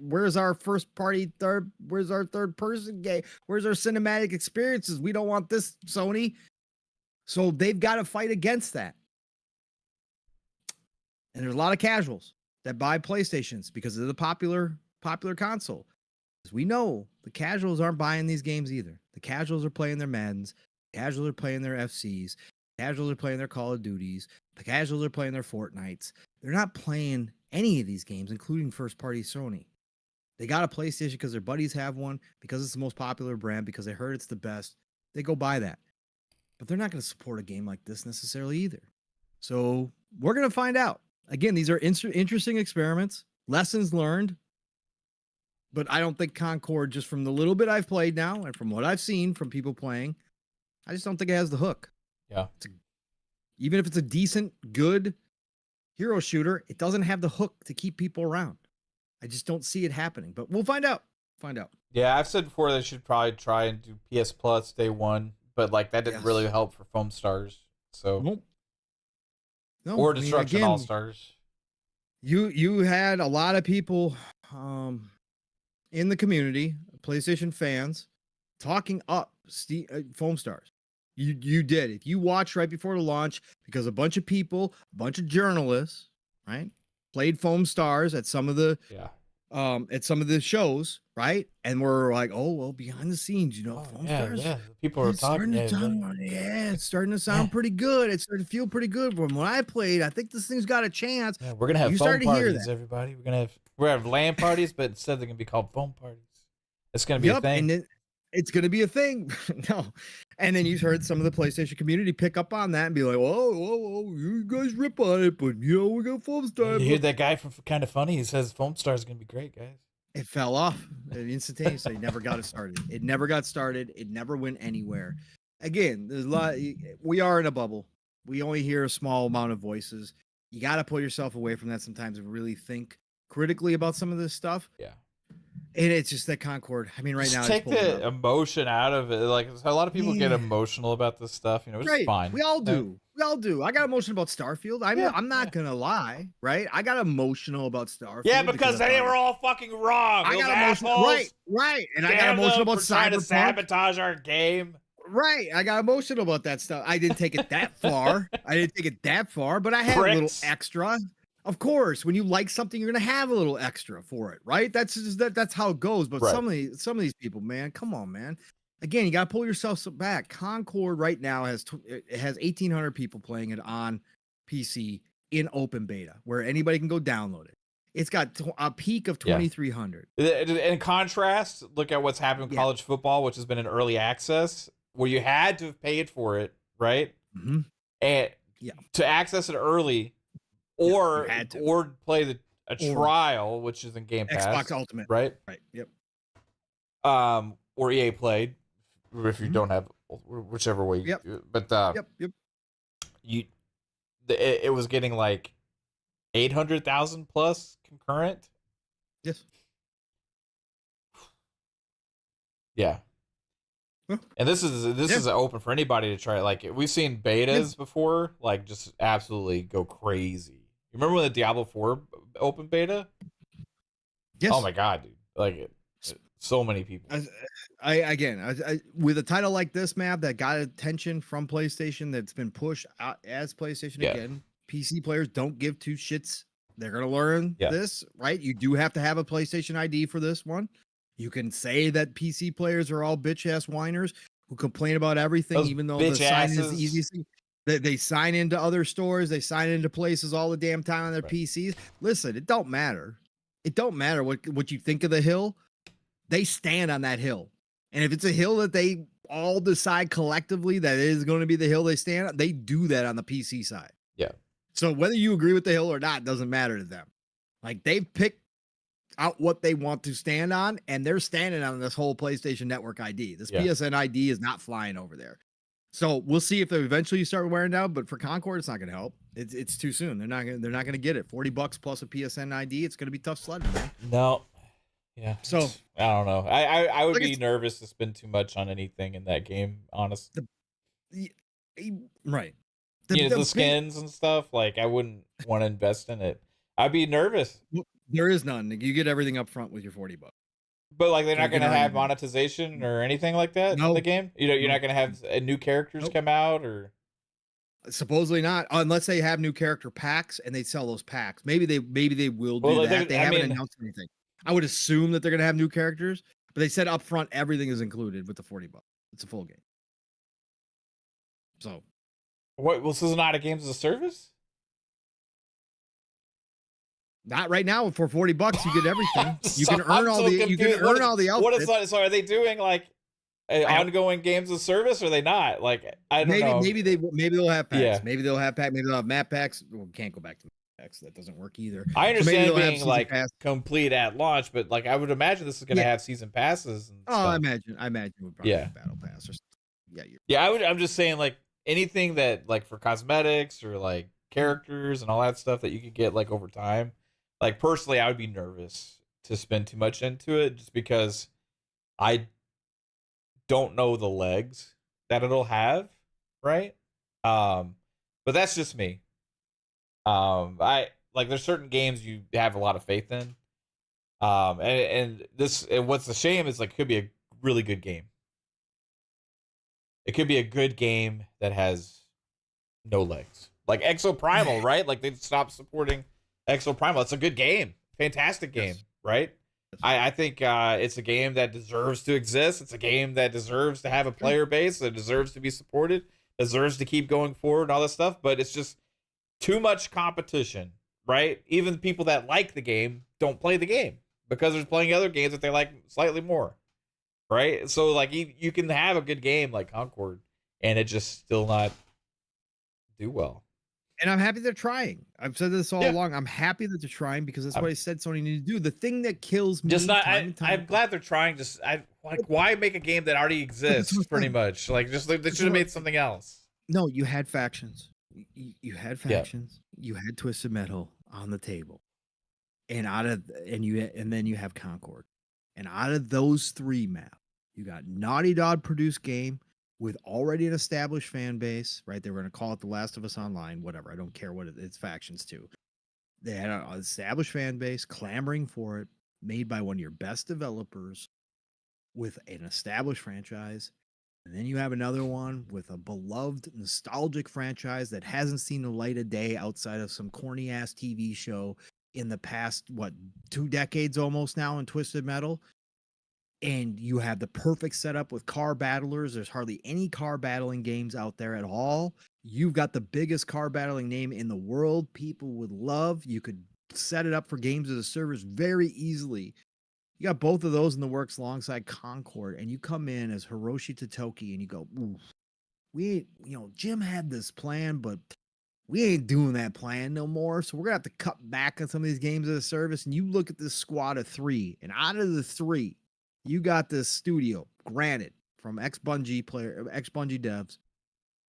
where's our first party where's our third person game? Where's our cinematic experiences? We don't want this, Sony." So they've got to fight against that. And there's a lot of casuals that buy PlayStations because of the popular console. We know the casuals aren't buying these games either. The casuals are playing their Maddens. The casuals are playing their FCs. The casuals are playing their Call of Duties. The casuals are playing their Fortnites. They're not playing any of these games, including first-party Sony. They got a PlayStation because their buddies have one, because it's the most popular brand, because they heard it's the best. They go buy that. But they're not going to support a game like this necessarily either. So we're going to find out. Again, these are interesting experiments, lessons learned. But I don't think Concord, just from the little bit I've played now and from what I've seen from people playing, I just don't think it has the hook. Yeah. Even if it's a decent, good hero shooter, it doesn't have the hook to keep people around. I just don't see it happening. But we'll find out. Yeah, I've said before they should probably try and do PS Plus day one, but like that didn't really help for Foam Stars. So nope. No, or Destruction All Stars. You had a lot of people in the community, PlayStation fans, talking up Foam Stars. You did. If you watched right before the launch, because a bunch of people, a bunch of journalists, right, played Foam Stars at some of the shows, right? And we're like, oh well, behind the scenes, Foam Stars. Yeah. People are talking. It's starting to sound pretty good. It's starting to feel pretty good. From when I played, I think this thing's got a chance. Yeah, we're gonna have foam parties, everybody. We're gonna have LAN parties, but instead they're gonna be called foam parties. It's gonna be a thing. And it's gonna be a thing. No. And then you heard some of the PlayStation community pick up on that and be like, whoa, you guys rip on it, but we got Foam Stars. You hear that guy from Kind of Funny? He says Foam Stars is gonna be great, guys. It fell off instantaneously. It never got started. It never got started. It never went anywhere. Again, there's a lot. We are in a bubble. We only hear a small amount of voices. You got to pull yourself away from that sometimes and really think critically about some of this stuff. Yeah. And it's just that Concord. I mean, right now, take the emotion out of it. Like a lot of people get emotional about this stuff, which is fine. We all do. We all do. I got emotional about Starfield. I'm not gonna lie, right? I got emotional about Starfield. Yeah, because they were all fucking wrong. I got emotional, right. And I got emotional about trying to sabotage our game. Right. I got emotional about that stuff. I didn't take it that far. But I had a little extra. Of course, when you like something, you're gonna have a little extra for it, right? That's how it goes. But some of these people, man, come on, man. Again, you gotta pull yourself back. Concord right now has 1,800 people playing it on PC in open beta, where anybody can go download it. It's got a peak of 2,300. In contrast, look at what's happened in college football, which has been in early access, where you had to have paid for it, right? Mm-hmm. And to access it early. Or play a trial, which is in Game Pass, Xbox Ultimate, right? Right. Yep. Or EA Play, if you don't have whichever way. You do it. But it was getting like 800,000 plus concurrent. Yes. Yeah. And this is open for anybody to try. Like we've seen betas before, like just absolutely go crazy. You remember when the Diablo 4 open beta? Yes. Oh my god, dude! Like so many people. I with a title like this, map that got attention from PlayStation, that's been pushed out as PlayStation again. PC players don't give two shits. They're gonna learn this, right? You do have to have a PlayStation ID for this one. You can say that PC players are all bitch ass whiners who complain about everything, even though the sign is the easiest thing. They sign into other stores, they sign into places all the damn time on their PCs. Listen, it don't matter. It don't matter what you think of the hill. They stand on that hill. And if it's a hill that they all decide collectively that it is going to be the hill they stand on, they do that on the PC side. Yeah. So whether you agree with the hill or not doesn't matter to them. Like they've picked out what they want to stand on, and they're standing on this whole PlayStation Network ID. This PSN ID is not flying over there. So we'll see if they eventually start wearing down. But for Concord, it's not going to help. It's too soon. They're not going to get it. $40 plus a PSN ID. It's going to be tough sledding, man. No. Yeah. So I don't know. I would be nervous to spend too much on anything in that game. Honestly. Right. The skins and stuff. Like I wouldn't want to invest in it. I'd be nervous. There is none. You get everything up front with your $40. But like they're not going to have monetization or anything like that in the game. You're not going to have new characters come out, or supposedly not, unless they have new character packs and they sell those packs. Maybe they will do that. They haven't announced anything. I would assume that they're going to have new characters, But they said up front everything is included with the $40. It's a full game. So What? Well, this is not a games as a service. not right now. For $40, you get everything. You So can earn I'm all so the. You can confused. earn all the outfits. What is that? So are they doing like don't- ongoing games of service, or are they not? Like I don't know. Maybe they'll have packs. Yeah. Maybe they'll have maybe they'll have map packs. Well, can't go back to map packs. That doesn't work either. I So maybe understand they'll have being season like pass. complete at launch, but like I would imagine this is going to Yeah. have season passes. And Oh, stuff. I imagine it would probably Yeah. have battle pass or something. Yeah, Yeah, I'm just saying like anything that like for cosmetics or like characters and all that stuff that you could get like over time. Like personally, I would be nervous to spend too much into it just because I don't know the legs that it'll have, right? But that's just me. I like there's certain games you have a lot of faith in. And what's the shame is like it could be a really good game. It could be a good game that has no legs. Like Exo Primal, right? Like they stopped supporting Exo Primal. It's a good game. Fantastic game, Yes. right? I think it's a game that deserves to exist. It's a game that deserves to have a player base, that deserves to be supported, deserves to keep going forward and all this stuff, but it's just too much competition, right? Even people that like the game don't play the game because they're playing other games that they like slightly more, right? So like you can have a good game like Concord and it just still not do well. And I'm happy they're trying. I've said this all Yeah. along. I'm happy that they're trying because that's what I said Sony needed to do. The thing that kills me Just not. time and time I'm glad they're trying. Just why make a game that already exists? Pretty much, like just they should have made something else. No, you had factions. You had factions. You had Twisted Metal on the table, and then you have Concord, and out of those three maps, you got Naughty Dog produced game with already an established fan base. Right? They were going to call it The Last of Us Online. Whatever. I don't care what it's factions too. They had an established fan base clamoring for it, made by one of your best developers, with an established franchise. And then you have another one with a beloved, nostalgic franchise that hasn't seen the light of day outside of some corny ass TV show in the past, 2 decades almost now in Twisted Metal. And you have the perfect setup with car battlers. There's hardly any car battling games out there at all. You've got the biggest car battling name in the world. People would love. You could set it up for games as a service very easily. You got both of those in the works alongside Concord, and you come in as Hiroshi Totoki and you go, ooh, we ain't, Jim had this plan, but we ain't doing that plan no more. So we're gonna have to cut back on some of these games as a service. And you look at this squad of 3, and out of the 3, you got this studio, granted, from ex-Bungie devs,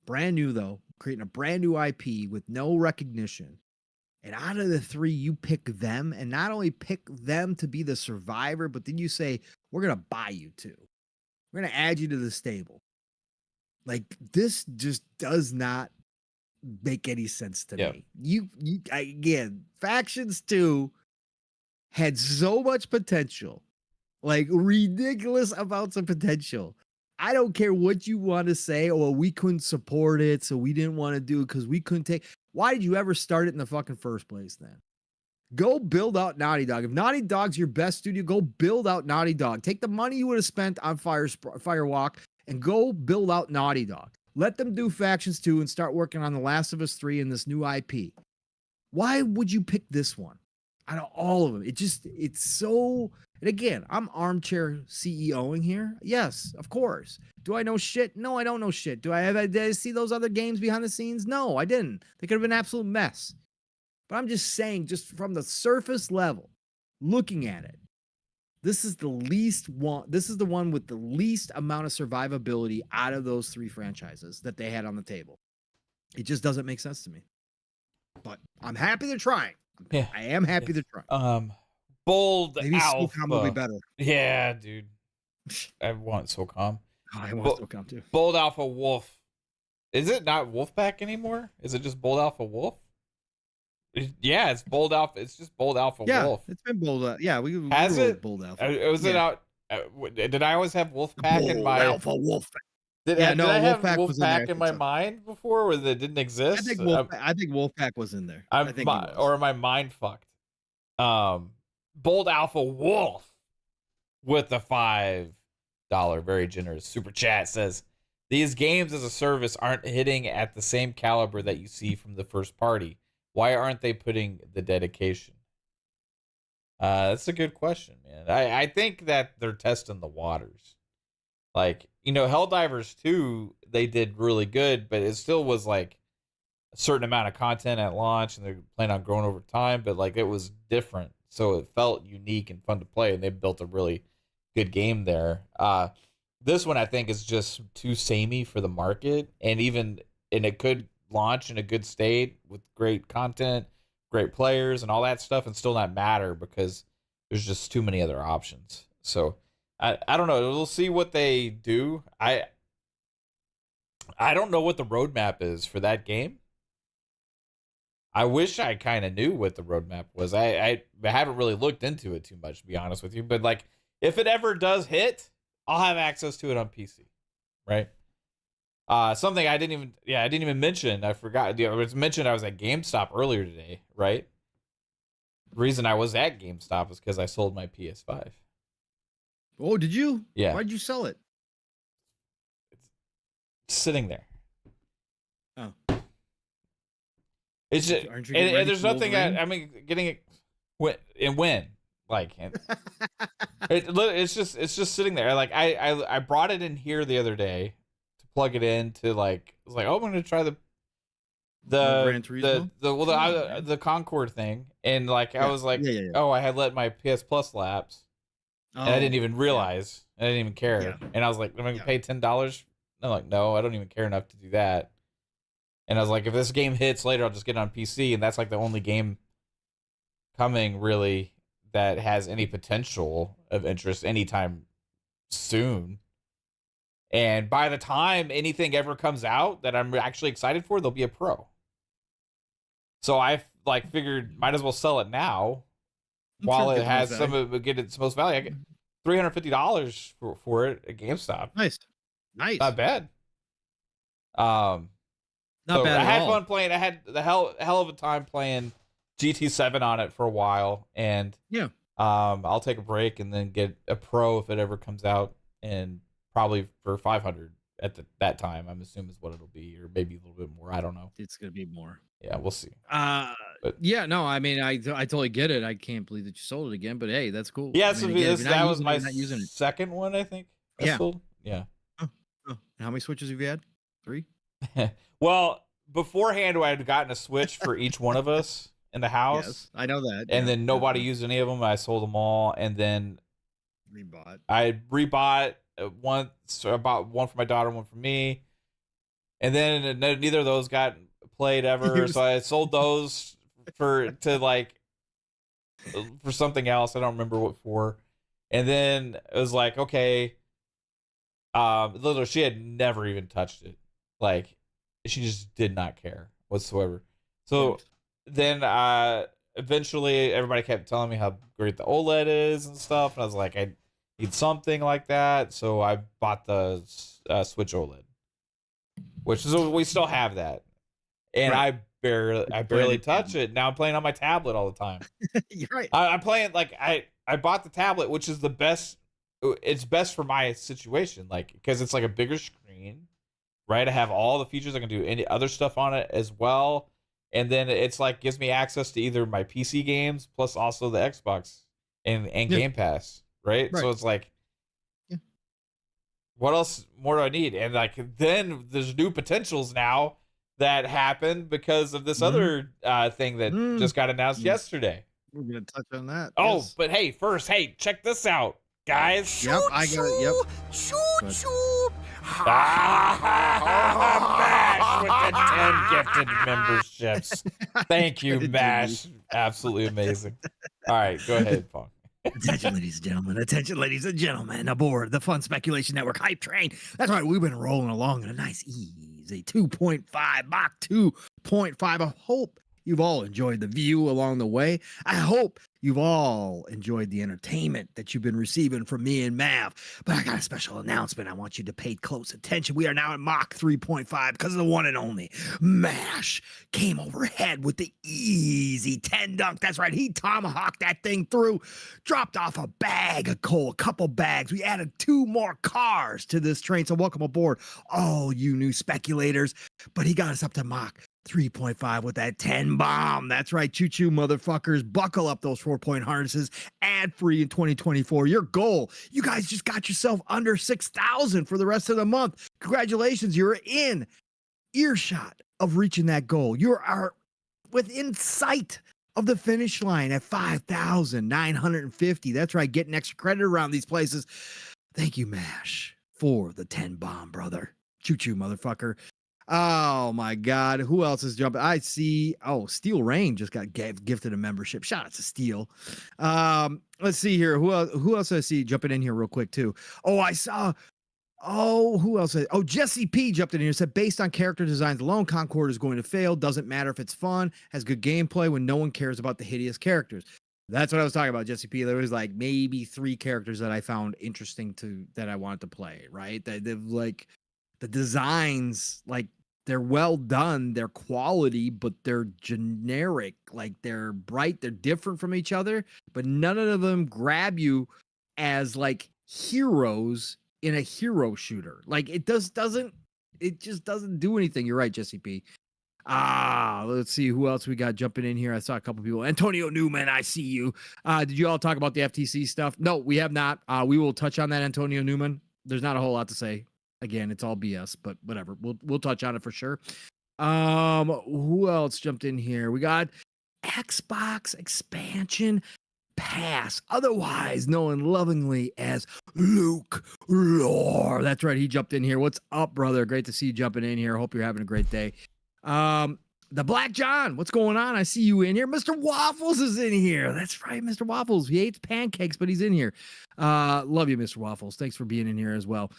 brand new though, creating a brand new IP with no recognition. And out of the 3, you pick them, and not only pick them to be the survivor, but then you say, we're going to buy you too. We're going to add you to the stable. Like, this just does not make any sense to me. Again, Factions 2 had so much potential, like ridiculous amounts of potential. I don't care what you want to say, or we couldn't support it, so we didn't want to do it because we couldn't take. Why did you ever start it in the fucking first place then? Go build out Naughty Dog. If Naughty Dog's your best studio, go build out Naughty Dog. Take the money you would have spent on Firewalk and go build out Naughty Dog. Let them do Factions 2 and start working on The Last of Us 3 and this new IP. Why would you pick this one out of all of them? It's so. And again, I'm armchair CEOing here. Yes, of course. Do I know shit? No, I don't know shit. Did I see those other games behind the scenes? No, I didn't. They could have been an absolute mess. But I'm just saying, just from the surface level, looking at it, this is the least one. This is the one with the least amount of survivability out of those 3 franchises that they had on the table. It just doesn't make sense to me. But I'm happy they're trying. Yeah. I am happy they're trying. Bold Maybe Alpha SOCOM will be better. Yeah, dude. I want SOCOM. I want SOCOM too. Bold Alpha Wolf. Is it not Wolfpack anymore? Is it just Bold Alpha Wolf? Yeah, it's Bold Alpha. It's just Bold Alpha Wolf. It's been Bold. Yeah, we has it Bold Alpha. Was it out? Did I always have Wolfpack in my Alpha Wolfpack? Did I have Wolfpack was Wolfpack in my mind before, or that didn't exist? I think Wolfpack was in there. Or am I mind fucked? Bold Alpha Wolf. with the $5 very generous super chat says, these games as a service aren't hitting at the same caliber that you see from the first party. Why aren't they putting the dedication? That's a good question, man. I think that they're testing the waters. Like, Helldivers 2, they did really good, but it still was like a certain amount of content at launch, and they're planning on growing over time, but like it was different. So it felt unique and fun to play, and they built a really good game there. This one I think is just too samey for the market, and it could launch in a good state with great content, great players, and all that stuff, and still not matter because there's just too many other options. So I don't know. We'll see what they do. I don't know what the roadmap is for that game. I wish I kind of knew what the roadmap was. I haven't really looked into it too much, to be honest with you. But like, if it ever does hit, I'll have access to it on PC, right? Something I didn't even mention. I forgot. It was mentioned I was at GameStop earlier today, right? The reason I was at GameStop is because I sold my PS5. Oh, did you? Yeah. Why'd you sell it? It's sitting there. Oh. It's just, and there's nothing. Getting it when like it's just sitting there. Like I brought it in here the other day to plug it in to like, I was like, oh, I'm gonna try the Concord thing, and like I was like, oh, I had let my PS Plus lapse, and I didn't even realize. I didn't even care, and I was like, I'm gonna pay $10. I'm like, no, I don't even care enough to do that. And I was like, if this game hits later, I'll just get it on PC. And that's like the only game coming really that has any potential of interest anytime soon. And by the time anything ever comes out that I'm actually excited for, there'll be a Pro. So I like figured might as well sell it now while it has get its most value. I get $350 for it at GameStop. Nice. Not bad. Not bad. I had fun playing. I had the hell of a time playing GT7 on it for a while, and I'll take a break and then get a Pro if it ever comes out, and probably for $500 at that time. I'm assuming is what it'll be, or maybe a little bit more. I don't know. It's gonna be more. Yeah, we'll see. No, I mean, I totally get it. I can't believe that you sold it again, but hey, that's cool. Yeah, I mean, that was my second one, I think. Sold. Yeah. Oh. How many Switches have you had? 3. Well, beforehand, I had gotten a Switch for each one of us in the house. Yes, I know that. And then nobody used any of them. I sold them all, and then I rebought one. So I bought one for my daughter, one for me, and then neither of those got played ever. So I sold those for something else. I don't remember what for. And then it was like, okay, literally, she had never even touched it. Like, she just did not care whatsoever. So then eventually everybody kept telling me how great the OLED is and stuff. And I was like, I need something like that. So I bought the Switch OLED, which is, we still have that. And I barely touch it. Now I'm playing on my tablet all the time. You're right. I'm playing, like, I bought the tablet, which is the best. It's best for my situation, like, because it's like a bigger screen. Right, I have all the features. I can do any other stuff on it as well, and then it's like gives me access to either my PC games plus also the Xbox and Game Pass. Right, so it's like, what else more do I need? And like then there's new potentials now that happened because of this other thing that just got announced yesterday. We're gonna touch on that. Oh, but hey, first, check this out, guys. Yep, I got it. Yep. Choo-choo. Mash with the 10 gifted memberships. Thank you, Mash. Absolutely amazing. All right, go ahead, Pong. Attention, ladies and gentlemen. Attention, ladies and gentlemen. Aboard the Fun Speculation Network hype train. That's right. We've been rolling along in a nice, easy 2.5, Mach 2.5. I hope you've all enjoyed the view along the way. I hope you've all enjoyed the entertainment that you've been receiving from me and Mav. But I got a special announcement. I want you to pay close attention. We are now at Mach 3.5 because of the one and only Mash came overhead with the easy 10 dunk. That's right. He tomahawked that thing through, dropped off a bag of coal, a couple bags. We added 2 more cars to this train. So welcome aboard, all you new speculators. But he got us up to Mach 3.5 with that 10 bomb. That's right. Choo-choo, motherfuckers. Buckle up those 4-point harnesses. Ad-free in 2024. Your goal. You guys just got yourself under 6,000 for the rest of the month. Congratulations. You're in earshot of reaching that goal. You are within sight of the finish line at 5,950. That's right. Getting extra credit around these places. Thank you, MASH, for the 10 bomb, brother. Choo-choo, motherfucker. Oh my God. Who else is jumping? I see. Oh, Steel Rain just got gifted a membership. Shout out to Steel. Let's see here. Who else I see jumping in here real quick too? Oh, I saw. Oh, who else? Oh, Jesse P jumped in here and said, based on character designs alone, Concord is going to fail. Doesn't matter if it's fun, has good gameplay when no one cares about the hideous characters. That's what I was talking about, Jesse P. There was like maybe 3 characters that I found interesting that I wanted to play, right? They've like the designs, like they're well done, they're quality, but they're generic. Like they're bright, they're different from each other, but none of them grab you as like heroes in a hero shooter. Like it just doesn't do anything. You're right, Jesse P. Let's see who else we got jumping in here. I saw a couple people. Antonio Newman, I see you. Did you all talk about the FTC stuff? No, we have not. We will touch on that, Antonio Newman. There's not a whole lot to say. Again, it's all BS, but whatever. We'll touch on it for sure. Who else jumped in here? We got Xbox expansion pass, otherwise known lovingly as Luke Lore. That's right. He jumped in here. What's up, brother? Great to see you jumping in here. Hope you're having a great day. The Black John, what's going on? I see you in here. Mr. Waffles is in here. That's right, Mr. Waffles. He hates pancakes, but he's in here. Love you, Mr. Waffles. Thanks for being in here as well.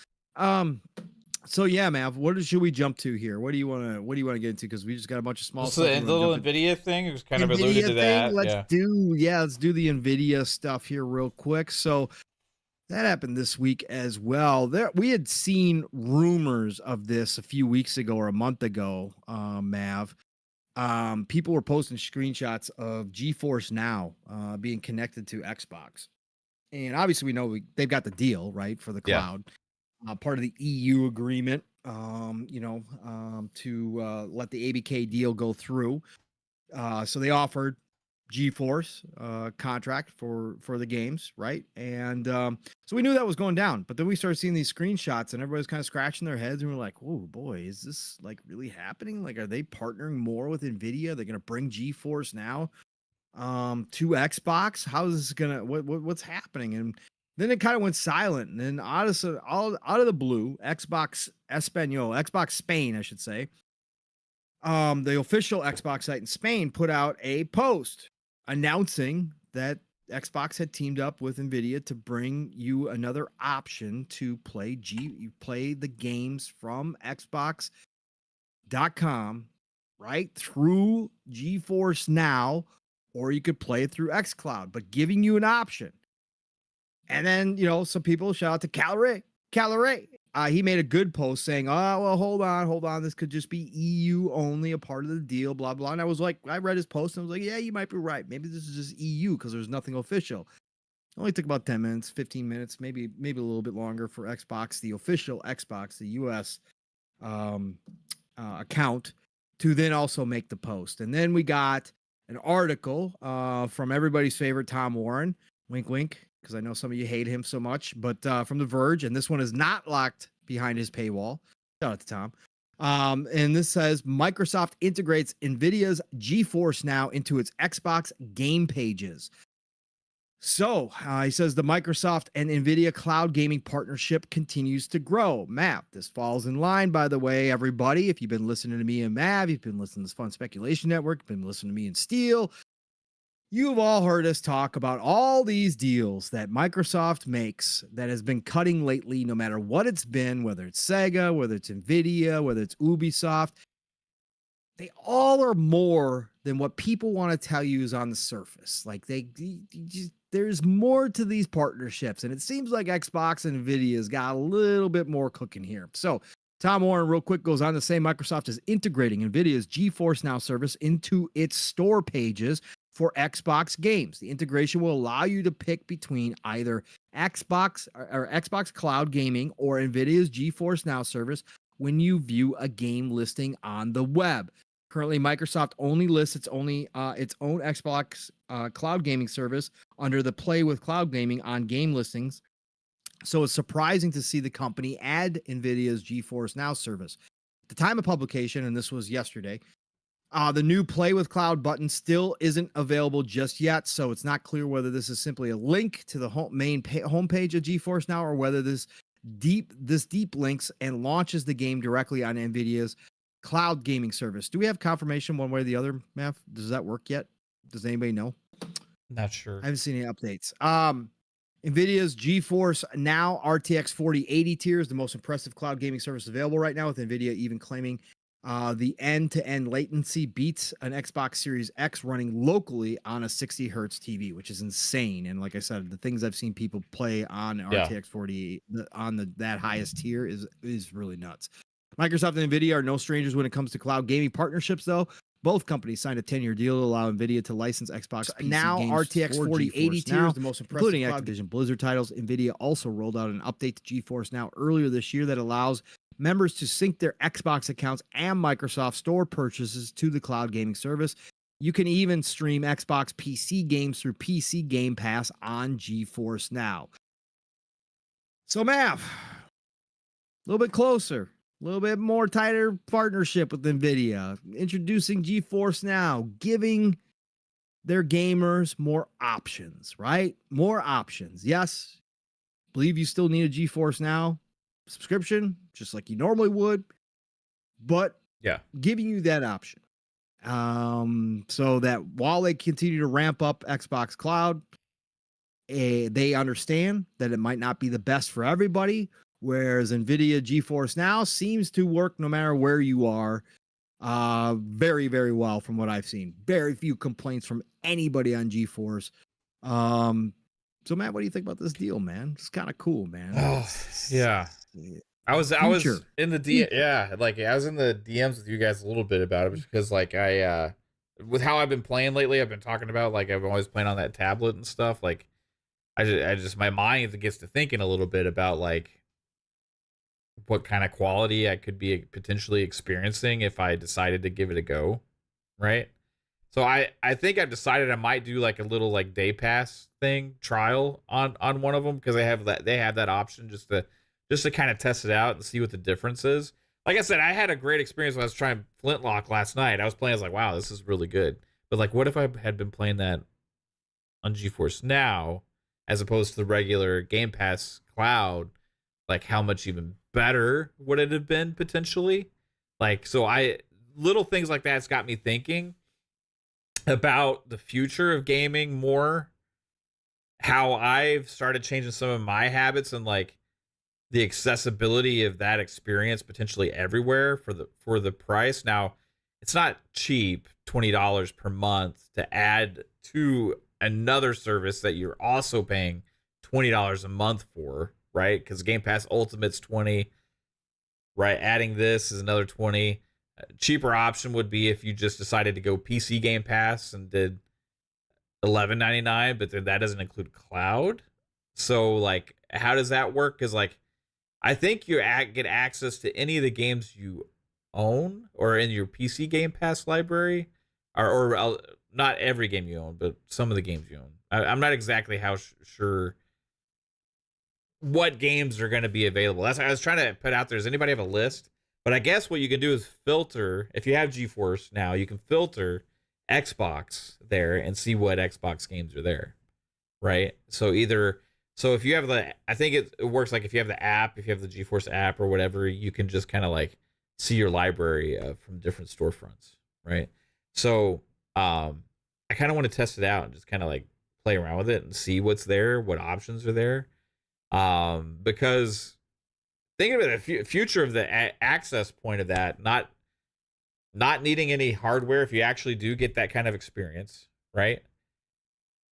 So yeah, Mav, what should we jump to here? What do you want to get into? Because we just got a bunch of small Just stuff. the little Nvidia thing. It was kind of alluded to that. Let's do the Nvidia stuff here real quick. So that happened this week as well. We had seen rumors of this a few weeks ago or a month ago, Mav. People were posting screenshots of GeForce Now being connected to Xbox. And obviously we know they've got the deal, right, for the cloud. Part of the EU agreement, to let the ABK deal go through. So they offered GeForce contract for the games, right? And so we knew that was going down. But then we started seeing these screenshots and everybody's kind of scratching their heads and we're like, oh boy, is this like really happening? Like, are they partnering more with Nvidia? They're gonna bring GeForce Now to Xbox? How is this gonna what's happening? And then it kind of went silent, and then out of the blue, Xbox Spain, I should say, the official Xbox site in Spain put out a post announcing that Xbox had teamed up with Nvidia to bring you another option to play the games from Xbox.com right through GeForce Now, or you could play it through xCloud, but giving you an option. And then, some people, shout out to Calorie. He made a good post saying, oh, well, hold on. This could just be EU only, a part of the deal, blah, blah. And I was like, I read his post and I was like, yeah, you might be right. Maybe this is just EU because there's nothing official. It only took about 10 minutes, 15 minutes, maybe a little bit longer for Xbox, the official Xbox, the US account, to then also make the post. And then we got an article from everybody's favorite Tom Warren, wink, wink, because I know some of you hate him so much, but from The Verge, and this one is not locked behind his paywall. Shout out to Tom. And this says Microsoft integrates NVIDIA's GeForce Now into its Xbox game pages. So he says the Microsoft and NVIDIA cloud gaming partnership continues to grow. Mav, this falls in line, by the way, everybody. If you've been listening to me and Mav, you've been listening to this Fun Speculation Network, you've been listening to me and Steel, you've all heard us talk about all these deals that Microsoft makes that has been cutting lately, no matter what it's been, whether it's Sega, whether it's NVIDIA, whether it's Ubisoft. they all are more than what people want to tell you is on the surface. Like there's more to these partnerships, and it seems like Xbox and Nvidia's got a little bit more cooking here. So Tom Warren, real quick, goes on to say Microsoft is integrating Nvidia's GeForce Now service into its store pages for Xbox games. The integration will allow you to pick between either Xbox or Xbox Cloud Gaming or Nvidia's GeForce Now service when you view a game listing on the web. Currently, Microsoft only lists its own Xbox Cloud Gaming service under the Play with Cloud Gaming on game listings. So it's surprising to see the company add Nvidia's GeForce Now service. At the time of publication, and this was yesterday, the new Play with Cloud button still isn't available just yet, so it's not clear whether this is simply a link to the main homepage of GeForce Now or whether this deep links and launches the game directly on Nvidia's cloud gaming service. Do we have confirmation one way or the other, Mav? Does that work yet? Does anybody know? Not sure. I haven't seen any updates. Nvidia's GeForce Now RTX 4080 tier is the most impressive cloud gaming service available right now, with Nvidia even claiming the end-to-end latency beats an Xbox Series X running locally on a 60 hertz TV, which is insane. And like I said, the things I've seen people play on RTX 40 on that highest tier is really nuts. Microsoft and Nvidia are no strangers when it comes to cloud gaming partnerships, though. Both companies signed a 10-year deal to allow Nvidia to license Xbox PC now games RTX 4080 tier now, is the most impressive, including Activision Blizzard titles. Nvidia also rolled out an update to GeForce Now earlier this year that allows members to sync their Xbox accounts and Microsoft Store purchases to the cloud gaming service. You can even stream Xbox PC games through PC Game Pass on GeForce Now. So, Mav, a little bit closer. A little bit more tighter partnership with NVIDIA, introducing GeForce Now, giving their gamers more options, right? More options. Yes, believe you still need a GeForce Now subscription, just like you normally would, but giving you that option. So that while they continue to ramp up Xbox Cloud, they understand that it might not be the best for everybody. Whereas NVIDIA GeForce Now seems to work no matter where you are very, very well from what I've seen. Very few complaints from anybody on GeForce. So, Matt, what do you think about this deal, man? It's kind of cool, man. Oh, yeah. I was in the I was in the DMs with you guys a little bit about it because like I with how I've been playing lately, I've been talking about like I've always playing on that tablet and stuff. Like I just my mind gets to thinking a little bit about like what kind of quality I could be potentially experiencing if I decided to give it a go, right? So I think I've decided I might do like a little like day pass thing trial on one of them because they have that option just to kind of test it out and see what the difference is. Like I said, I had a great experience when I was trying Flintlock last night. I was playing, I was like, wow, this is really good. But like, what if I had been playing that on GeForce Now as opposed to the regular Game Pass Cloud? Like, how much even better would it have been potentially? Like, so little things like that's got me thinking about the future of gaming more, how I've started changing some of my habits and like the accessibility of that experience potentially everywhere for the price. Now, it's not cheap, $20 per month to add to another service that you're also paying $20 a month for, right? Because Game Pass Ultimate's $20, right? Adding this is another $20. Cheaper option would be if you just decided to go PC Game Pass and did $11.99, but then that doesn't include cloud. So like, how does that work? Because like, I think you get access to any of the games you own or in your PC Game Pass library, or not every game you own, but some of the games you own. I'm not exactly sure what games are going to be available. That's what I was trying to put out there. Does anybody have a list? But I guess what you can do is filter. If you have GeForce Now, you can filter Xbox there and see what Xbox games are there, right? So if you have I think it works like if you have the app, if you have the GeForce app or whatever, you can just kind of like see your library from different storefronts, right? So I kind of want to test it out and just kind of like play around with it and see what's there, what options are there. Because thinking about the future of the access point of that, not not needing any hardware, if you actually do get that kind of experience, right?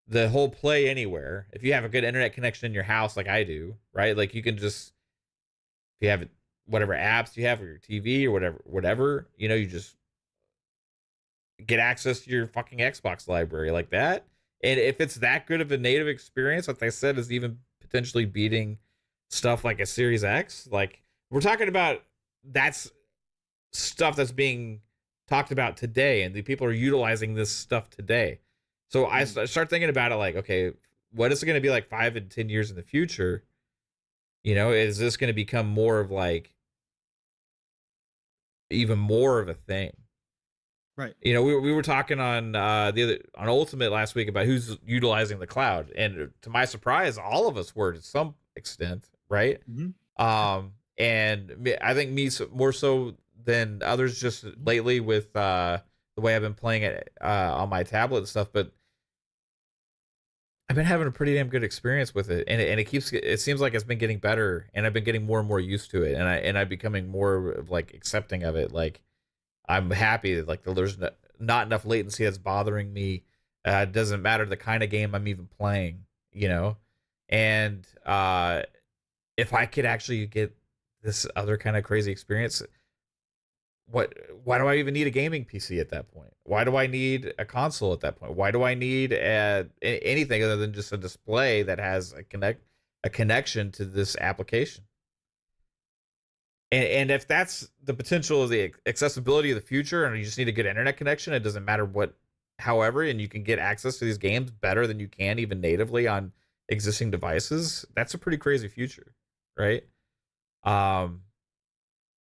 The whole play anywhere, if you have a good internet connection in your house like I do, right? Like you can just, if you have whatever apps you have or your TV or whatever, you know, you just get access to your fucking Xbox library like that. And if it's that good of a native experience, like I said, is even potentially beating stuff like a Series X, like we're talking about, that's stuff that's being talked about today, and the people are utilizing this stuff today. So I start thinking about it like, okay, what is it going to be like 5 and 10 years in the future? You know, is this going to become more of like even more of a thing? Right. You know, we were talking on on Ultimate last week about who's utilizing the cloud, and to my surprise, all of us were to some extent, right? And I think me more so than others just lately with the way I've been playing it on my tablet and stuff, but I've been having a pretty damn good experience with it, and it seems like it's been getting better, and I've been getting more and more used to it, and I'm becoming more of like accepting of it. Like I'm happy that like there's not enough latency that's bothering me. It doesn't matter the kind of game I'm even playing, you know, and if I could actually get this other kind of crazy experience, why do I even need a gaming PC at that point? Why do I need a console at that point? Why do I need anything other than just a display that has a connection to this application? And if that's the potential of the accessibility of the future, and you just need a good internet connection, it doesn't matter however, and you can get access to these games better than you can even natively on existing devices, that's a pretty crazy future, right? And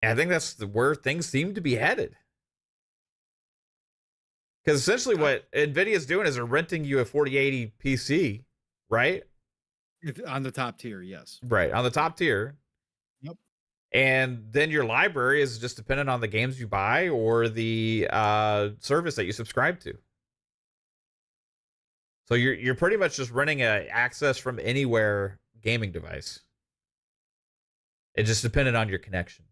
I think that's where things seem to be headed. Because essentially what Nvidia is doing is they're renting you a 4080 PC, right? On the top tier, yes. Right, on the top tier. Yep. And then your library is just dependent on the games you buy or the service that you subscribe to. So you're pretty much just renting a access from anywhere gaming device. It just depended on your connection.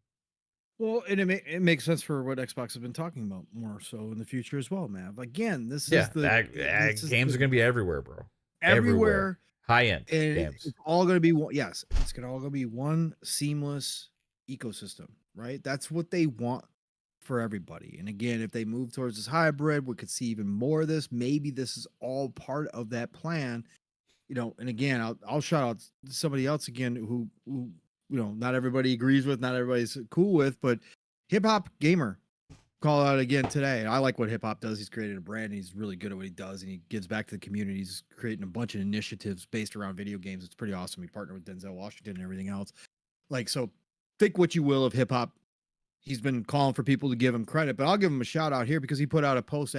Well, and it makes sense for what Xbox has been talking about more so in the future as well, man. Again, this is games are going to be everywhere, bro. Everywhere. High-end games. It's all going to be one. Yes, it's all going to be one seamless ecosystem, right? That's what they want for everybody. And again, if they move towards this hybrid, we could see even more of this. Maybe this is all part of that plan, you know. And again, I'll shout out somebody else again who you know, not everybody agrees with, not everybody's cool with, but Hip Hop Gamer call out again today. I like what Hip Hop does. He's created a brand. And he's really good at what he does, and he gives back to the community. He's creating a bunch of initiatives based around video games. It's pretty awesome. He partnered with Denzel Washington and everything else. Like, so think what you will of Hip Hop. He's been calling for people to give him credit, but I'll give him a shout out here because he put out a post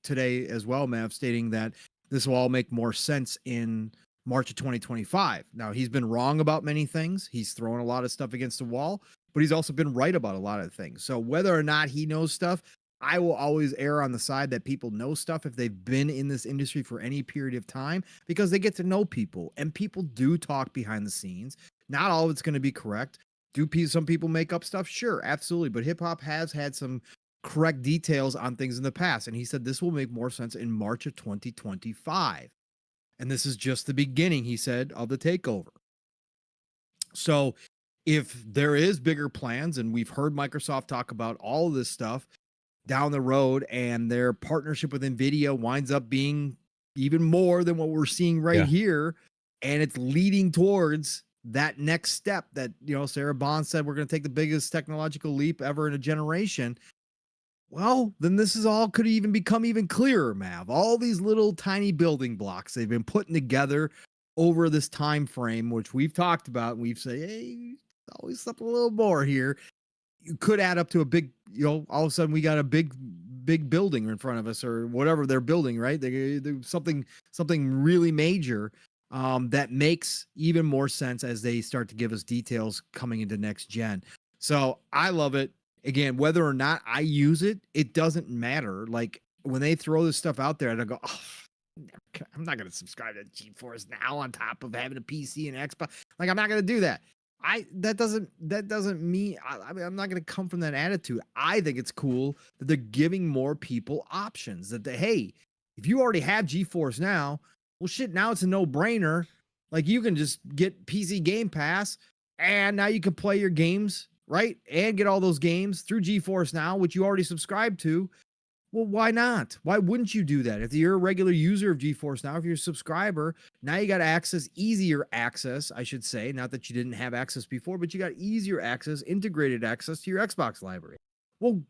today as well, Mav, stating that this will all make more sense in March of 2025. Now, he's been wrong about many things. He's thrown a lot of stuff against the wall, but he's also been right about a lot of things. So whether or not he knows stuff, I will always err on the side that people know stuff if they've been in this industry for any period of time, because they get to know people, and people do talk behind the scenes. Not all of it's going to be correct. Do some people make up stuff? Sure, absolutely. But hip hop has had some correct details on things in the past. And he said this will make more sense in March of 2025. And this is just the beginning, he said, of the takeover. So if there is bigger plans, and we've heard Microsoft talk about all of this stuff down the road, and their partnership with Nvidia winds up being even more than what we're seeing here, and it's leading towards that next step that, you know, Sarah Bond said, we're going to take the biggest technological leap ever in a generation. Well, then this is all could even become even clearer, Mav. All these little tiny building blocks they've been putting together over this time frame, which we've talked about, and we've said, hey, always something a little more here. You could add up to a big, you know, all of a sudden we got a big building in front of us, or whatever they're building, right? They something really major that makes even more sense as they start to give us details coming into next gen. So I love it. Again, whether or not I use it, it doesn't matter. Like when they throw this stuff out there, and I go, oh, I'm not going to subscribe to Geforce now on top of having a PC and Xbox. Like, I'm not going to do that. That doesn't mean I mean, I'm not going to come from that attitude. I think it's cool that they're giving more people options. That hey, if you already have GeForce now, well, shit, now it's a no brainer. Like you can just get PC Game Pass, and now you can play your games, right, and get all those games through GeForce now, which you already subscribe to. Well, why not? Why wouldn't you do that? If you're a regular user of GeForce now, if you're a subscriber, now you got access, easier access, I should say. Not that you didn't have access before, but you got easier access, integrated access to your Xbox library. Well,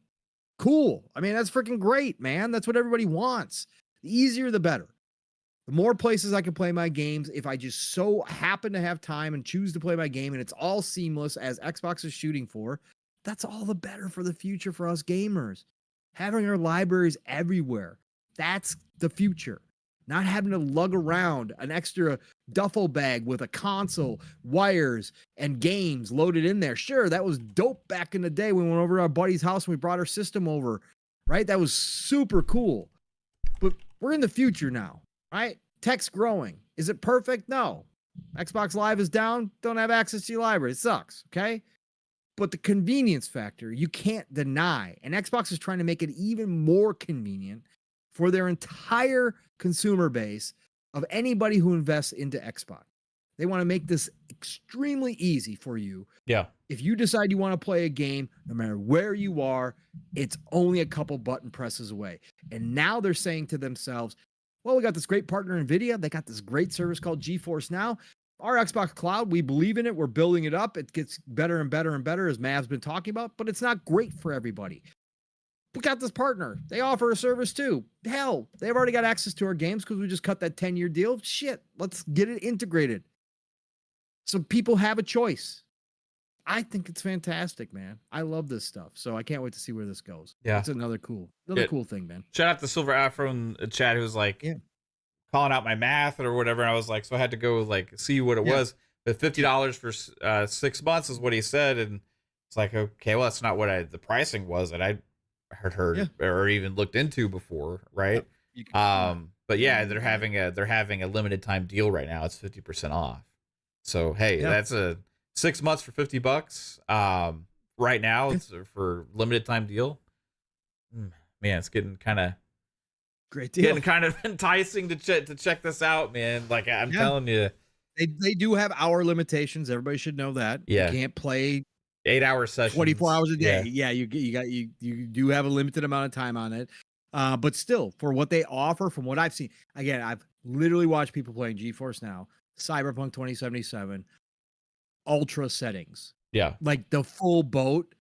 cool. I mean, that's freaking great, man. That's what everybody wants. The easier, the better. The more places I can play my games, if I just so happen to have time and choose to play my game and it's all seamless as Xbox is shooting for, that's all the better for the future for us gamers. Having our libraries everywhere. That's the future. Not having to lug around an extra duffel bag with a console, wires, and games loaded in there. Sure, that was dope back in the day when we went over to our buddy's house and we brought our system over, right? That was super cool. But we're in the future now, right? Tech's growing. Is it perfect? No. Xbox Live is down. Don't have access to your library. It sucks, okay? But the convenience factor, you can't deny. And Xbox is trying to make it even more convenient for their entire consumer base of anybody who invests into Xbox. They want to make this extremely easy for you. Yeah. If you decide you want to play a game, no matter where you are, it's only a couple button presses away. And now they're saying to themselves, well, we got this great partner, Nvidia. They got this great service called GeForce Now. Our Xbox Cloud, we believe in it. We're building it up. It gets better and better and better, as Mav's been talking about, but it's not great for everybody. We got this partner. They offer a service too. Hell, they've already got access to our games because we just cut that 10-year deal. Shit, let's get it integrated. So people have a choice. I think it's fantastic, man. I love this stuff. So I can't wait to see where this goes. Yeah. It's another cool thing, man. Shout out to Silver Afro in the chat who was like, calling out my math or whatever. And I was like, so I had to go like see what it was. But $50 for 6 months is what he said. And it's like, okay, well, that's not what the pricing was that I heard or even looked into before. Right. But yeah, they're having a limited time deal right now. It's 50% off. So, hey, that's a 6 months for $50. Right now it's for limited time deal. Man, it's getting kind of great deal. Getting kind of enticing to check this out, man. Like I'm telling you, they do have hour limitations. Everybody should know that. Yeah, you can't play 8-hour sessions, 24 hours a day. Yeah, you do have a limited amount of time on it. But still, for what they offer, from what I've seen, again, I've literally watched people playing GeForce Now, Cyberpunk 2077, ultra settings. Yeah, like the full boat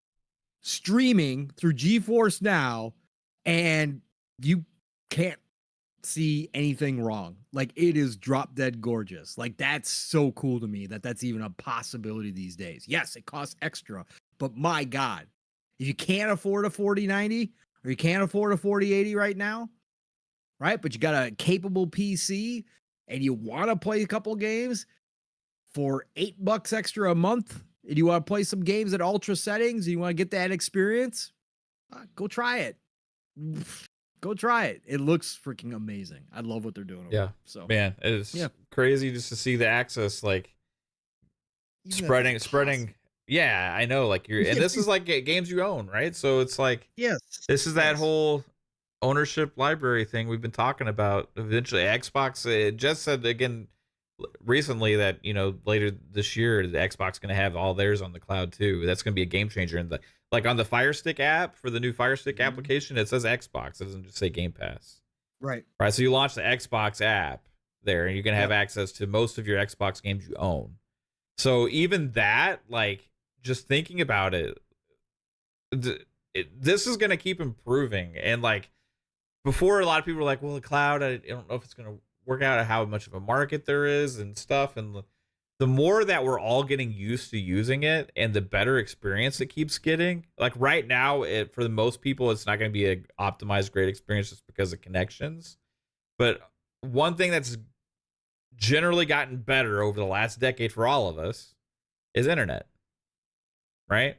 streaming through GeForce Now, and you can't see anything wrong. Like it is drop dead gorgeous. Like that's so cool to me that that's even a possibility these days. Yes, it costs extra, but my God, if you can't afford a 4090 or you can't afford a 4080 right now, right? But you got a capable PC and you want to play a couple games for $8 extra a month, and you want to play some games at ultra settings, and you want to get that experience, go try it. Go try it. It looks freaking amazing. I love what they're doing. So man, it is crazy just to see the access like spreading. Yeah, I know. Like and this is like games you own, right? So it's like, this is that whole ownership library thing we've been talking about. Eventually, Xbox just said again recently that later this year the Xbox going to have all theirs on the cloud too. That's going to be a game changer. And like on the Fire Stick app for the new Fire Stick application, it says Xbox. It doesn't just say Game Pass. Right. So you launch the Xbox app there, and you can have access to most of your Xbox games you own. So even that, like, just thinking about it, this is going to keep improving. And like before, a lot of people were like, well, the cloud, I don't know if it's going to work out how much of a market there is and stuff. And the more that we're all getting used to using it and the better experience it keeps getting, like right now, for the most people, it's not going to be an optimized great experience just because of connections. But one thing that's generally gotten better over the last decade for all of us is internet, right?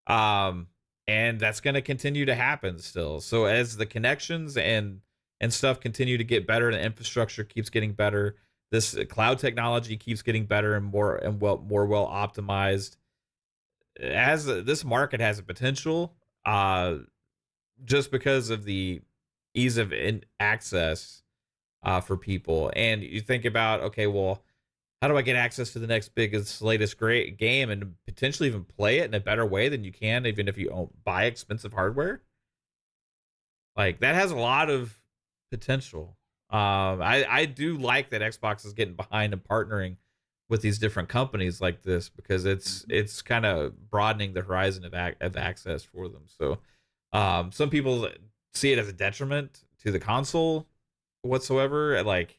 And that's going to continue to happen still. So as the connections and stuff continue to get better, the infrastructure keeps getting better, this cloud technology keeps getting better and more well optimized. As this market has a potential, just because of the ease of access for people. And you think about, okay, well, how do I get access to the next biggest, latest great game and potentially even play it in a better way than you can, even if you buy expensive hardware? Like that has a lot of potential. I do like that Xbox is getting behind and partnering with these different companies like this because it's kind of broadening the horizon of access for them. So some people see it as a detriment to the console whatsoever. Like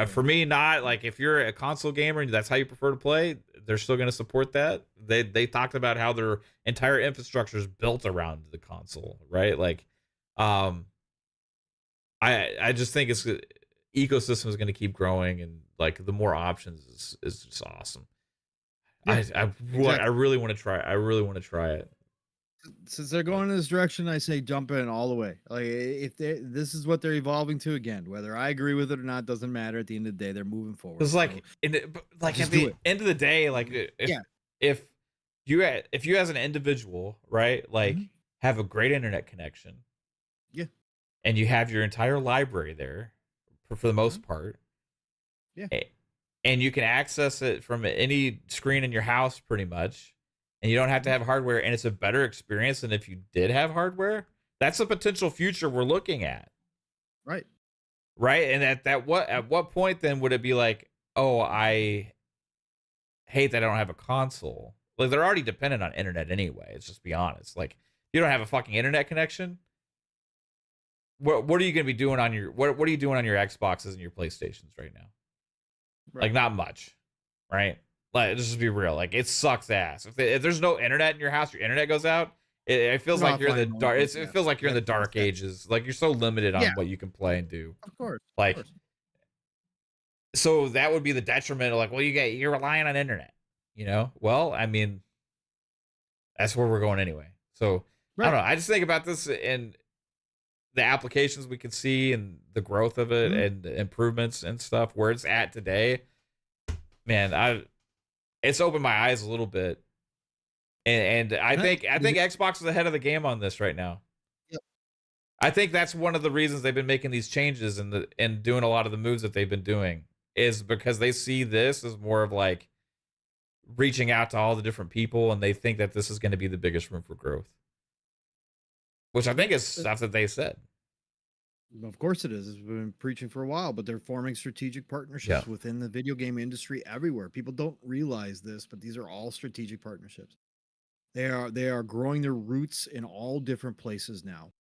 for me, not like if you're a console gamer and that's how you prefer to play, they're still going to support that. They talked about how their entire infrastructure is built around the console, right? Like, um, I just think it's ecosystem is going to keep growing, and like the more options is just awesome. Yeah, I really want to try. I really want to try it. since they're going in this direction, I say jump in all the way. Like if this is what they're evolving to again, whether I agree with it or not doesn't matter. At the end of the day, they're moving forward. Because like, like at the end of the day, like if you as an individual, right, like have a great internet connection, yeah, and you have your entire library there for the most part, yeah, and you can access it from any screen in your house pretty much, and you don't have to have hardware, and it's a better experience than if you did have hardware. That's a potential future we're looking at. Right. And at what point then would it be like, oh, I hate that I don't have a console? Like they're already dependent on internet anyway. Let's just be honest. Like you don't have a fucking internet connection. What are you gonna be doing on your what are you doing on your Xboxes and your PlayStations right now? Right. Like not much, right? Like just be real. Like it sucks ass. If there's no internet in your house, your internet goes out. It feels like you're in the dark. It feels like you're in the dark ages. Like you're so limited on what you can play and do. Of course. Like, so that would be the detriment of like, well, you're relying on internet, you know? Well, I mean, that's where we're going anyway. So I don't know. I just think about this and the applications we can see and the growth of it and the improvements and stuff where it's at today. Man, it's opened my eyes a little bit. And I think Xbox is ahead of the game on this right now. Yep. I think that's one of the reasons they've been making these changes and doing a lot of the moves that they've been doing is because they see this as more of like reaching out to all the different people, and they think that this is going to be the biggest room for growth, which I think is stuff that they said. Of course it is. It's been preaching for a while, but they're forming strategic partnerships within the video game industry everywhere. People don't realize this, but these are all strategic partnerships. They are growing their roots in all different places now.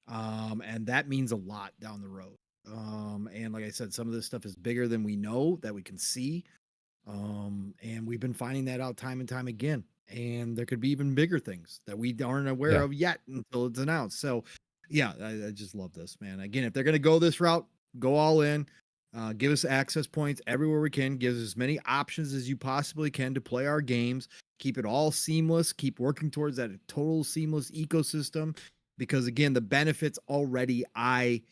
And that means a lot down the road. And like I said, some of this stuff is bigger than we know that we can see. And we've been finding that out time and time again. And there could be even bigger things that we aren't aware of yet until it's announced. So yeah, I just love this, man. Again, if they're going to go this route, go all in. Give us access points everywhere we can. Give us as many options as you possibly can to play our games. Keep it all seamless. Keep working towards that total seamless ecosystem. Because again, the benefits already I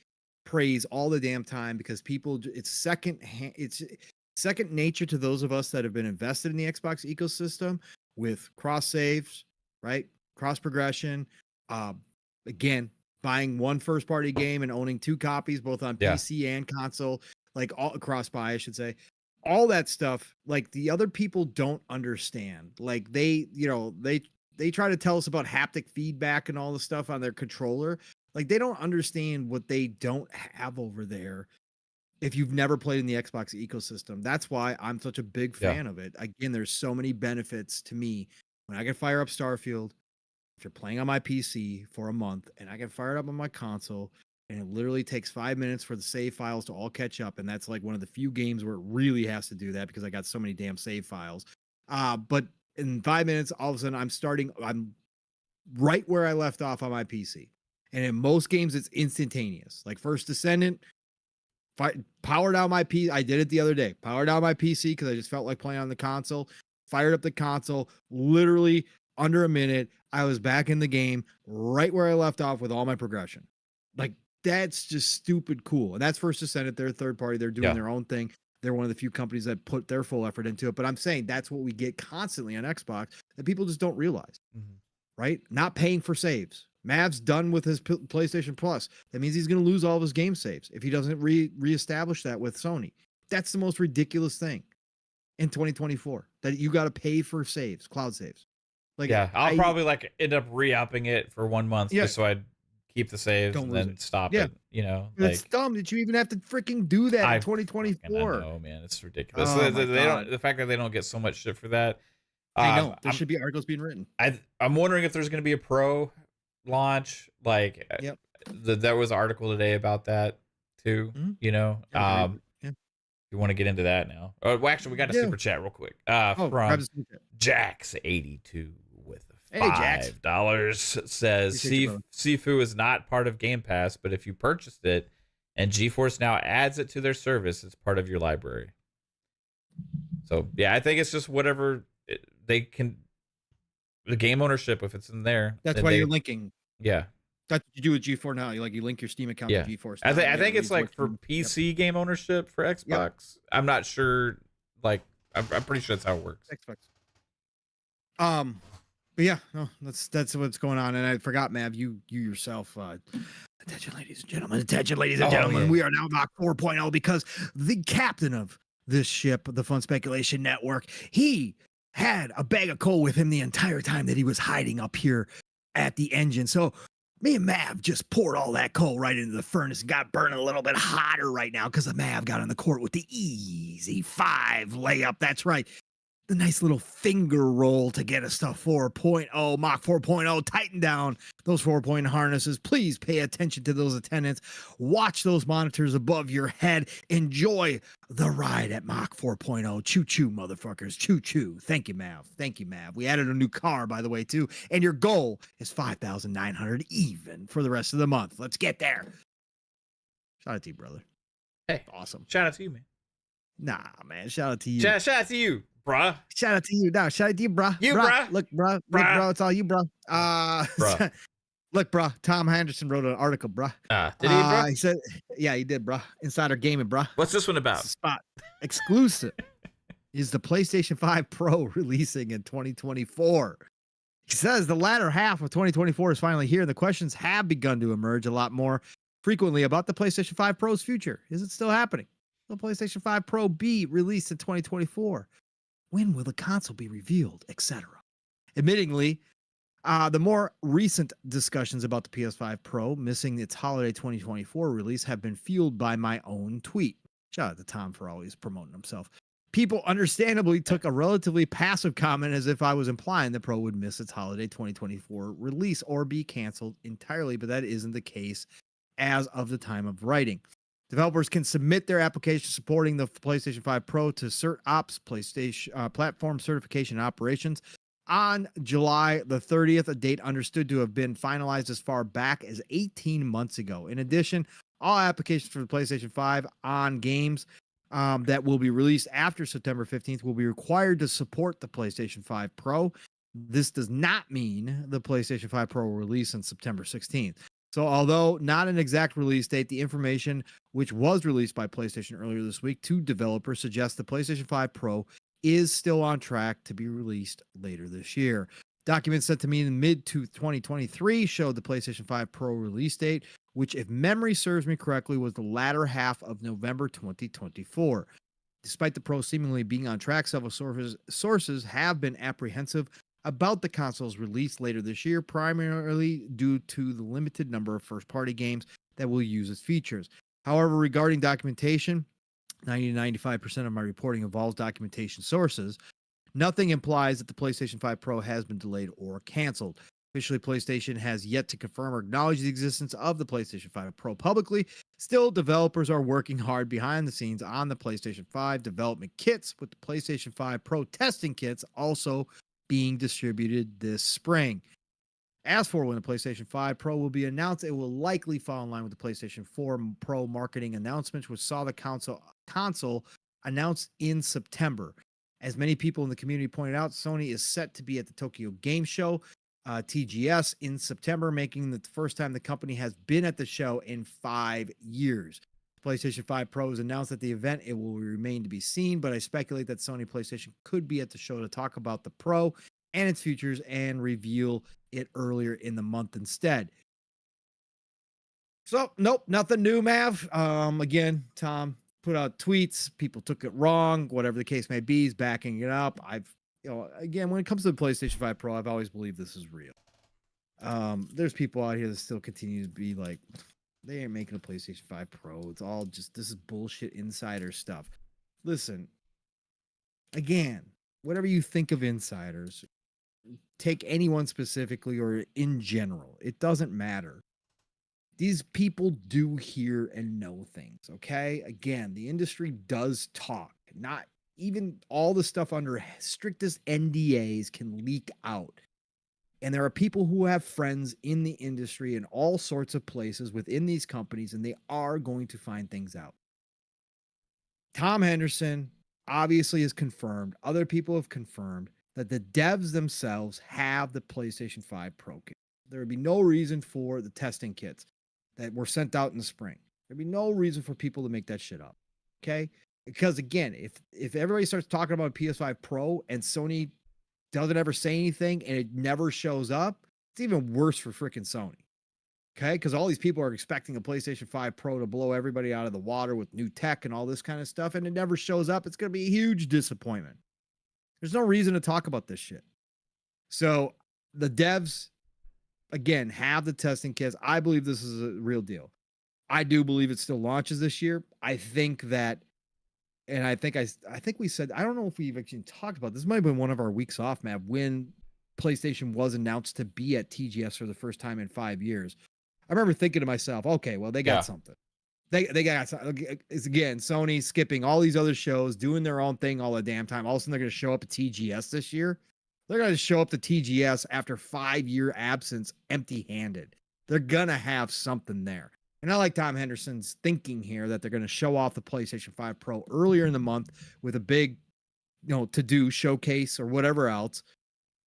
praise all the damn time because people, it's second nature to those of us that have been invested in the Xbox ecosystem with cross saves, right? Cross progression. Again, buying one first party game and owning two copies, both on PC and console, like all cross buy, I should say. All that stuff, like the other people don't understand. Like they try to tell us about haptic feedback and all the stuff on their controller. Like they don't understand what they don't have over there if you've never played in the Xbox ecosystem. That's why I'm such a big fan of it. Again, there's so many benefits to me when I can fire up Starfield. If you're playing on my PC for a month and I can fire it up on my console, and it literally takes 5 minutes for the save files to all catch up. And that's like one of the few games where it really has to do that because I got so many damn save files. But in 5 minutes, all of a sudden I'm right where I left off on my PC. And in most games, it's instantaneous. Like First Descendant, powered down my PC. I did it the other day. Powered down my PC because I just felt like playing on the console. Fired up the console. Literally under a minute, I was back in the game right where I left off with all my progression. Like, that's just stupid cool. And that's First Descendant. They're a third party. They're doing their own thing. They're one of the few companies that put their full effort into it. But I'm saying that's what we get constantly on Xbox that people just don't realize, right? Not paying for saves. Mav's done with his PlayStation Plus. That means he's going to lose all of his game saves if he doesn't reestablish that with Sony. That's the most ridiculous thing in 2024, that you got to pay for saves, cloud saves. Like, yeah, I'll probably like end up re-upping it for 1 month just so I'd keep the saves and then stop it. You know, it's dumb that you even have to freaking do that in 2024. Oh man, it's ridiculous. Oh, the fact that they don't get so much shit for that. I know there should be articles being written. I'm wondering if there's going to be a pro launch. Like, there was an article today about that too. You know, you want to get into that now? Oh, well, actually, we got a super chat real quick from Jax82 with $5 says Sifu is not part of Game Pass, but if you purchased it and GeForce now adds it to their service, it's part of your library. So yeah, I think it's just whatever they can, the game ownership, if it's in there. That's why you're linking. Yeah. That's what you do with G4 now. You link your Steam account to GeForce. I think it's like for PC game ownership for Xbox. I'm not sure. Like, I'm pretty sure that's how it works. Xbox. But yeah, no, that's what's going on. And I forgot, Mav, you yourself. Attention, ladies and gentlemen. Attention, ladies and gentlemen. We are now Mach 4.0 because the captain of this ship, the Fun Speculation Network, he had a bag of coal with him the entire time that he was hiding up here at the engine. So me and Mav just poured all that coal right into the furnace and got burning a little bit hotter right now because the Mav got on the court with the easy 5 layup. That's right. The nice little finger roll to get us to 4.0, Mach 4.0. Tighten down those 4-point harnesses. Please pay attention to those attendants. Watch those monitors above your head. Enjoy the ride at Mach 4.0. Choo-choo, motherfuckers. Choo-choo. Thank you, Mav. Thank you, Mav. We added a new car, by the way, too. And your goal is 5,900 even for the rest of the month. Let's get there. Shout out to you, brother. Hey, awesome. Shout out to you, man. Nah, man. Shout out to you. Shout out to you. Bruh. Shout out to you. No, shout out to you, bruh. You, bruh. Look, bruh. Look, bro. It's all you, bruh. Look, bruh. Tom Henderson wrote an article, bruh. Did he, bruh? He said, yeah, he did, bruh. Insider Gaming, bruh. What's this one about? Spot exclusive is the PlayStation 5 Pro releasing in 2024. He says the latter half of 2024 is finally here, and the questions have begun to emerge a lot more frequently about the PlayStation 5 Pro's future. Is it still happening? Will PlayStation 5 Pro be released in 2024? When will the console be revealed, etc.? Admittingly, the more recent discussions about the PS5 Pro missing its holiday 2024 release have been fueled by my own tweet. Shout out to Tom for always promoting himself. People understandably took a relatively passive comment as if I was implying the Pro would miss its holiday 2024 release or be canceled entirely, but that isn't the case as of the time of writing. Developers can submit their application supporting the PlayStation 5 Pro to CertOps PlayStation Platform Certification and Operations on July the 30th, a date understood to have been finalized as far back as 18 months ago. In addition, all applications for the PlayStation 5 on games that will be released after September 15th will be required to support the PlayStation 5 Pro. This does not mean the PlayStation 5 Pro will release on September 16th. So although not an exact release date, the information which was released by PlayStation earlier this week to developers suggests the PlayStation 5 Pro is still on track to be released later this year. Documents sent to me in mid-2023 showed the PlayStation 5 Pro release date, which, if memory serves me correctly, was the latter half of November 2024. Despite the Pro seemingly being on track, several sources have been apprehensive about the console's release later this year, primarily due to the limited number of first-party games that will use its features. However, regarding documentation, 90 to 95% of my reporting involves documentation sources. Nothing implies that the PlayStation 5 Pro has been delayed or canceled. Officially, PlayStation has yet to confirm or acknowledge the existence of the PlayStation 5 Pro publicly. Still, developers are working hard behind the scenes on the PlayStation 5 development kits, with the PlayStation 5 Pro testing kits also being distributed this spring. As for when the PlayStation 5 Pro will be announced, it will likely fall in line with the PlayStation 4 Pro marketing announcements, which saw the console announced in September. As many people in the community pointed out, Sony is set to be at the Tokyo Game Show, TGS, in September, making it the first time the company has been at the show in 5 years. PlayStation 5 Pro is announced at the event. It will remain to be seen, but I speculate that Sony PlayStation could be at the show to talk about the Pro and its features and reveal it earlier in the month instead. So, nope, nothing new, Mav. Again, Tom put out tweets. People took it wrong. Whatever the case may be, he's backing it up. Again, when it comes to the PlayStation 5 Pro, I've always believed this is real. There's people out here that still continue to be like, they ain't making a PlayStation 5 Pro. It's all just, this is bullshit insider stuff. Listen, again, whatever you think of insiders, take anyone specifically or in general, it doesn't matter. These people do hear and know things, okay? Again, the industry does talk. Not even all the stuff under strictest NDAs can leak out. And there are people who have friends in the industry in all sorts of places within these companies, and they are going to find things out. Tom Henderson obviously has confirmed, other people have confirmed that the devs themselves have the PlayStation 5 Pro kit. There would be no reason for the testing kits that were sent out in the spring. There'd be no reason for people to make that shit up. Okay? Because again, if everybody starts talking about PS5 Pro and Sony doesn't ever say anything and it never shows up, it's even worse for freaking Sony. Okay? Because all these people are expecting a PlayStation 5 Pro to blow everybody out of the water with new tech and all this kind of stuff, and it never shows up. It's going to be a huge disappointment. There's no reason to talk about this shit. So the devs, again, have the testing kits. I believe this is a real deal. I do believe it still launches this year. I think that, and I think we said, I don't know if we've actually talked about this. Might have been one of our weeks off, Matt, when PlayStation was announced to be at TGS for the first time in 5 years. I remember thinking to myself, okay, well, they got something. They got something. It's again, Sony skipping all these other shows, doing their own thing all the damn time. All of a sudden, they're going to show up at TGS this year. They're going to show up to TGS after 5-year absence empty-handed. They're going to have something there. And I like Tom Henderson's thinking here that they're going to show off the PlayStation 5 Pro earlier in the month with a big, to-do showcase or whatever else.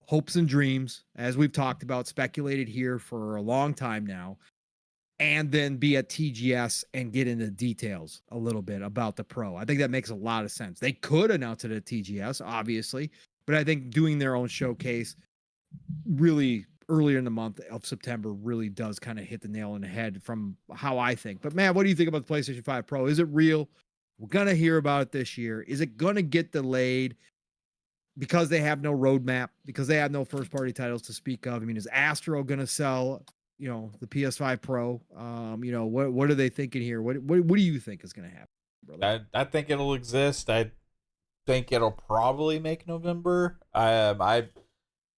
Hopes and dreams, as we've talked about, speculated here for a long time now. And then be at TGS and get into details a little bit about the Pro. I think that makes a lot of sense. They could announce it at TGS, obviously, but I think doing their own showcase really earlier in the month of September really does kind of hit the nail on the head from how I think. But man, what do you think about the PlayStation 5 Pro? Is it real? We're going to hear about it this year. Is it going to get delayed because they have no roadmap, because they have no first party titles to speak of? I mean, is Astro going to sell the PS5 Pro? What are they thinking here? What do you think is going to happen, brother? I think it'll exist. I think it'll probably make November. I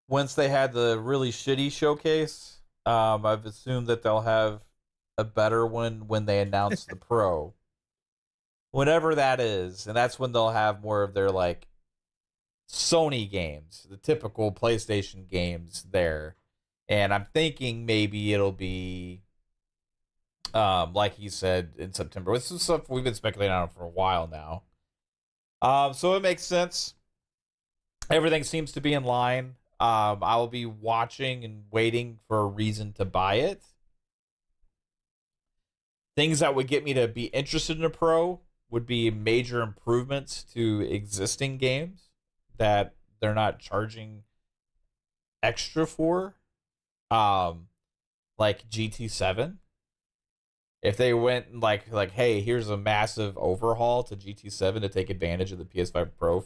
once they had the really shitty showcase, I've assumed that they'll have a better one when they announce the Pro, whenever that is, and that's when they'll have more of their like Sony games, the typical PlayStation games there. And I'm thinking maybe it'll be, like he said, in September. This is stuff we've been speculating on for a while now. So it makes sense. Everything seems to be in line. I will be watching and waiting for a reason to buy it. Things that would get me to be interested in a Pro would be major improvements to existing games that they're not charging extra for. Like GT7. If they went like, hey, here's a massive overhaul to GT7 to take advantage of the PS5 Pro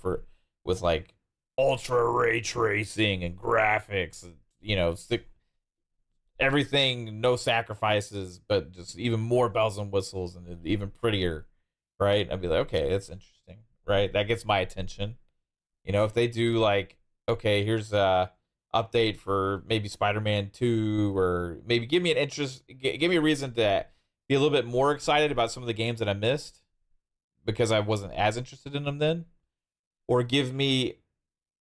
with like ultra ray tracing and graphics, everything, no sacrifices, but just even more bells and whistles and even prettier, right? I'd be like, okay, that's interesting, right? That gets my attention. If they do like, okay, here's a update for maybe Spider-Man 2, or maybe give me a reason to be a little bit more excited about some of the games that I missed because I wasn't as interested in them then, or give me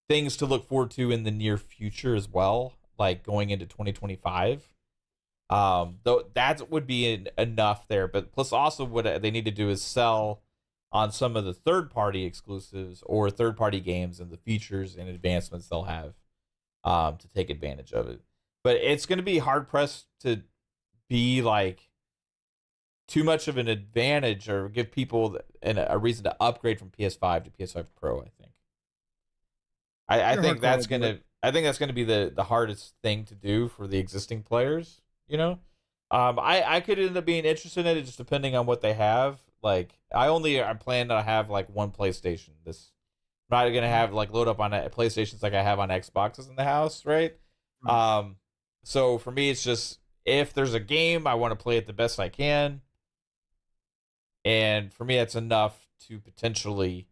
things to look forward to in the near future as well, like going into 2025. Though that would be enough there, but plus also what they need to do is sell on some of the third-party exclusives or third-party games and the features and advancements they'll have to take advantage of it. But it's going to be hard-pressed to be like too much of an advantage or give people a reason to upgrade from PS5 to PS5 Pro. I think. I Your think hardcore that's will do it. gonna be the hardest thing to do for the existing players. You know, I could end up being interested in it just depending on what they have. Like I'm planning to have like one PlayStation. I'm not gonna have like load up on PlayStations like I have on Xboxes in the house, right? Right. So for me, it's just if there's a game, I want to play it the best I can, and for me, that's enough to potentially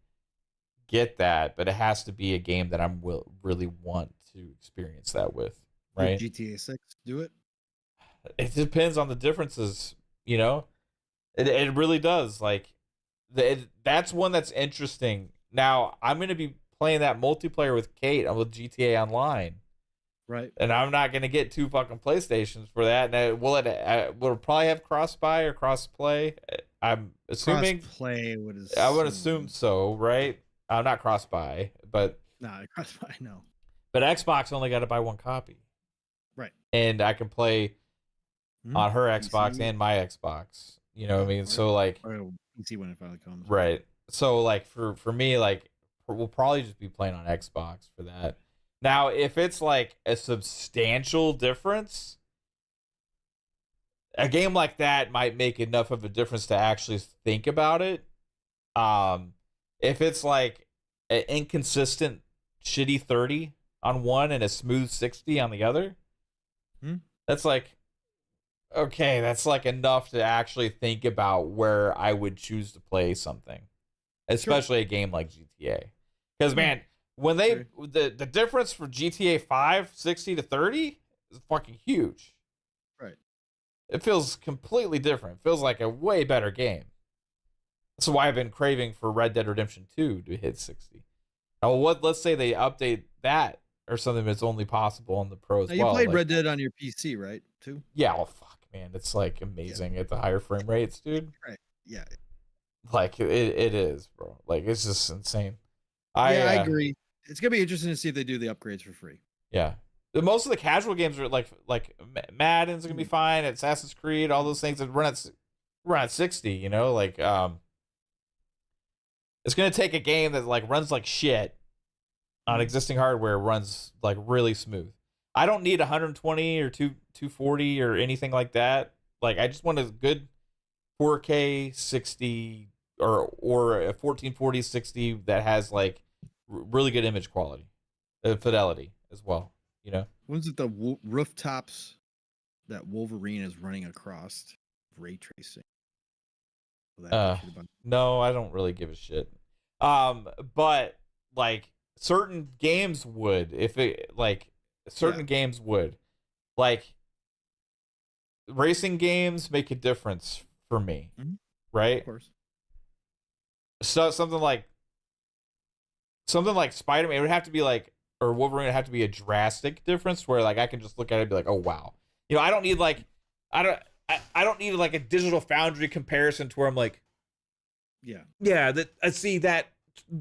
get that. But it has to be a game that really want to experience that with, Would right? GTA 6 do it? It depends on the differences, you know. It really does. Like, that's one that's interesting. Now I'm gonna be playing that multiplayer with Kate with GTA Online. Right. And I'm not gonna get 2 fucking PlayStations for that. And will it probably have cross buy or cross play? I'm assuming. Cross-play would I would assume so, right? Not cross buy, but Nah, cross-play, no. Xbox only got to buy 1 copy, Right. and I can play on her Xbox PC. and my Xbox. You know what I mean? So like, Or PC when it finally comes. right? So like for me, like we'll probably just be playing on Xbox for that. Now, if it's like a substantial difference, a game like that might make enough of a difference to actually think about it. If it's like an inconsistent, shitty 30 on one and a smooth 60 on the other, that's like, okay, that's like enough to actually think about where I would choose to play something, especially a game like GTA. Because man, when the difference for GTA 5 60 to 30 is fucking huge. Right. It feels completely different. It feels like a way better game. That's why I've been craving for Red Dead Redemption 2 to hit 60. Now, let's say they update that or something that's only possible on the Pro as Now, you well. played Like, Red Dead on your PC, right? Too? yeah, well, fuck, man. It's like amazing at the higher frame rates, dude. Right. Yeah. Like, it is, bro. Like, it's just insane. I agree. It's gonna be interesting to see if they do the upgrades for free. Yeah. Most of the casual games are like Madden's gonna be fine. Assassin's Creed, all those things that run at 60. You know, like it's gonna take a game that like runs like shit on existing hardware, runs like really smooth. I don't need 120 or 240 or anything like that. Like I just want a good 4K 60 or a 1440 60 that has like really good image quality, fidelity as well. You know, When's it the rooftops that Wolverine is running across ray tracing? No, I don't really give a shit. But like certain games would, if it like certain games would, like racing games make a difference for me, right? Of course. So something like Spider-Man, it would have to be like, or Wolverine would have to be a drastic difference where like I can just look at it and be like, oh wow, you know, I don't need like, I don't need like a Digital Foundry comparison to where I'm like, that I see that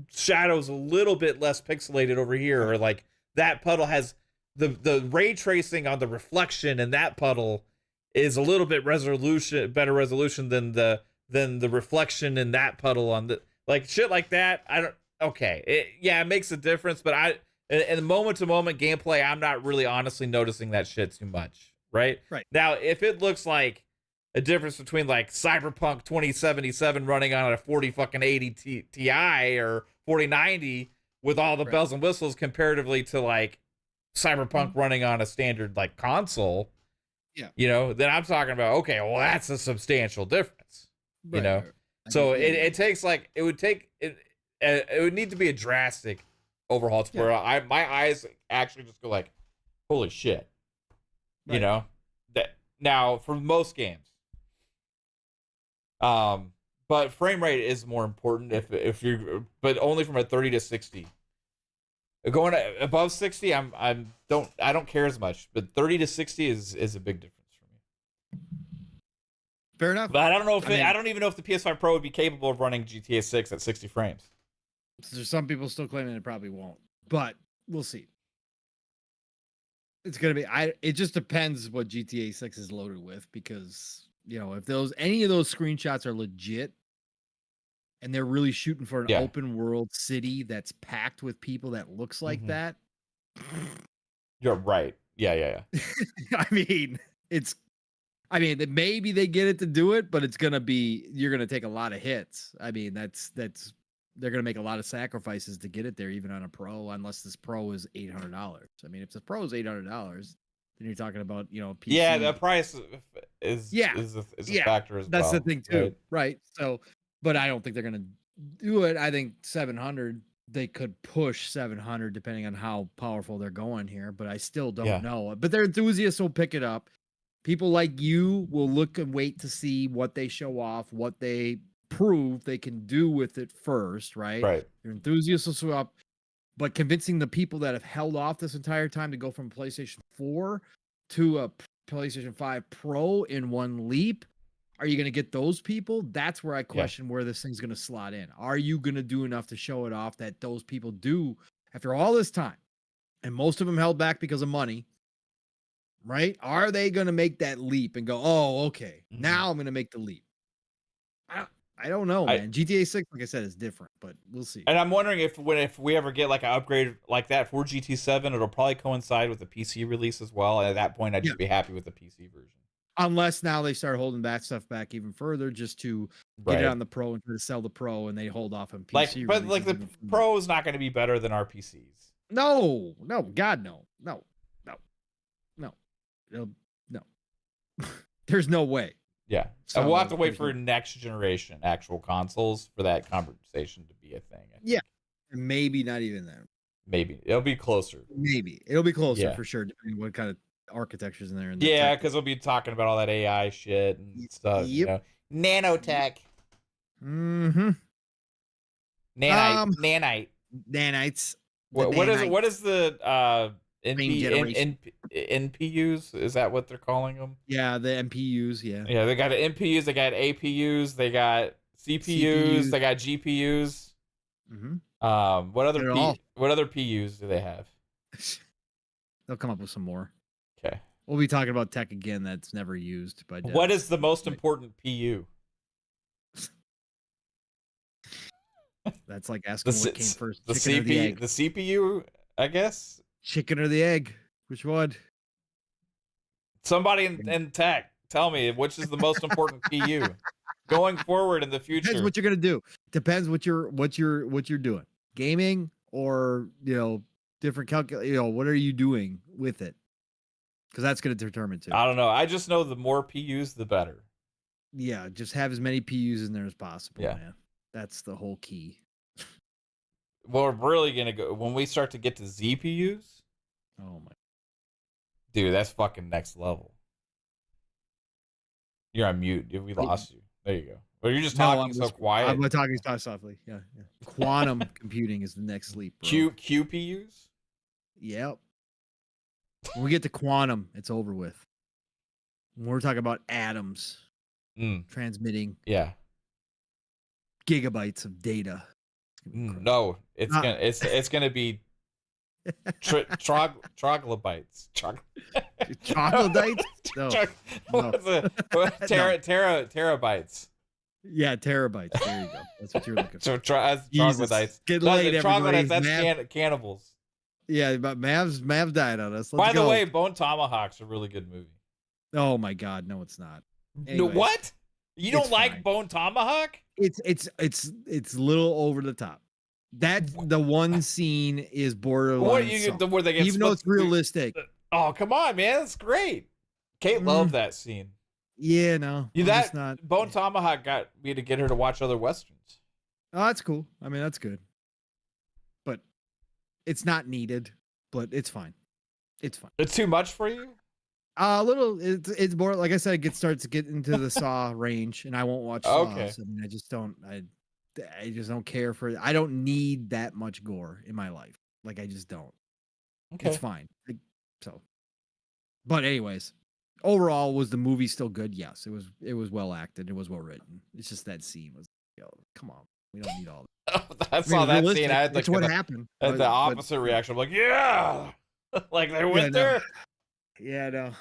shadow's a little bit less pixelated over here, or like that puddle has the ray tracing on the reflection, and that puddle is a little bit better resolution than the reflection in that puddle on the like shit like that. It makes a difference, but in the moment to moment gameplay, I'm not really honestly noticing that shit too much. Right now, if it looks like a difference between like Cyberpunk 2077 running on a 4080 Ti or 4090 with all the bells and whistles comparatively to like Cyberpunk running on a standard like console, you know, then I'm talking about, okay, well, that's a substantial difference, you know? So it takes like, it would need to be a drastic overhaul to where my eyes actually just go like, holy shit, you know? That now for most games, but frame rate is more important if you're, but only from a 30 to 60. Going above 60, I don't care as much, but 30 to 60 is a big difference for me. Fair enough. But I don't know if I don't even know if the PS5 Pro would be capable of running GTA 6 at 60 frames. There's some people still claiming it probably won't, but we'll see. It's gonna be. It just depends what GTA 6 is loaded with, because if any of those screenshots are legit and they're really shooting for an open world city that's packed with people that looks like that. You're right. Yeah. I mean, maybe they get it to do it, but you're going to take a lot of hits. I mean, they're going to make a lot of sacrifices to get it there, even on a pro, unless this pro is $800. I mean, if the pro is $800, then you're talking about, PC. Yeah, the price is a factor as well. That's the thing too, right? So, but I don't think they're going to do it. I think 700, they could push 700 depending on how powerful they're going here, but I still don't know. But their enthusiasts will pick it up. People like you will look and wait to see what they show off, what they prove they can do with it first, right? Right. Your enthusiasts will show up, but convincing the people that have held off this entire time to go from PlayStation 4 to a PlayStation 5 Pro in one leap, are you going to get those people? That's where I question where this thing's going to slot in. Are you going to do enough to show it off that those people do after all this time? And most of them held back because of money, right? Are they going to make that leap and go, oh, okay, now I'm going to make the leap? I don't know, man. GTA 6, like I said, is different, but we'll see. And I'm wondering if we ever get like an upgrade like that for GT7, it'll probably coincide with the PC release as well. And at that point, I'd just be happy with the PC version. Unless now they start holding that stuff back even further just to get it on the Pro and try to sell the Pro, and they hold off on PC. But the Pro is not going to be better than our PCs. No, God, no. There's no way. Yeah. So we'll have to wait for next generation actual consoles for that conversation to be a thing. Yeah. And maybe not even then. Maybe. It'll be closer. Maybe. It'll be closer for sure, depending on what kind of architecture's in there. And because we'll be talking about all that AI shit and stuff. Nanotech. Mm-hmm. Nanites. What is the NPUs? Is that what they're calling them? Yeah, the NPUs. Yeah, they got NPUs, they got APUs, they got CPUs, they got GPUs. What other PUs do they have? They'll come up with some more. Okay. We'll be talking about tech again that's never used. But what is the most important PU? That's like asking what came first, the chicken or the egg. The CPU, I guess. Chicken or the egg? Which one? Somebody in tech, tell me which is the most important PU going forward in the future. Depends what you're gonna do. Depends what you're doing. Gaming or different calculate. What are you doing with it? Because that's gonna determine too. I don't know. I just know the more PUs, the better. Yeah, just have as many PUs in there as possible. Yeah, man. That's the whole key. Well, we're really gonna go when we start to get to ZPUs. Oh my, dude, that's fucking next level. You're on mute. We lost you. There you go. Well, you're just talking so quiet. I'm talking so softly. Yeah. Quantum computing is the next leap. Bro. QPUs. Yep. When we get to quantum, it's over with. When we're talking about atoms transmitting. Yeah. Gigabytes of data. No, it's gonna be troglodytes. Troglodytes? No. Terabytes. Yeah, terabytes. There you go. That's what you're looking for. So troglodytes. Get laid, everybody. That's cannibals. Yeah, but Mav's died on us. By the way, Bone Tomahawk's a really good movie. Oh my God, no, it's not. Anyways, what? You don't like Bone Tomahawk? It's a little over the top. That the one scene is borderline. Where they get even though it's realistic. Oh, come on, man, that's great. Kate loved that scene. Yeah, no, Bone Tomahawk got me to get her to watch other westerns. Oh, that's cool. I mean, that's good, but it's not needed. But it's fine. It's fine. It's too much for you. A little. It's more like I said. It starts to get into the Saw range, and I won't watch Saw. Okay. So, I mean, I just don't care for it. I don't need that much gore in my life. Like, I just don't. Okay. It's fine. But anyways, overall, was the movie still good? Yes, it was. It was well acted. It was well written. It's just that scene was. Come on, we don't need all that. I saw that scene. I had that's what happened. I had the opposite reaction. I'm like, yeah, like they went there. Yeah, no.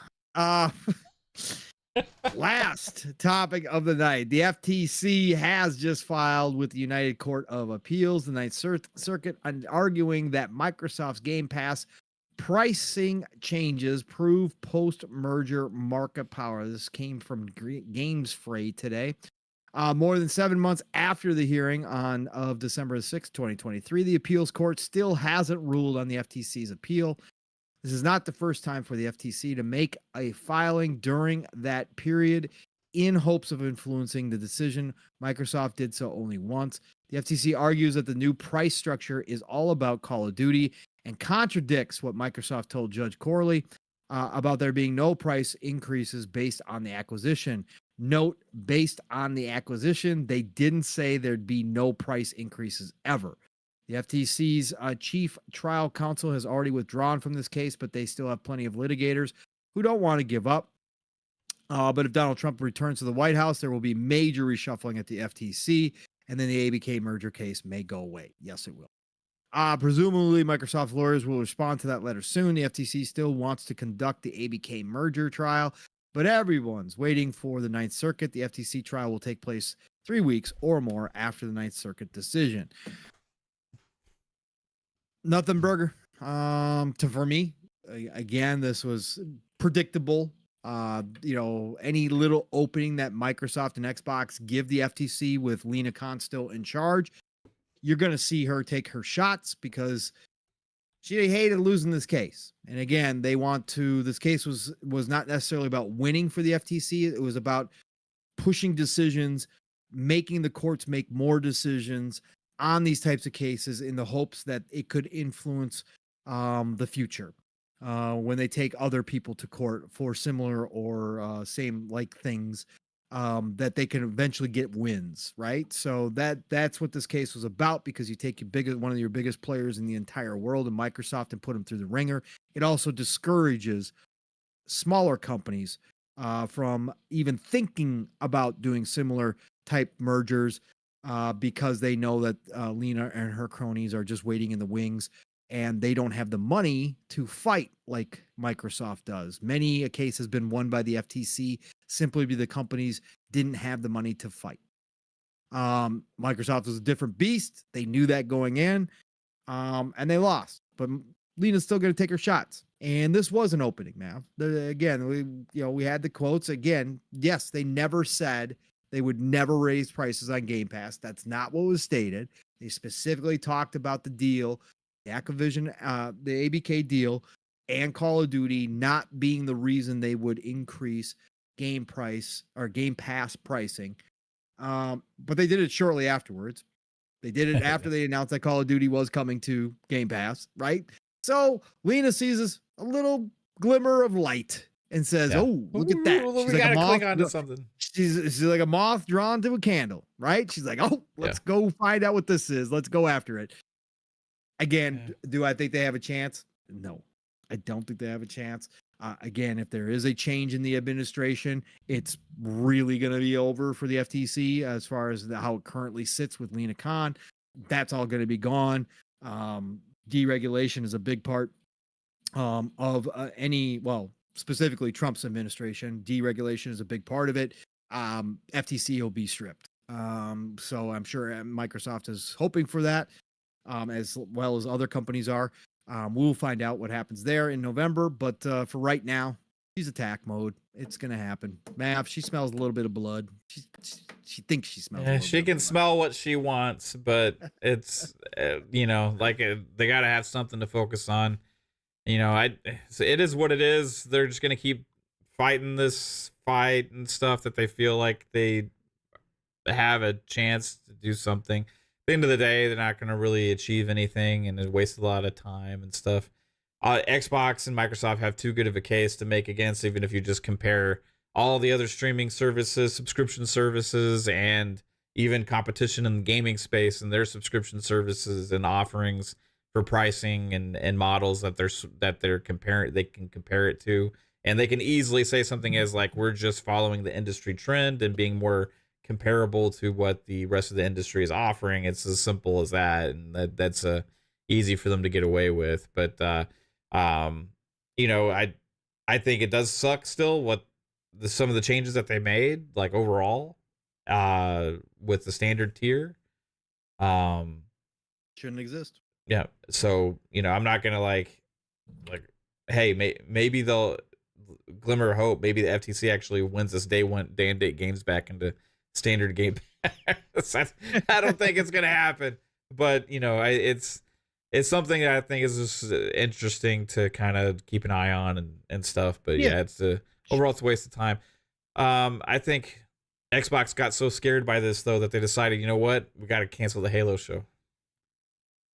Last topic of the night. The FTC has just filed with the United Court of Appeals, the Ninth Circuit, arguing that Microsoft's Game Pass pricing changes prove post-merger market power. This came from Games Freight today. More than 7 months after the hearing of December 6, 2023, the appeals court still hasn't ruled on the FTC's appeal. This is not the first time for the FTC to make a filing during that period in hopes of influencing the decision. Microsoft did so only once. The FTC argues that the new price structure is all about Call of Duty and contradicts what Microsoft told Judge Corley about there being no price increases based on the acquisition. Note, based on the acquisition, they didn't say there'd be no price increases ever. The FTC's chief trial counsel has already withdrawn from this case, but they still have plenty of litigators who don't want to give up. But if Donald Trump returns to the White House, there will be major reshuffling at the FTC, and then the ABK merger case may go away. Yes, it will. Presumably, Microsoft lawyers will respond to that letter soon. The FTC still wants to conduct the ABK merger trial, but everyone's waiting for the Ninth Circuit. The FTC trial will take place 3 weeks or more after the Ninth Circuit decision. Nothing, Burger. For me, again, this was predictable. Any little opening that Microsoft and Xbox give the FTC with Lena Khan still in charge, you're going to see her take her shots because she hated losing this case. And again, this case was not necessarily about winning for the FTC. It was about pushing decisions, making the courts make more decisions on these types of cases in the hopes that it could influence the future when they take other people to court for similar or same like things that they can eventually get wins, right? So that's what this case was about, because you take one of your biggest players in the entire world in Microsoft and put them through the ringer. It also discourages smaller companies from even thinking about doing similar type mergers because they know that Lena and her cronies are just waiting in the wings and they don't have the money to fight like Microsoft does. Many a case has been won by the FTC simply because the companies didn't have the money to fight. Microsoft was a different beast. They knew that going in, and they lost. But Lena's still going to take her shots. And this was an opening, man. Again, we had the quotes. Again, yes, they never said they would never raise prices on Game Pass. That's not what was stated. They specifically talked about the deal, the Activision, the ABK deal, and Call of Duty not being the reason they would increase Game Pass pricing. But they did it shortly afterwards. They did it after they announced that Call of Duty was coming to Game Pass, right? So Lena sees a little glimmer of light and says, "Oh, look at that!" She's we gotta click onto something. She's like a moth drawn to a candle, right? She's like, "Oh, let's go find out what this is. Let's go after it." Again, do I think they have a chance? No, I don't think they have a chance. Again, if there is a change in the administration, it's really going to be over for the FTC as far as how it currently sits with Lena Khan. That's all going to be gone. Deregulation is a big part of specifically Trump's administration. Deregulation is a big part of it. FTC will be stripped. So I'm sure Microsoft is hoping for that, as well as other companies are. We'll find out what happens there in November, but for right now, she's attack mode. It's gonna happen. Mav, she smells a little bit of blood. She thinks she smells. Yeah, she can smell what she wants, but it's they gotta have something to focus on. So it is what it is. They're just gonna keep fighting this fight and stuff that they feel like they have a chance to do something. The end of the day, they're not going to really achieve anything, and it wastes a lot of time and stuff. Xbox and Microsoft have too good of a case to make against, even if you just compare all the other streaming services, subscription services, and even competition in the gaming space and their subscription services and offerings for pricing and models that they're comparing. They can compare it to, and they can easily say something as like, we're just following the industry trend and being more comparable to what the rest of the industry is offering. It's as simple as that, and that's easy for them to get away with. But I think it does suck still what some of the changes that they made, like overall, with the standard tier. Um, Shouldn't exist. yeah. So I'm not gonna like, hey, maybe they'll glimmer of hope. Maybe the FTC actually wins this day and date games back into standard game pass. I don't think it's gonna happen, but it's something that I think is just interesting to kind of keep an eye on and stuff. But yeah, overall it's a waste of time. I think Xbox got so scared by this though that they decided, you know what, we got to cancel the Halo show.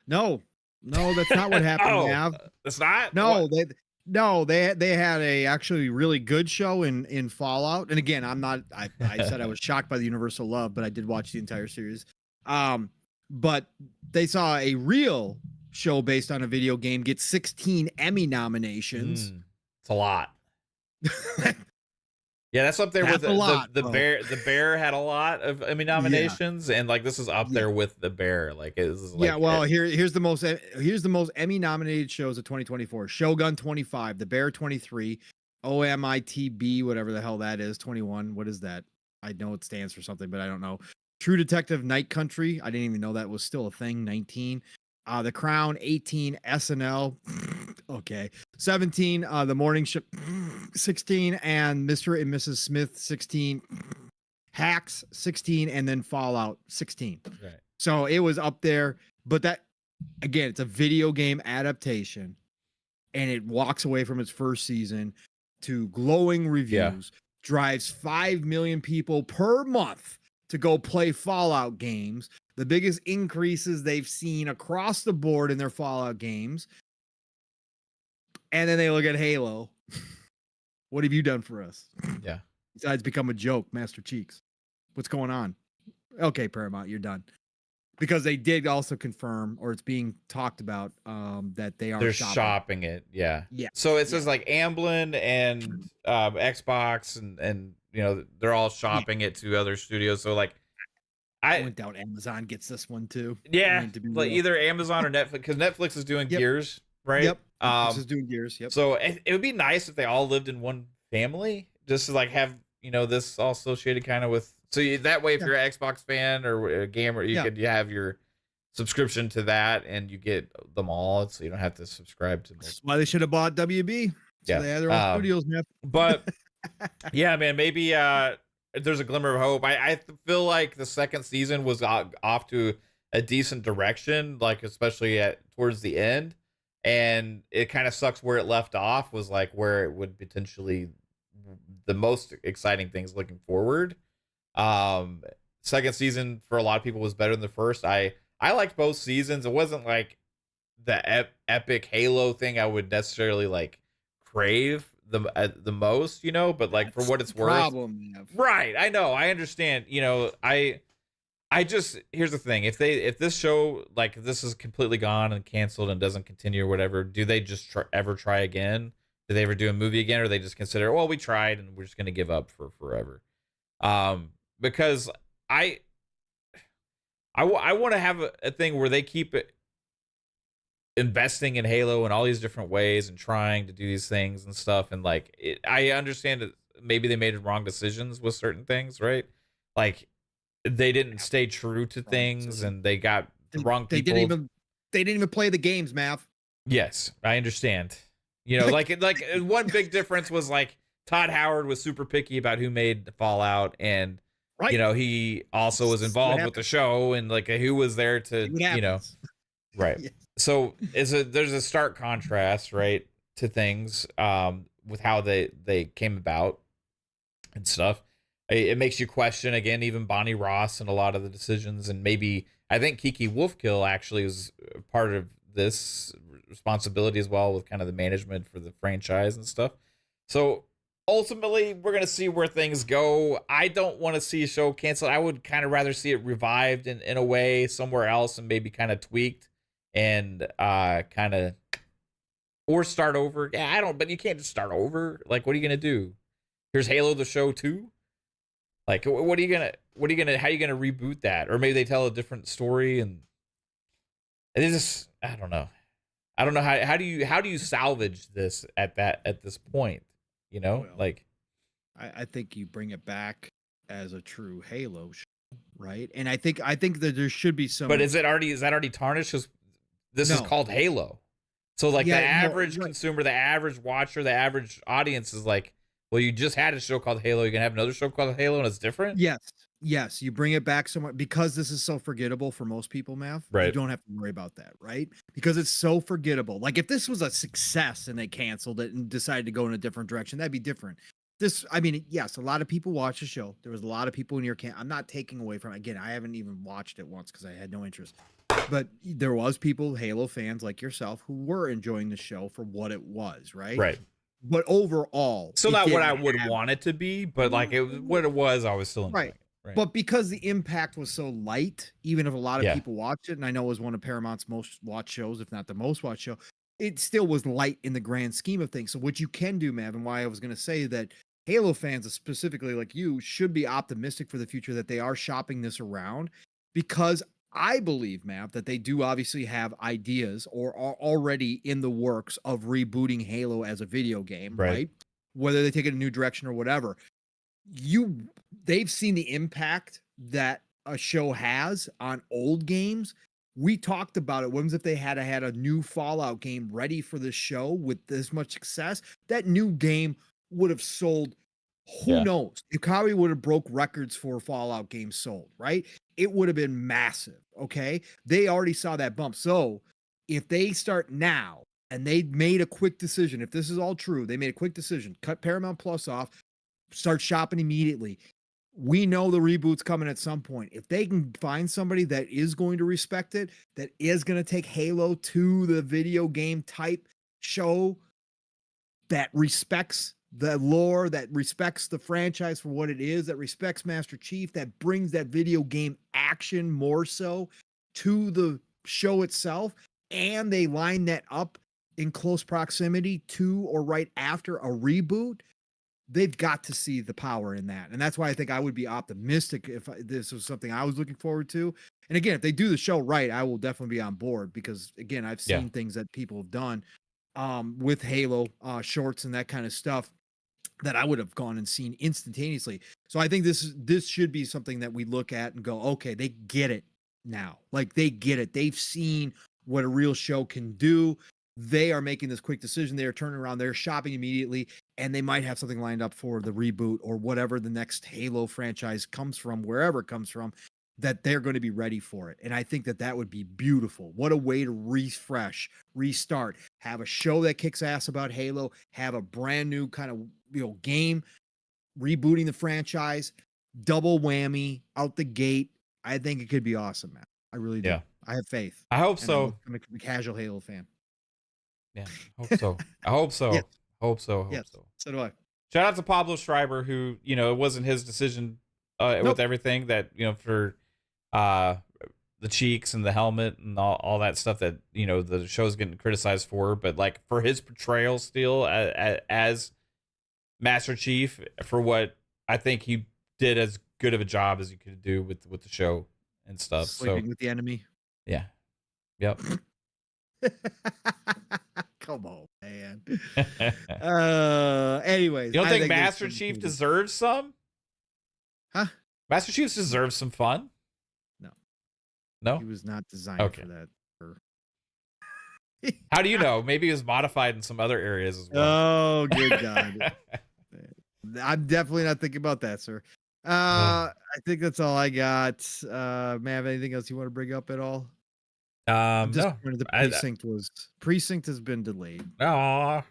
No, that's not what happened. Oh, Nav. That's not. No, what? they had a actually really good show in Fallout. And again, I said I was shocked by the universal love, but I did watch the entire series. But they saw a real show based on a video game get 16 Emmy nominations. It's a lot. Yeah, that's up there with the Bear. The Bear had a lot of Emmy nominations, and like this is up there with the Bear. Like it is. Like, well, here's the most Emmy nominated shows of 2024. Shogun 25, The Bear 23, OMITB, whatever the hell that is, 21. What is that? I know it stands for something, but I don't know. True Detective Night Country. I didn't even know that was still a thing. 19. The Crown 18, SNL okay, 17, The Morning Show 16, and Mr. and Mrs. Smith 16, Hacks 16, and then Fallout 16. Right. So it was up there, but that again, it's a video game adaptation, and it walks away from its first season to glowing reviews. Drives 5 million people per month to go play Fallout games. The biggest increases they've seen across the board in their Fallout games. And then they look at Halo. What have you done for us? Yeah. Besides become a joke, Master Cheeks. What's going on? Okay, Paramount, you're done. Because they did also confirm, or it's being talked about, that they're shopping it. Yeah. Yeah. So it says like Amblin and Xbox and they're all shopping it to other studios. So like I went down Amazon gets this one too. Yeah, like either Amazon or Netflix, because Netflix is doing Gears, right? Yep. Netflix is doing Gears. Yep. So it would be nice if they all lived in one family, just to like have this all associated kind of with. So that way, if you're an Xbox fan or a gamer, you have your subscription to that, and you get them all, so you don't have to subscribe to. That's why they should have bought WB. So they had their own studios, man. But yeah, man, maybe there's a glimmer of hope. I feel like the second season was off to a decent direction, like especially towards the end, and it kind of sucks where it left off was like where it would potentially the most exciting things looking forward. Second season for a lot of people was better than the first. I liked both seasons. It wasn't like the epic Halo thing I would necessarily like crave the most, but like for what it's worth. Right. I know. I understand. I just here's the thing. If this show like this is completely gone and canceled and doesn't continue or whatever, do they just ever try again? Do they ever do a movie again, or they just consider, well, we tried and we're just gonna give up for forever? Because I want to have a thing where they keep it investing in Halo in all these different ways and trying to do these things and stuff. And like, I understand that maybe they made wrong decisions with certain things, right? Like they didn't stay true to things and they got the wrong people. They didn't even play the games, Mav. Yes, I understand. Like one big difference was like Todd Howard was super picky about who made Fallout, and he also was involved with the show and like who was there to right. Yeah. So there's a stark contrast, right, to things with how they came about and stuff. It makes you question again, even Bonnie Ross and a lot of the decisions, and maybe I think Kiki Wolfkill actually was part of this responsibility as well with kind of the management for the franchise and stuff. So ultimately, we're gonna see where things go. I don't want to see a show canceled. I would kind of rather see it revived in a way somewhere else and maybe kind of tweaked and kind of or start over. Yeah, but you can't just start over. Like, what are you gonna do? Here's Halo the show too. Like, how are you gonna reboot that? Or maybe they tell a different story and it's just, I don't know how do you salvage this at this point? Like, I think you bring it back as a true Halo show, right? And I think that there should be some. But is that already tarnished? 'Cause this is No, called Halo. So like the yeah, no, average right. consumer, the average watcher, the average audience is like, well, you just had a show called Halo. You're gonna have another show called Halo, and it's different, Yes, yes, you bring it back somewhat because this is so forgettable for most people, Mav. You right? don't have to worry about that, right? Because it's so forgettable. Like if this was a success and they canceled it and decided to go in a different direction, that'd be different. This, I mean, yes, a lot of people watch the show. There was a lot of people in your camp. I'm not taking away from it. Again, I haven't even watched it once because I had no interest. But there was people, Halo fans like yourself, who were enjoying the show for what it was, right? Right. But overall, Still it not what didn't I would have- want it to be, but like what it was, I was still enjoying Right. it. Right. But because the impact was so light, even if a lot of Yeah. people watched it, and I know it was one of Paramount's most watched shows, if not the most watched show, it still was light in the grand scheme of things. So what you can do, Mav, and why I was going to say that Halo fans, specifically like you, should be optimistic for the future that they are shopping this around, because I believe, Mav, that they do obviously have ideas or are already in the works of rebooting Halo as a video game, Right. right? Whether they take it a new direction or whatever. They've seen the impact that a show has on old games. We talked about it. What if they had had a new Fallout game ready for the show with this much success? That new game would have sold. Who Yeah. knows? It probably would have broke records for Fallout games sold, right? It would have been massive. Okay. They already saw that bump. So if they start now and they made a quick decision, if this is all true, they made a quick decision, cut Paramount Plus off, start shopping immediately. We know the reboot's coming at some point. If they can find somebody that is going to respect it, that is going to take Halo to the video game type show, that respects the lore, that respects the franchise for what it is, that respects Master Chief, that brings that video game action more so to the show itself, and they line that up in close proximity to or right after a reboot, they've got to see the power in that. And that's why I think I would be optimistic if this was something I was looking forward to. And again, if they do the show right, I will definitely be on board because again, I've seen things that people have done with Halo shorts and that kind of stuff that I would have gone and seen instantaneously. So I think this should be something that we look at and go, okay, they get it now. Like they get it. They've seen what a real show can do. They are making this quick decision. They are turning around. They're shopping immediately, and they might have something lined up for the reboot or whatever the next Halo franchise comes from, wherever it comes from, that they're going to be ready for it. And I think that that would be beautiful. What a way to refresh, restart, have a show that kicks ass about Halo, have a brand new kind of game, rebooting the franchise, double whammy out the gate. I think it could be awesome, man. I really do. Yeah. I have faith. I hope so. I'm a casual Halo fan. Yeah, I hope so. I hope so. Yes. Hope so. Hope Yes. so. So do I. Shout out to Pablo Schreiber, who, it wasn't his decision with everything that, for the cheeks and the helmet and all that stuff that, the show's getting criticized for. But like for his portrayal still as Master Chief, for what I think he did as good of a job as he could do with the show and stuff. Sleeping with the enemy. Yeah. Yep. Come on, man. Anyways, You don't I think there's Master some Chief cool- deserves some? Huh? Master Chief deserves some fun? No. No? He was not designed Okay. for that. How do you know? Maybe it was modified in some other areas as well. Oh, good God. I'm definitely not thinking about that, sir. I think that's all I got. Mav, anything else you want to bring up at all? I'm No. disappointed the precinct has been delayed. Aw.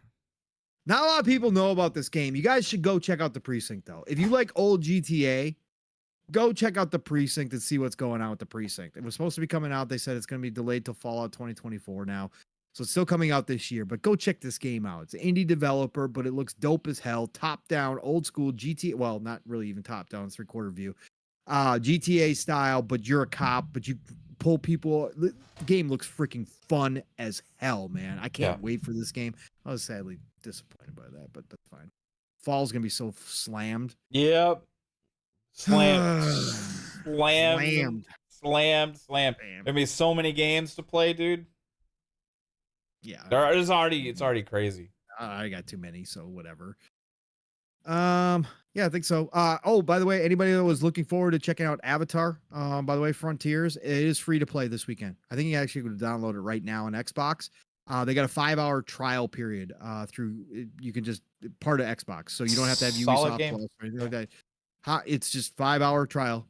Not a lot of people know about this game. You guys should go check out the precinct though. If you like old GTA, go check out the precinct and see what's going on with the precinct. It was supposed to be coming out. They said it's going to be delayed till Fallout 2024 now. So it's still coming out this year, but go check this game out. It's an indie developer, but it looks dope as hell. Top down, old school GTA. Well, not really even top down, it's 3/4 view. GTA style, but you're a cop, but you pull people. The game looks freaking fun as hell, man. I can't wait for this game. I was sadly disappointed by that, but that's fine. Fall's gonna be so slammed. Yep. Slammed. Slammed. There'll be so many games to play, dude. Yeah. It's already crazy. I got too many, so whatever. Yeah, I think so. Oh, by the way, anybody that was looking forward to checking out Avatar, by the way, Frontiers, it is free to play this weekend. I think you actually can download it right now on Xbox. They got a 5-hour trial period through you can just part of Xbox, so you don't have to have Solid Ubisoft game. Plus or anything like that. It's just 5-hour trial.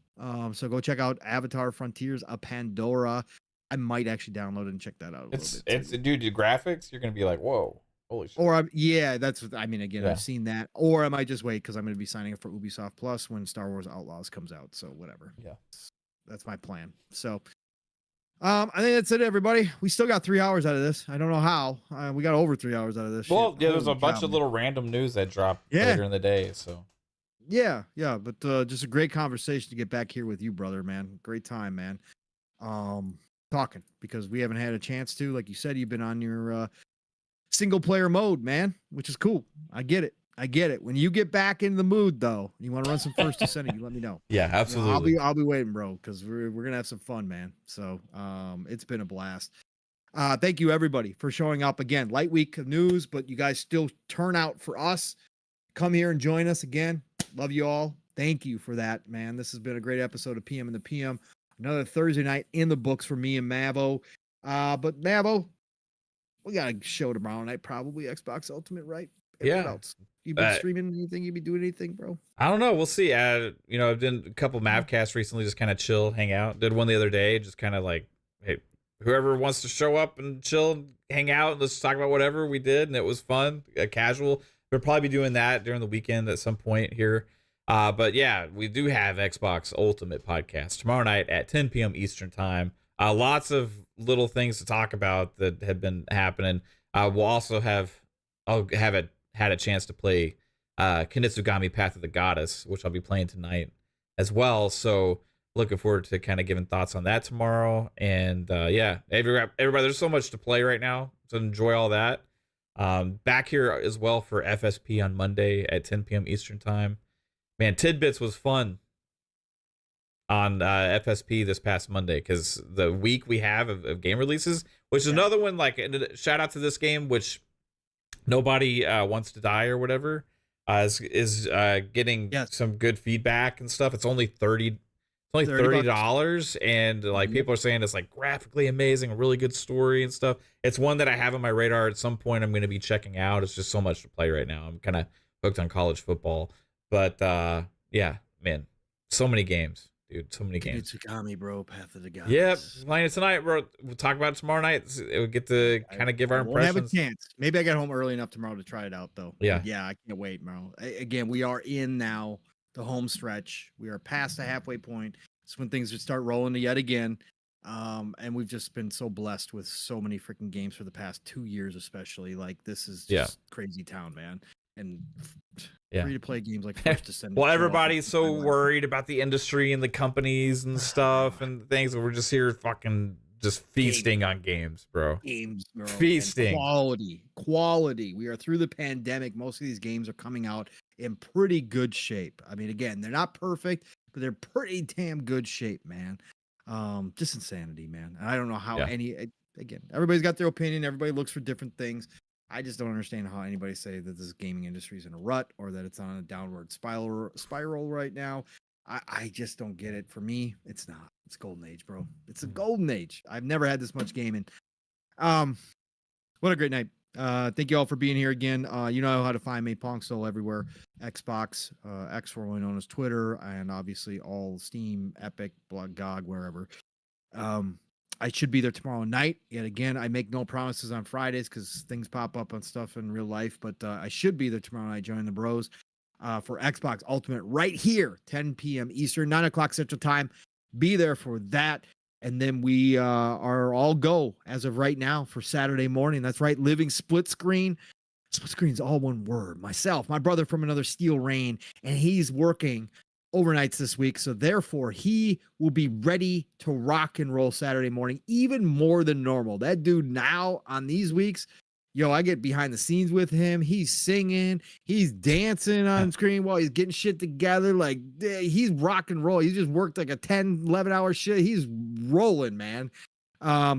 So go check out Avatar Frontiers of Pandora. I might actually download it and check that out a little bit. It's dude, the graphics, you're gonna be like, whoa, holy shit. Or yeah, that's what I mean. Again, Yeah. I've seen that. Or I might just wait because I'm going to be signing up for Ubisoft Plus when Star Wars Outlaws comes out. So whatever. Yeah, that's my plan. So, I think that's it, everybody. We still got 3 hours out of this. I don't know how. We got over 3 hours out of this. well, shit. yeah, there's a Holy bunch cow, of man. little random news that dropped Yeah. later in the day. So Yeah, but just a great conversation to get back here with you, brother, man. Great time, man. Talking because we haven't had a chance to. Like you said, you've been on your single player mode, man, which is cool. I get it. When you get back in the mood, though, you want to run some first descending, you let me know. yeah, You know, absolutely. I'll be waiting, bro, because we're gonna have some fun, man. So it's been a blast. Thank you everybody for showing up again. Light week of news, but you guys still turn out for us. Come here and join us again. Love you all. Thank you for that, man. This has been a great episode of PM in the PM. Another Thursday night in the books for me and Mavo. But Mavo, we got a show tomorrow night, probably Xbox Ultimate, right? What else? You been streaming anything? You be doing anything, bro? I don't know. We'll see. You know, I've done a couple Mavcasts recently, just kind of chill, hang out. Did one the other day, just kind of like, hey, whoever wants to show up and chill, hang out, let's talk about whatever we did, and it was fun, casual. We'll probably be doing that during the weekend at some point here. But yeah, we do have Xbox Ultimate podcast tomorrow night at 10 p.m. Eastern time. Lots of little things to talk about that have been happening. We'll also had a chance to play Kinetsugami Path of the Goddess, which I'll be playing tonight as well. So looking forward to kind of giving thoughts on that tomorrow. And yeah, everybody, there's so much to play right now, so enjoy all that. Back here as well for FSP on Monday at 10 p.m. Eastern time. Man, Tidbits was fun on FSP this past Monday because the week we have of game releases, which is another one, like, shout out to this game, which Nobody Wants to Die or whatever is getting some good feedback and stuff. It's only $30 and like people are saying it's like graphically amazing, a really good story and stuff. It's one that I have on my radar. At some point I'm going to be checking out. It's just so much to play right now. I'm kind of hooked on college football. But yeah, man, so many games, dude. So many games. Tsukami, bro, Path of the Gods. Yep, playing it tonight, bro. We'll talk about it tomorrow night. We'll get to kind of give our impressions. Won't have a chance. Maybe I get home early enough tomorrow to try it out, though. Yeah, but yeah, I can't wait, bro. Again, we are in now the home stretch. We are past the halfway point. It's when things would start rolling yet again. And we've just been so blessed with so many freaking games for the past 2 years, especially. Like, this is just crazy town, man. And free to play games like First Descent. Well, everybody's so worried about the industry and the companies and stuff and things. We're just here fucking just feasting on games, bro. Games, bro. Feasting. And quality. We are through the pandemic. Most of these games are coming out in pretty good shape. I mean, again, they're not perfect, but they're pretty damn good shape, man. Just insanity, man. I don't know how again, everybody's got their opinion. Everybody looks for different things. I just don't understand how anybody say that this gaming industry is in a rut or that it's on a downward spiral right now. I just don't get it. For me, it's not. It's golden age, bro. It's a golden age. I've never had this much gaming. What a great night. Thank you all for being here again. You know how to find me, Pongsoul, everywhere. Xbox, X formerly known as Twitter, and obviously all Steam, Epic, Blog, GOG, wherever. I should be there tomorrow night. Yet again, I make no promises on Fridays because things pop up on stuff in real life. But I should be there tomorrow night, joining the bros for Xbox Ultimate right here, 10 p.m. Eastern, 9 o'clock Central Time. Be there for that. And then we are all go as of right now for Saturday morning. That's right, living split screen. Split screen's all one word. Myself, my brother from another steel rain, and he's working overnights this week. So therefore, he will be ready to rock and roll Saturday morning, even more than normal. That dude now on these weeks, yo, I get behind the scenes with him. He's singing, he's dancing on screen while he's getting shit together. Like, he's rock and roll. He just worked like a 10, 11-hour shit. He's rolling, man.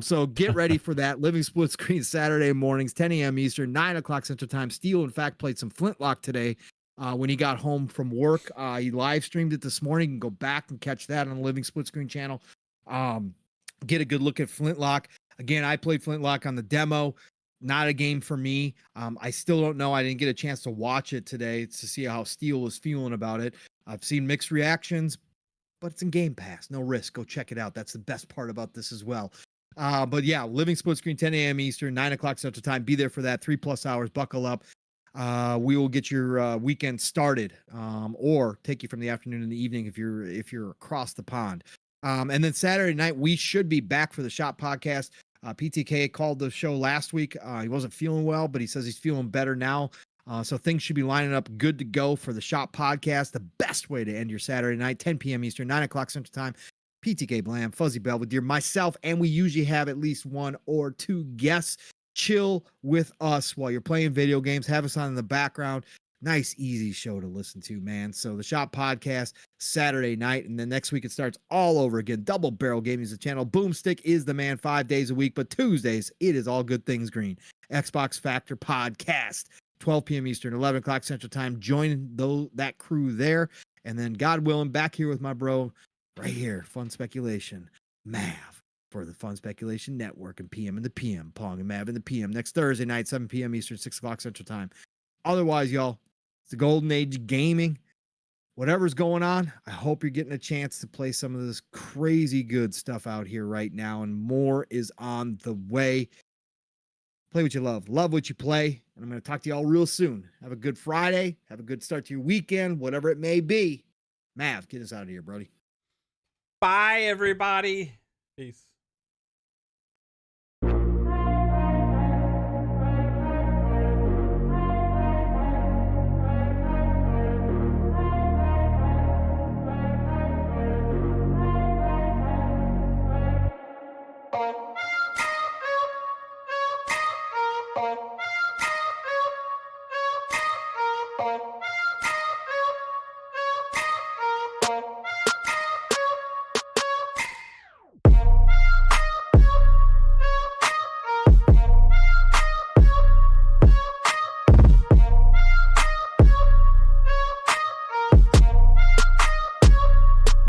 So get ready for that. Living split screen Saturday mornings, 10 a.m. Eastern, 9 o'clock Central Time. Steel, in fact, played some Flintlock today when he got home from work. He live streamed it this morning. You can go back and catch that on the Living Split Screen channel. Get a good look at Flintlock. Again, I played Flintlock on the demo. Not a game for me. I still don't know. I didn't get a chance to watch it today to see how Steel was feeling about it. I've seen mixed reactions, but it's in Game Pass. No risk. Go check it out. That's the best part about this as well. But yeah, Living Split Screen, 10 a.m. Eastern, 9 o'clock Central Time. Be there for that. 3+ hours. Buckle up. We will get your weekend started, or take you from the afternoon to the evening if you're across the pond. And then Saturday night, we should be back for the Shop Podcast. PTK called the show last week. He wasn't feeling well, but he says he's feeling better now. So things should be lining up good to go for the Shop Podcast. The best way to end your Saturday night, 10 p.m. Eastern, 9 o'clock Central Time. PTK Blam, Fuzzy Belvedere, myself, and we usually have at least 1 or 2 guests. Chill with us while you're playing video games. Have us on in the background. Nice, easy show to listen to, man. So the Shop Podcast, Saturday night, and then next week it starts all over again. Double Barrel Gaming is the channel. Boomstick is the man 5 days a week, but Tuesdays, it is All Good Things Green. Xbox Factor Podcast, 12 p.m. Eastern, 11 o'clock Central Time. Join that crew there. And then, God willing, back here with my bro, right here, Fun Speculation, Mav, for the Fun Speculation Network, and PM in the PM, Pong and Mav in the PM, next Thursday night, 7 p.m. Eastern, 6 o'clock Central Time. Otherwise, y'all, it's the golden age of gaming. Whatever's going on, I hope you're getting a chance to play some of this crazy good stuff out here right now, and more is on the way. Play what you love what you play, and I'm going to talk to y'all real soon. Have a good Friday. Have a good start to your weekend, whatever it may be. Mav, get us out of here, Brody. Bye, everybody. Peace.